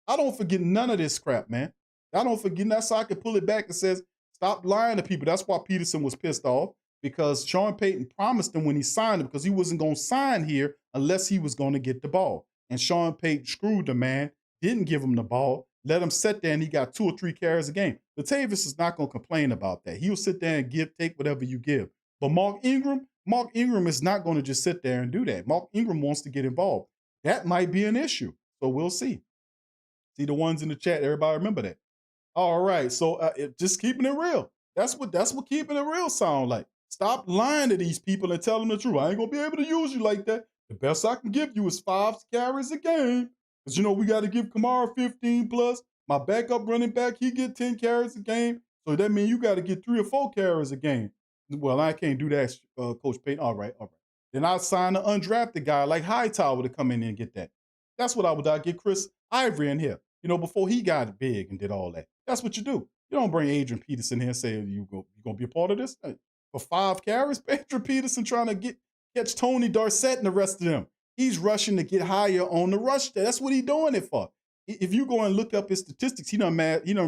I don't forget none of this crap, man. I don't forget. That's how I can pull it back and says, stop lying to people. That's why Peterson was pissed off because Sean Payton promised him when he signed him because he wasn't going to sign here unless he was going to get the ball. And Sean Payton screwed the man, didn't give him the ball, let him sit there, and he got 2 or 3 carries a game. Latavius is not going to complain about that. He'll sit there and take whatever you give. But Mark Ingram is not going to just sit there and do that. Mark Ingram wants to get involved. That might be an issue. So we'll see. See the ones in the chat. Everybody remember that. All right. So just keeping it real. That's what keeping it real sound like. Stop lying to these people and tell them the truth. I ain't going to be able to use you like that. The best I can give you is 5 carries a game. Because, we got to give Kamara 15 plus. My backup running back, he get 10 carries a game. So that means you got to get 3 or 4 carries a game. Well, I can't do that, Coach Payton. All right. Then I'll sign an undrafted guy like Hightower to come in and get that. That's what I would get Chris Ivory in here, before he got big and did all that. That's what you do. You don't bring Adrian Peterson here and say, you're going to be a part of this? For 5 carries, Adrian Peterson trying to catch Tony Dorsett and the rest of them. He's rushing to get higher on the rush. That's what he's doing it for. If you go and look up his statistics, he done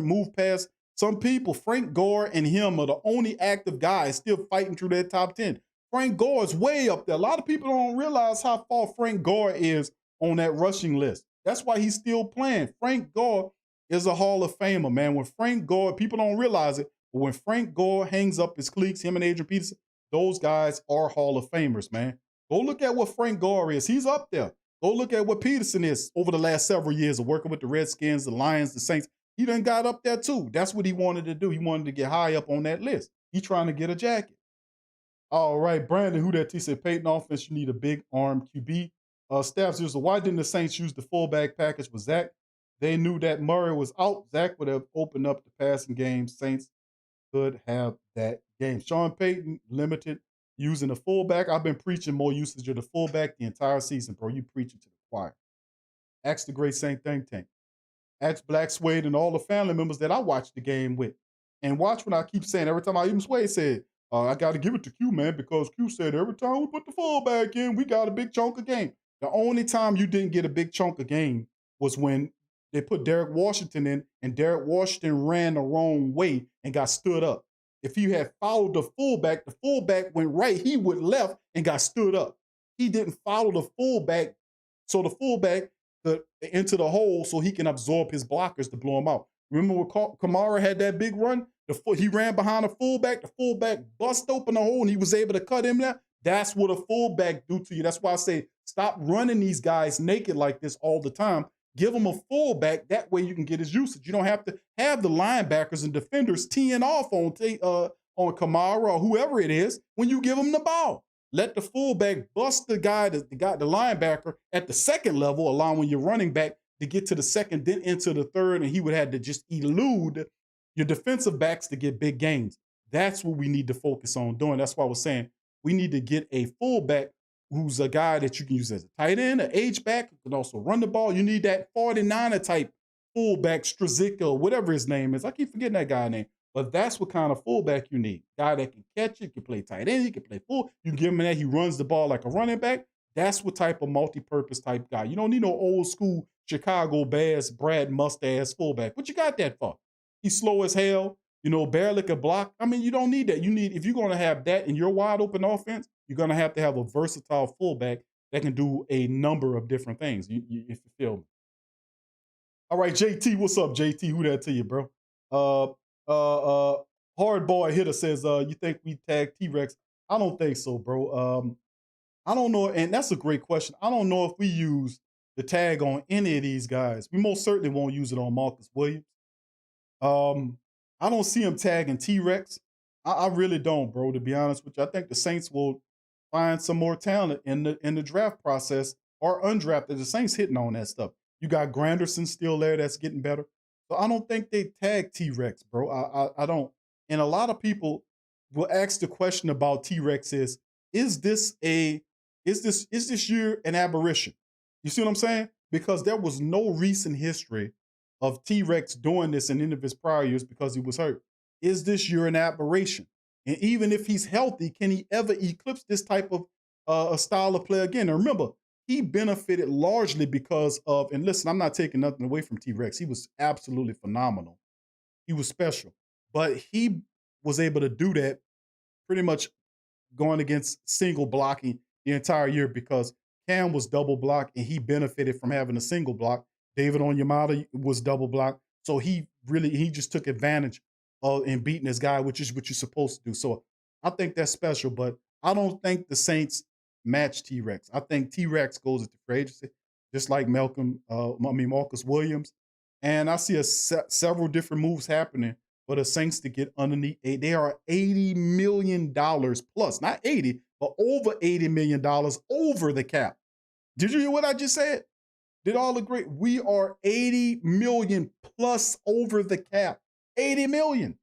moved past some people. Frank Gore and him are the only active guys still fighting through that top 10. Frank Gore is way up there. A lot of people don't realize how far Frank Gore is on that rushing list. That's why he's still playing. Frank Gore is a Hall of Famer, man. When Frank Gore, people don't realize it, but when Frank Gore hangs up his cleats, him and Adrian Peterson, those guys are Hall of Famers, man. Go look at what Frank Gore is. He's up there. Go look at what Peterson is over the last several years of working with the Redskins, the Lions, the Saints. He done got up there too. That's what he wanted to do. He wanted to get high up on that list. He trying to get a jacket. All right, Brandon, who that? He said, Peyton offense, you need a big arm QB. Staff says, why didn't the Saints use the fullback package with Zach? They knew that Murray was out. Zach would have opened up the passing game. Saints could have that game. Sean Payton limited using the fullback. I've been preaching more usage of the fullback the entire season, bro. You preaching to the choir. Ask the great Saint Think Tank. Ask Black Suede and all the family members that I watched the game with. And watch what I keep saying. Every time I even Suede said, I got to give it to Q, man, because Q said every time we put the fullback in, we got a big chunk of game. The only time you didn't get a big chunk of game was when they put Derek Washington in, and Derek Washington ran the wrong way and got stood up. If he had followed the fullback went right, he went left and got stood up. He didn't follow the fullback, so the fullback into the hole so he can absorb his blockers to blow him out. Remember when Kamara had that big run? He ran behind a fullback. The fullback bust open the hole, and he was able to cut him there. That's what a fullback do to you. That's why I say stop running these guys naked like this all the time. Give him a fullback. That way you can get his usage. You don't have to have the linebackers and defenders teeing off on Kamara or whoever it is when you give him the ball. Let the fullback bust the linebacker at the second level, allowing your running back to get to the second, then into the third, and he would have to just elude your defensive backs to get big gains. That's what we need to focus on doing. That's why I was saying we need to get a fullback who's a guy that you can use as a tight end, an H-back, who can also run the ball. You need that 49er type fullback, Straczynski, or whatever his name is. I keep forgetting that guy's name. But that's what kind of fullback you need. Guy that can catch it, can play tight end, he can play full. You can give him that, he runs the ball like a running back. That's what type of multi-purpose type guy. You don't need no old school Chicago Bears, Brad Mustache fullback. What you got that for? He's slow as hell, barely can block. I mean, you don't need that. You need, if you're going to have that in your wide open offense, you're going to have a versatile fullback that can do a number of different things, if you feel me. All right, JT, what's up, JT? Who that to you, bro? Hardball hitter says, you think we tag T-Rex? I don't think so, bro. I don't know, and that's a great question. I don't know if we use the tag on any of these guys. We most certainly won't use it on Marcus Williams. I don't see him tagging T-Rex. I really don't, bro, to be honest with you. I think the Saints will find some more talent in the draft process or undrafted. The Saints hitting on that stuff. You got Granderson still there that's getting better. So I don't think they tag T-Rex, bro. I don't. And a lot of people will ask the question about T-Rex is this year an aberration? You see what I'm saying? Because there was no recent history of T-Rex doing this in any of his prior years because he was hurt. Is this year an aberration? And even if he's healthy, can he ever eclipse this type of a style of play again? And remember, he benefited largely because of, and listen, I'm not taking nothing away from T-Rex. He was absolutely phenomenal. He was special. But he was able to do that pretty much going against single blocking the entire year because Cam was double blocked and he benefited from having a single block. David Onyemata was double blocked. So he just took advantage of in beating this guy, which is what you're supposed to do. So I think that's special, but I don't think the Saints match T-Rex. I think T-Rex goes into free agency, just like Marcus Williams. And I see several different moves happening for the Saints to get underneath. They are $80 million plus, not 80, but over $80 million over the cap. Did you hear what I just said? Did all agree? We are 80 million plus over the cap. 80 million.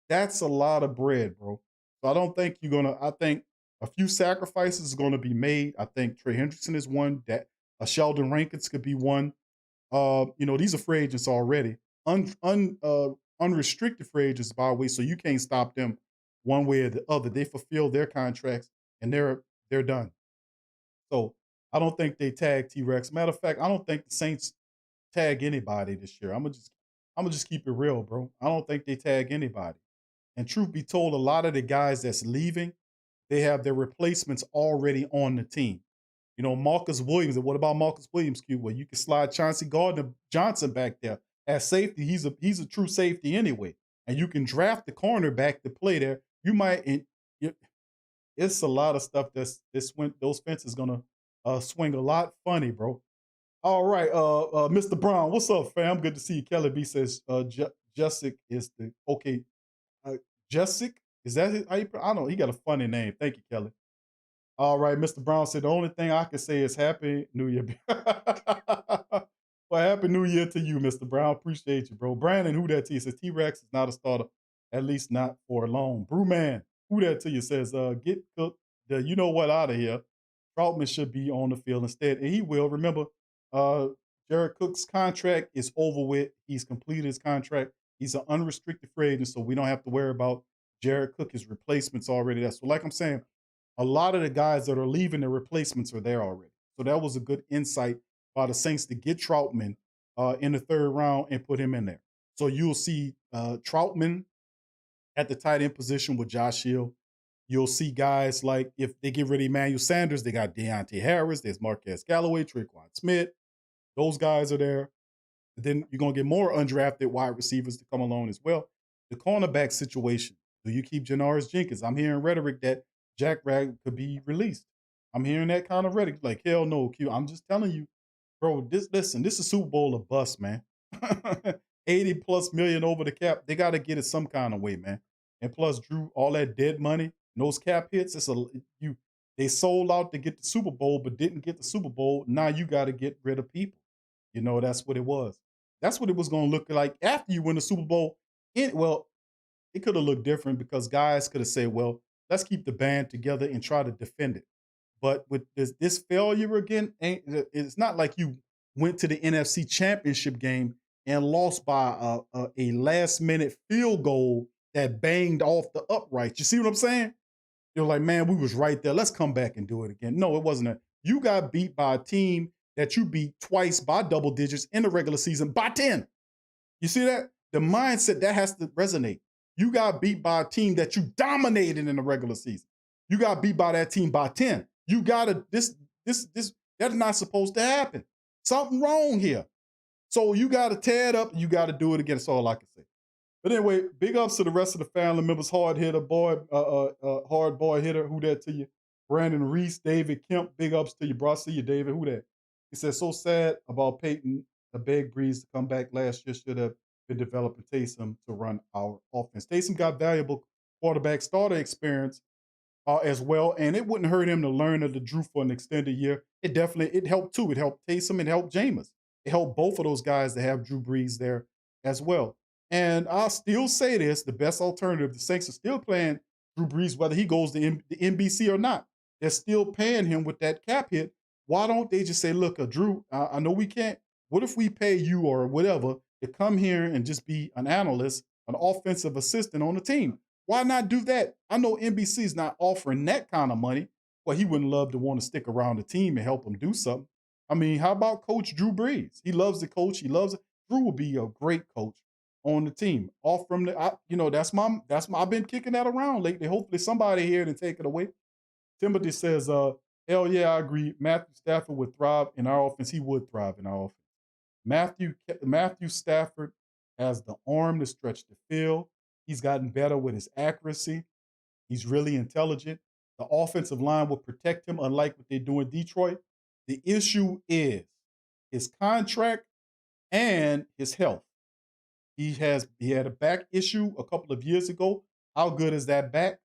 That's a lot of bread, bro. So I don't think I think a few sacrifices is going to be made. I think Trey Hendrickson is one. That Sheldon Rankins could be one. These are free agents already. Unrestricted free agents, by the way, so you can't stop them one way or the other. They fulfill their contracts and they're done. So I don't think they tag T-Rex. Matter of fact, I don't think the Saints tag anybody this year. I'm gonna just keep it real, bro. I don't think they tag anybody. And truth be told, a lot of the guys that's leaving, they have their replacements already on the team. Marcus Williams. And what about Marcus Williams, Q? Well, you can slide Chauncey Gardner-Johnson back there as safety. He's a true safety anyway. And you can draft the cornerback to play there. You might. It's a lot of stuff those fences gonna swing a lot funny, bro. All right, Mr. Brown, what's up, fam? Good to see you. Kelly B says Jessic is the okay. Jessic, is that his? I don't know. He got a funny name. Thank you, Kelly. All right, Mr. Brown said the only thing I can say is Happy New Year. Well, Happy New Year to you, Mr. Brown. Appreciate you, bro. Brandon, who that to you? Says T-Rex is not a starter, at least not for long. Brewman, who that to you? Says get Cook the you know what out of here. Troutman should be on the field instead, and he will. Remember, Jared Cook's contract is over with. He's completed his contract. He's an unrestricted free agent, so we don't have to worry about Jared Cook. His replacements already there. So like I'm saying, a lot of the guys that are leaving, their replacements are there already. So that was a good insight by the Saints to get Troutman in the third round and put him in there. So you'll see Troutman at the tight end position with Josh Hill. You'll see guys like, if they get rid of Emmanuel Sanders, they got Deontay Harris, there's Marquez Callaway, Tre'Quan Smith. Those guys are there. Then you're going to get more undrafted wide receivers to come along as well. The cornerback situation. Do you keep Janoris Jenkins? I'm hearing rhetoric that Jack Rag could be released. I'm hearing that kind of rhetoric. Like, hell no, Q. I'm just telling you, bro, this is Super Bowl or bust, man. 80 plus million over the cap. They got to get it some kind of way, man. And plus, Drew, all that dead money, and those cap hits, they sold out to get the Super Bowl, but didn't get the Super Bowl. Now you got to get rid of people. You know, that's what it was. That's what it was going to look like after you win the Super Bowl. Well, it could have looked different because guys could have said, well, let's keep the band together and try to defend it. But with this failure again, it's not like you went to the NFC Championship game and lost by a last-minute field goal that banged off the uprights. You see what I'm saying? You're like, man, we was right there. Let's come back and do it again. No, it wasn't that. You got beat by a team that you beat twice by double digits in the regular season by 10. You see that? The mindset, that has to resonate. You got beat by a team that you dominated in the regular season. You got beat by that team by 10. You gotta, that's not supposed to happen. Something wrong here. So you gotta tear it up and you gotta do it again. That's all I can say. But anyway, big ups to the rest of the family members. Hard hitter, hard boy hitter. Who that to you? Brandon Reese, David Kemp. Big ups to you, bro. I see you, David. Who that? He said, so sad about Peyton. The big Breeze to come back last year. Should have been developing Taysom to run our offense. Taysom got valuable quarterback starter experience as well, and it wouldn't hurt him to learn of the Drew for an extended year. It helped too. It helped Taysom. It helped Jameis. It helped both of those guys to have Drew Brees there as well. And I'll still say this, the best alternative, the Saints are still playing Drew Brees, whether he goes to the NBC or not. They're still paying him with that cap hit. Why don't they just say, look, Drew, I know we can't. What if we pay you or whatever to come here and just be an analyst, an offensive assistant on the team? Why not do that? I know NBC is not offering that kind of money. Well, he wouldn't love to want to stick around the team and help him do something. I mean, how about Coach Drew Brees? He loves the coach. He loves it. Drew will be a great coach on the team. Off from I've been kicking that around lately. Hopefully somebody here to take it away. Timothy says, hell yeah, I agree. Matthew Stafford would thrive in our offense. He would thrive in our offense. Matthew Stafford has the arm to stretch the field. He's gotten better with his accuracy. He's really intelligent. The offensive line will protect him, unlike what they do in Detroit. The issue is his contract and his health. He had a back issue a couple of years ago. How good is that back?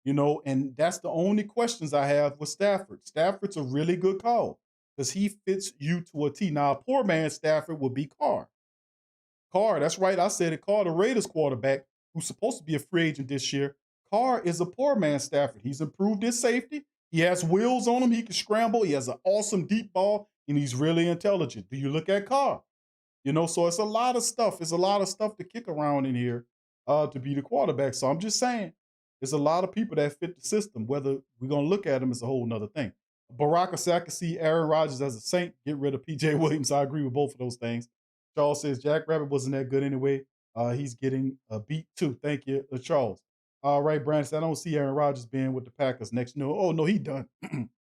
And that's the only questions I have with Stafford. Stafford's a really good call because he fits you to a T. Now, a poor man Stafford would be Carr. Carr, that's right. I said it. Carr, the Raiders quarterback, who's supposed to be a free agent this year. Carr is a poor man Stafford. He's improved his safety. He has wheels on him. He can scramble. He has an awesome deep ball, and he's really intelligent. Do you look at Carr? So it's a lot of stuff. There's a lot of stuff to kick around in here to be the quarterback. So I'm just saying, there's a lot of people that fit the system. Whether we're going to look at them is a whole nother thing. Baraka said, I can see Aaron Rodgers as a Saint. Get rid of P.J. Williams. I agree with both of those things. Charles says, Jack Rabbit wasn't that good anyway. He's getting beat too. Thank you, Charles. All right, Brandon said, I don't see Aaron Rodgers being with the Packers next. No, he done.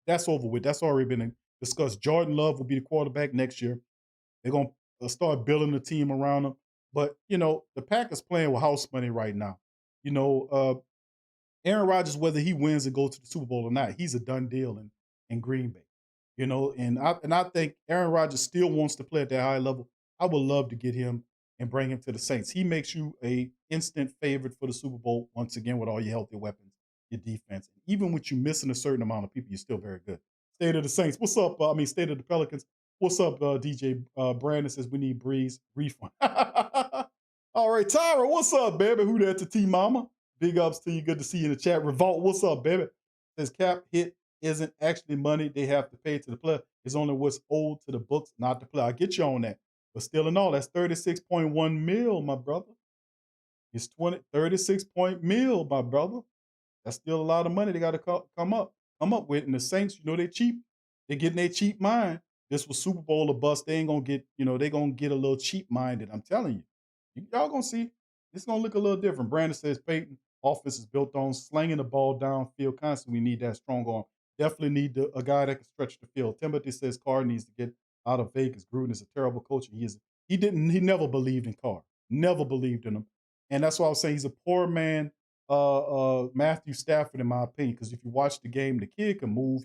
That's over with. That's already been discussed. Jordan Love will be the quarterback next year. They're going to start building the team around him. But, the Packers playing with house money right now. Aaron Rodgers, whether he wins and goes to the Super Bowl or not, he's a done deal in Green Bay. And I think Aaron Rodgers still wants to play at that high level. I would love to get him and bring him to the Saints. He makes you a instant favorite for the Super Bowl, once again, with all your healthy weapons, your defense. Even with you missing a certain amount of people, you're still very good. State of the Saints. What's up? State of the Pelicans. What's up, DJ? Brandon says we need Breeze refund. All right, Tyra, what's up, baby? Who that to T-Mama? Big ups to you. Good to see you in the chat. Revolt, what's up, baby? Says cap hit isn't actually money they have to pay to the player. It's only what's owed to the books, not the player. I get you on that. But still in all, that's 36.1 mil, my brother. It's 36 mil, my brother. That's still a lot of money they got to come up with. And the Saints, they cheap. They're getting their cheap mind. This was Super Bowl or bust. They ain't going to get, they're going to get a little cheap-minded. I'm telling you. Y'all going to see. It's going to look a little different. Brandon says Peyton offense is built on slinging the ball downfield constantly. We need that strong arm. Definitely need a guy that can stretch the field. Timothy says Carr needs to get out of Vegas. Gruden is a terrible coach. He never believed in Carr. Never believed in him. And that's why I was saying he's a poor man, Matthew Stafford, in my opinion. Because if you watch the game, the kid can move.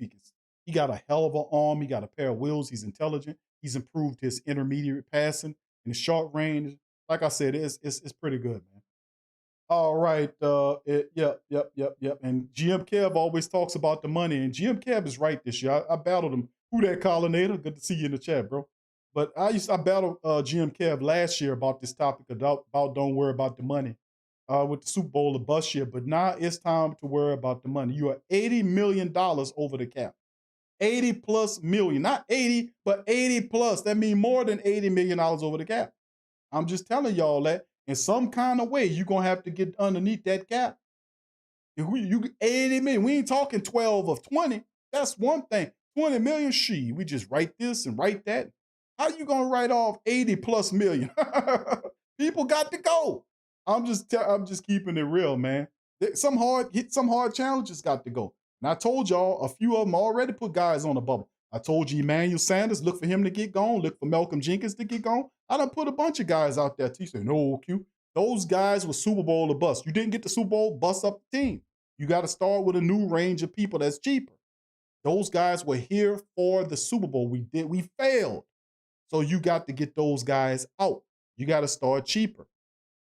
He got a hell of an arm. He got a pair of wheels. He's intelligent. He's improved his intermediate passing and his short range. Like I said, it's pretty good, man. All right. Yep. And GM Kev always talks about the money. And GM Kev is right this year. I battled him. Who that, Collinator? Good to see you in the chat, bro. But I battled GM Kev last year about this topic about don't worry about the money with the Super Bowl or bust year. But now it's time to worry about the money. You are $80 million over the cap. 80 plus million. Not 80, but 80 plus. That means more than $80 million over the cap. I'm just telling y'all that in some kind of way, you're going to have to get underneath that cap. If you 80 million, we ain't talking 12 of 20. That's one thing. 20 million, we just write this and write that. How you going to write off 80 plus million? People got to go. I'm just keeping it real, man. Some hard challenges got to go. And I told y'all a few of them already put guys on the bubble. I told you Emmanuel Sanders, look for him to get gone. Look for Malcolm Jenkins to get gone. I done put a bunch of guys out there. You say, no, Q. Those guys were Super Bowl or bust. You didn't get the Super Bowl, bust up the team. You got to start with a new range of people that's cheaper. Those guys were here for the Super Bowl. We failed. So you got to get those guys out. You got to start cheaper.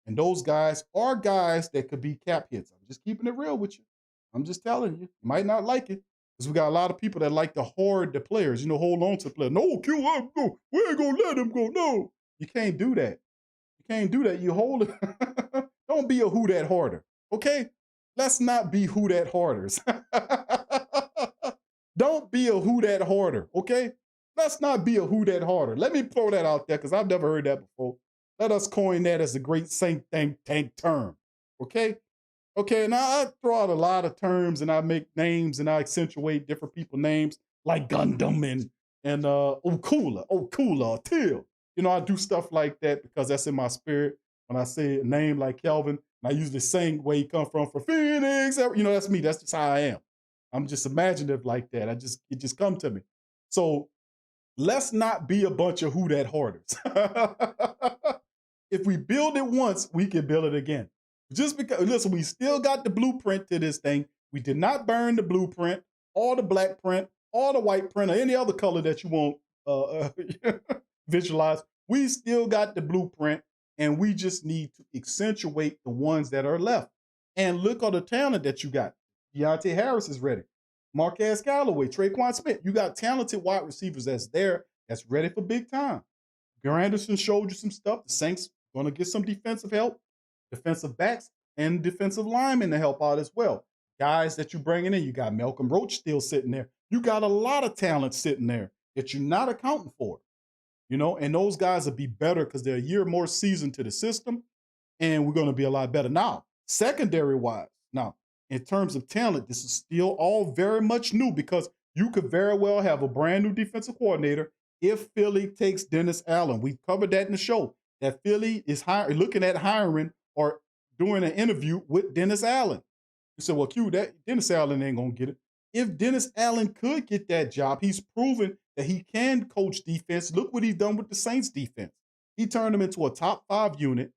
And those guys are guys that could be cap hits. I'm just keeping it real with you. I'm just telling you. You might not like it. Because we got a lot of people that like to hoard the players, hold on to the player. No, Q, no, we ain't going to let him go. No. You can't do that. You can't do that. You hold it. Don't be a who that hoarder. Okay? Let's not be who that hoarders. Don't be a who that hoarder. Okay? Let's not be a who that hoarder. Let me throw that out there because I've never heard that before. Let us coin that as a great think tank term. Okay? Okay, now I throw out a lot of terms and I make names and I accentuate different people's names like Gundam and Okula, Till. I do stuff like that because that's in my spirit. When I say a name like Kelvin, and I usually sing where he come from Phoenix. That's me. That's just how I am. I'm just imaginative like that. It just come to me. So let's not be a bunch of who that hoarders. If we build it once, we can build it again. Just because, listen, we still got the blueprint to this thing. We did not burn the blueprint, or the black print, or the white print, or any other color that you want visualize. We still got the blueprint, and we just need to accentuate the ones that are left. And look at the talent that you got. Deontay Harris is ready. Marquez Callaway, Traquan Smith. You got talented wide receivers that's ready for big time. Anderson showed you some stuff. The Saints going to get some defensive help. Defensive backs and defensive linemen to help out as well. Guys that you're bringing in, you got Malcolm Roach still sitting there. You got a lot of talent sitting there that you're not accounting for, and those guys will be better because they're a year more seasoned to the system, and we're going to be a lot better. Now, secondary-wise, in terms of talent, this is still all very much new because you could very well have a brand new defensive coordinator if Philly takes Dennis Allen. We covered that in the show, that Philly is looking at hiring or doing an interview with Dennis Allen. You said, well, Q, that Dennis Allen ain't going to get it. If Dennis Allen could get that job, he's proven that he can coach defense. Look what he's done with the Saints defense. He turned them into a top 5 unit.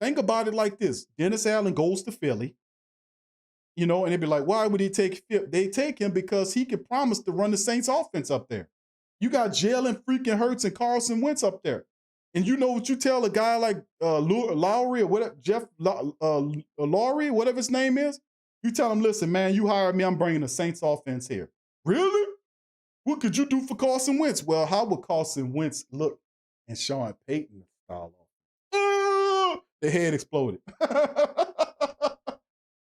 Think about it like this. Dennis Allen goes to Philly, and they'd be like, why would he take Philly? They take him because he could promise to run the Saints offense up there. You got Jalen freaking Hurts and Carson Wentz up there. And you know what you tell a guy like Lowry or whatever, Jeff Lowry, whatever his name is, you tell him, listen, man, you hired me, I'm bringing the Saints offense here. Really? What could you do for Carson Wentz? Well, how would Carson Wentz look in Sean Payton's style offense? The head exploded.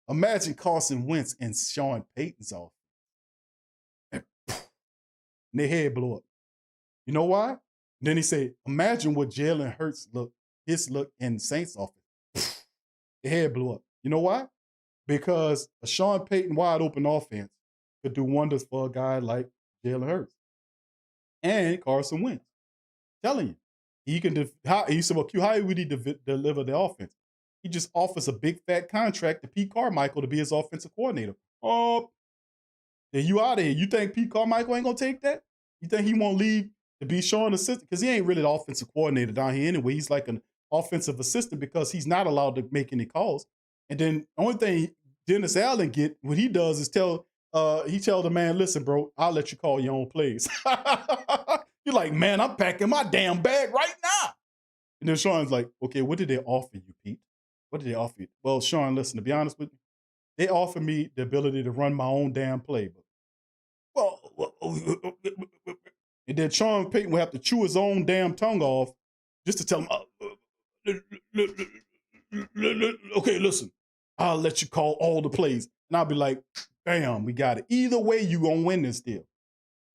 Imagine Carson Wentz and Sean Payton's offense. And their head blew up. You know why? Then he said, imagine what Jalen Hurts his look in Saints offense. The head blew up. You know why? Because a Sean Payton wide open offense could do wonders for a guy like Jalen Hurts and Carson Wentz. I'm telling you, he can. He said, well, Q, how would he deliver the offense? He just offers a big fat contract to Pete Carmichael to be his offensive coordinator. Oh, then you out of here. You think Pete Carmichael ain't gonna take that? You think he won't leave to be Sean assistant because he ain't really the offensive coordinator down here anyway. He's like an offensive assistant because he's not allowed to make any calls. And then the only thing Dennis Allen what he does is he tell the man, listen, bro, I'll let you call your own plays. You're like, man, I'm packing my damn bag right now. And then Sean's like, okay, what did they offer you, Pete? What did they offer you? Well, Sean, listen, to be honest with you, they offered me the ability to run my own damn playbook. Well, and then Sean Payton will have to chew his own damn tongue off just to tell him, okay, listen, I'll let you call all the plays. And I'll be like, bam, we got it. Either way, you're going to win this deal.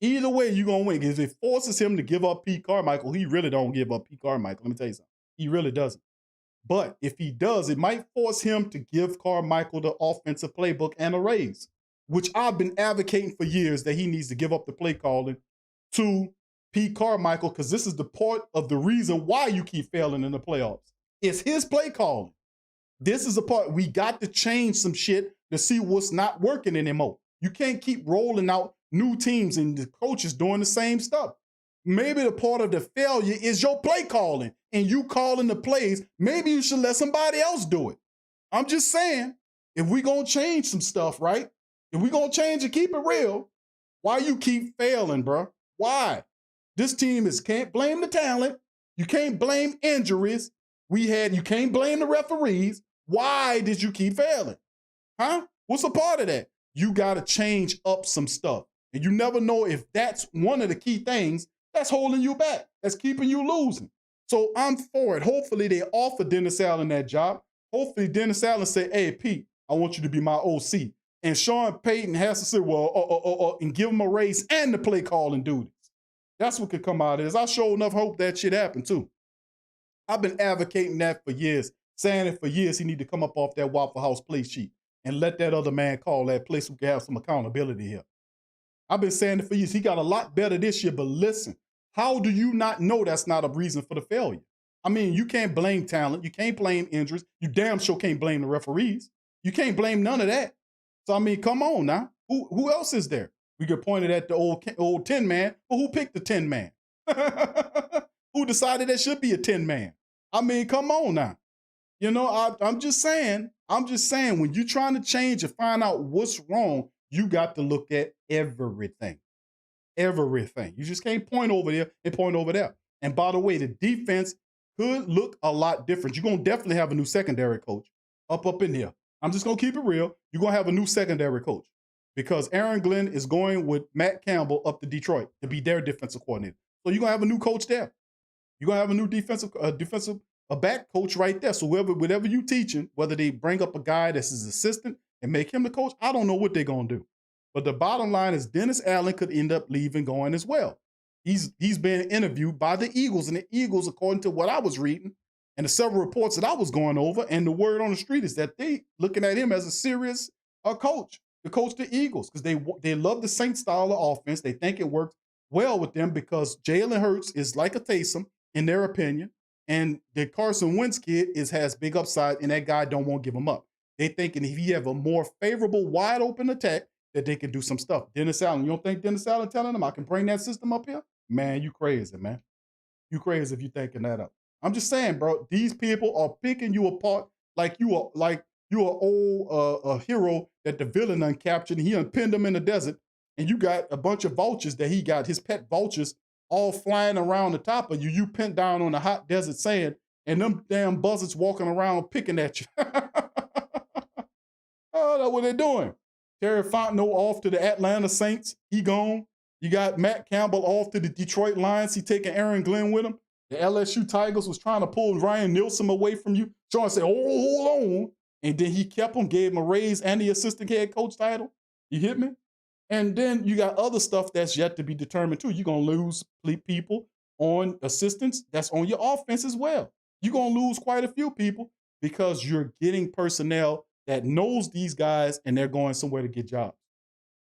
Either way, you're going to win. Because if it forces him to give up Pete Carmichael, he really don't give up Pete Carmichael. Let me tell you something. He really doesn't. But if he does, it might force him to give Carmichael the offensive playbook and a raise, which I've been advocating for years that he needs to give up the play calling to Pete Carmichael because this is the part of the reason why you keep failing in the playoffs. It's his play calling. This is the part we got to change some shit to see what's not working anymore. You can't keep rolling out new teams and the coaches doing the same stuff. Maybe the part of the failure is your play calling and you calling the plays. Maybe you should let somebody else do it. I'm just saying, if we're going to change some stuff, right? If we're going to change and keep it real, why you keep failing, bro? Why? This team can't blame the talent. You can't blame injuries. You can't blame the referees. Why did you keep failing? Huh? What's a part of that? You got to change up some stuff. And you never know if that's one of the key things that's holding you back, that's keeping you losing. So I'm for it. Hopefully they offer Dennis Allen that job. Hopefully Dennis Allen say, hey, Pete, I want you to be my OC. And Sean Payton has to say, well, and give him a raise and the play calling duties. That's what could come out of this. I sure enough hope that shit happen too. I've been advocating that for years, saying it for years. He need to come up off that Waffle House play sheet and let that other man call that place who can have some accountability here. I've been saying it for years. He got a lot better this year, but listen, how do you not know that's not a reason for the failure? I mean, you can't blame talent. You can't blame injuries. You damn sure can't blame the referees. You can't blame none of that. So, I mean, come on now. Who else is there? We get pointed at the old 10 man, but who picked the 10 man? Who decided there should be a 10 man? I mean, come on now. You know, I'm just saying, when you're trying to change and find out what's wrong, you got to look at everything. Everything. You just can't point over there and point over there. And by the way, the defense could look a lot different. You're going to definitely have a new secondary coach up in here. I'm just going to keep it real. You're going to have a new secondary coach because Aaron Glenn is going with Matt Campbell up to Detroit to be their defensive coordinator. So you're going to have a new coach there. You're going to have a new defensive back coach right there. So whatever you teaching, whether they bring up a guy that's his assistant and make him the coach, I don't know what they're going to do. But the bottom line is Dennis Allen could end up leaving going as well. He's been interviewed by the Eagles, and the Eagles, according to what I was reading and the several reports that I was going over, and the word on the street is that they looking at him as a serious coach to coach the Eagles because they love the Saints style of offense. They think it works well with them because Jalen Hurts is like a Taysom in their opinion, and the Carson Wentz kid has big upside, and that guy don't want to give him up. They thinking if he have a more favorable, wide open attack, that they can do some stuff. Dennis Allen, you don't think Dennis Allen telling them I can bring that system up here? Man, you crazy, man. You crazy if you thinking that up. I'm just saying, bro, these people are picking you apart like you are a hero that the villain done captured and he done pinned them in the desert, and you got a bunch of vultures that he got, his pet vultures, all flying around the top of you. You pinned down on the hot desert sand, and them damn buzzards walking around picking at you. Oh, that's what they're doing. Terry Fontenot off to the Atlanta Saints. He gone. You got Matt Campbell off to the Detroit Lions. He taking Aaron Glenn with him. The LSU Tigers was trying to pull Ryan Nielsen away from you. Trying to say, oh, hold on. And then he kept him, gave him a raise and the assistant head coach title. You hit me? And then you got other stuff that's yet to be determined too. You're going to lose people on assistants that's on your offense as well. You're going to lose quite a few people because you're getting personnel that knows these guys and they're going somewhere to get jobs.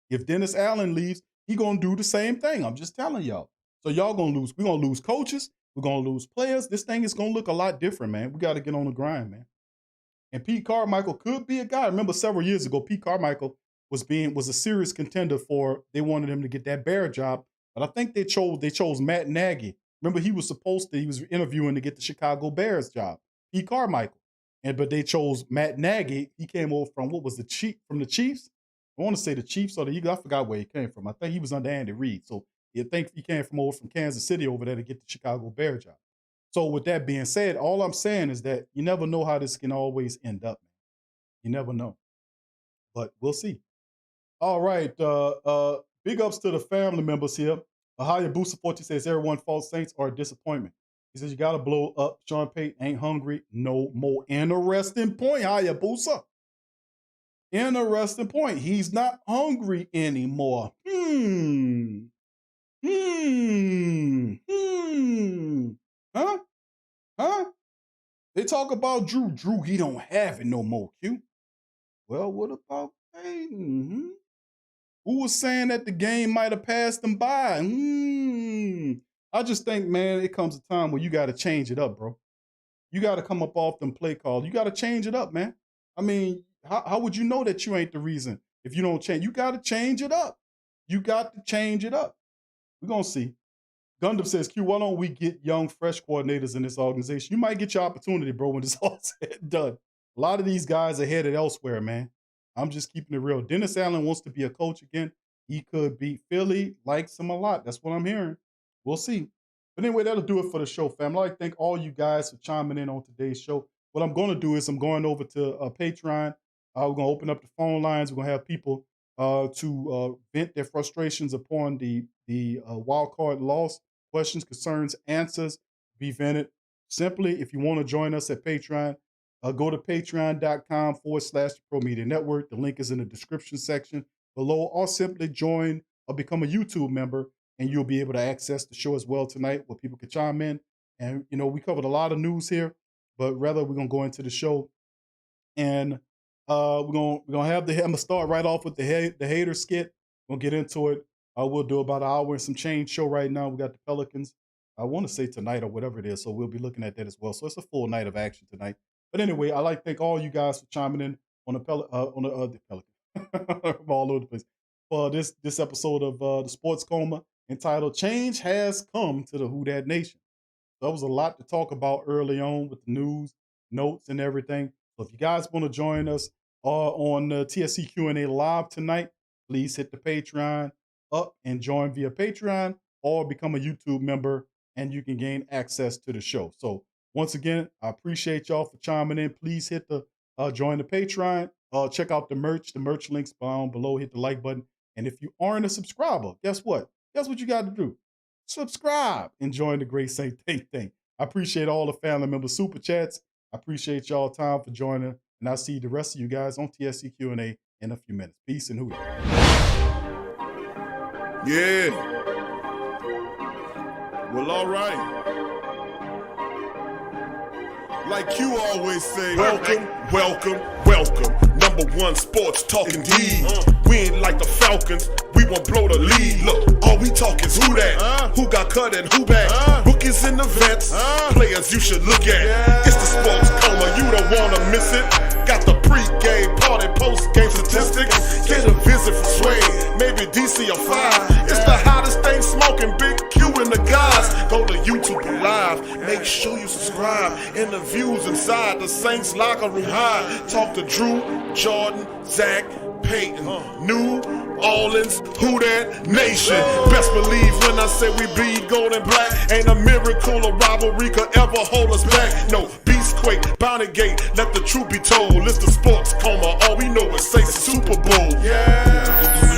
If Dennis Allen leaves, he's going to do the same thing. I'm just telling y'all. So y'all going to lose. We're going to lose coaches. We're going to lose players. This thing is going to look a lot different, man. We got to get on the grind, man. And Pete Carmichael could be a guy. I remember several years ago, Pete Carmichael was a serious contender for, they wanted him to get that Bear job But I think they chose Matt Nagy. Remember, he was interviewing to get the Chicago Bears job, Pete Carmichael. But they chose Matt Nagy. He came over from from the Chiefs? I want to say the Chiefs or the Eagles. I forgot where he came from. I think he was under Andy Reid. So I think he came from Kansas City over there to get the Chicago Bears job. So with that being said, all I'm saying is that you never know how this can always end up. You never know. But we'll see. All right. Big ups to the family members here. Hayabusa 40 says everyone false Saints are a disappointment. He says you got to blow up. Sean Payton ain't hungry no more. Interesting point, Hayabusa. Interesting point. He's not hungry anymore. Huh? They talk about Drew. Drew, he don't have it no more, Q. Well, what about Payton? Who was saying that the game might have passed him by? I just think, man, it comes a time where you got to change it up, bro. You got to come up off them play calls. You got to change it up, man. I mean, how would you know that you ain't the reason if you don't change? You got to change it up. You got to change it up. We're going to see. Gundam says, Q, why don't we get young, fresh coordinators in this organization? You might get your opportunity, bro, when it's all said and done. A lot of these guys are headed elsewhere, man. I'm just keeping it real. Dennis Allen wants to be a coach again. He could be. Philly likes him a lot. That's what I'm hearing. We'll see. But anyway, that'll do it for the show, fam. I'd like to thank all you guys for chiming in on today's show. What I'm going to do is I'm going over to Patreon. We're going to open up the phone lines. We're going to have people to vent their frustrations upon the wild card loss. Questions, concerns, answers be vented. Simply, if you want to join us at Patreon, go to patreon.com/Pro Media Network. The link is in the description section below. Or simply join or become a YouTube member, and you'll be able to access the show as well tonight where people can chime in. And, you know, we covered a lot of news here, but rather we're going to go into the show. And we're gonna have I'm gonna start right off with the hater skit. We'll get into it. We'll do about an hour and some change show right now. We got the Pelicans. I want to say tonight or whatever it is, so we'll be looking at that as well. So it's a full night of action tonight. But anyway, I'd like to thank all you guys for chiming in on the Pelican, all over the place, for this episode of the Sports Coma entitled "Change Has Come to the Who Dat Nation." So there was a lot to talk about early on with the news, notes, and everything. So if you guys want to join us on TSC Q&A live tonight, please hit the Patreon up and join via Patreon, or become a YouTube member and you can gain access to the show. So once again, I appreciate y'all for chiming in. Please hit the join the Patreon. Check out the merch. The merch links down below. Hit the like button. And if you aren't a subscriber, guess what? Guess what you got to do? Subscribe and join the Great Saint Think Tank. I appreciate all the family member super chats. I appreciate y'all time for joining. And I'll see the rest of you guys on TSC Q&A in a few minutes. Peace and hootie. Yeah. Well, all right. Like you always say, welcome, welcome, welcome. #1 sports talking D. We ain't like the Falcons. We won't blow the lead. Look, all we talk is who that, who got cut and who back. Rookies in the vets, players you should look at. It's the Sports Coma, you don't wanna miss it. Got the pre-game, party, post-game statistics. Get a visit from Sway, maybe DC or 5. It's the hottest thing smoking, Big Q and the guys. Go to YouTube Live, make sure you subscribe. Interviews inside the Saints locker room high. Talk to Drew, Jordan, Zach, Peyton, New Orleans, who that nation? Best believe when I say we bleed gold and black. Ain't a miracle or rivalry could ever hold us back. No, Beastquake, Bounty Gate, let the truth be told. It's the Sports Coma, all we know is say Super Bowl. Yeah.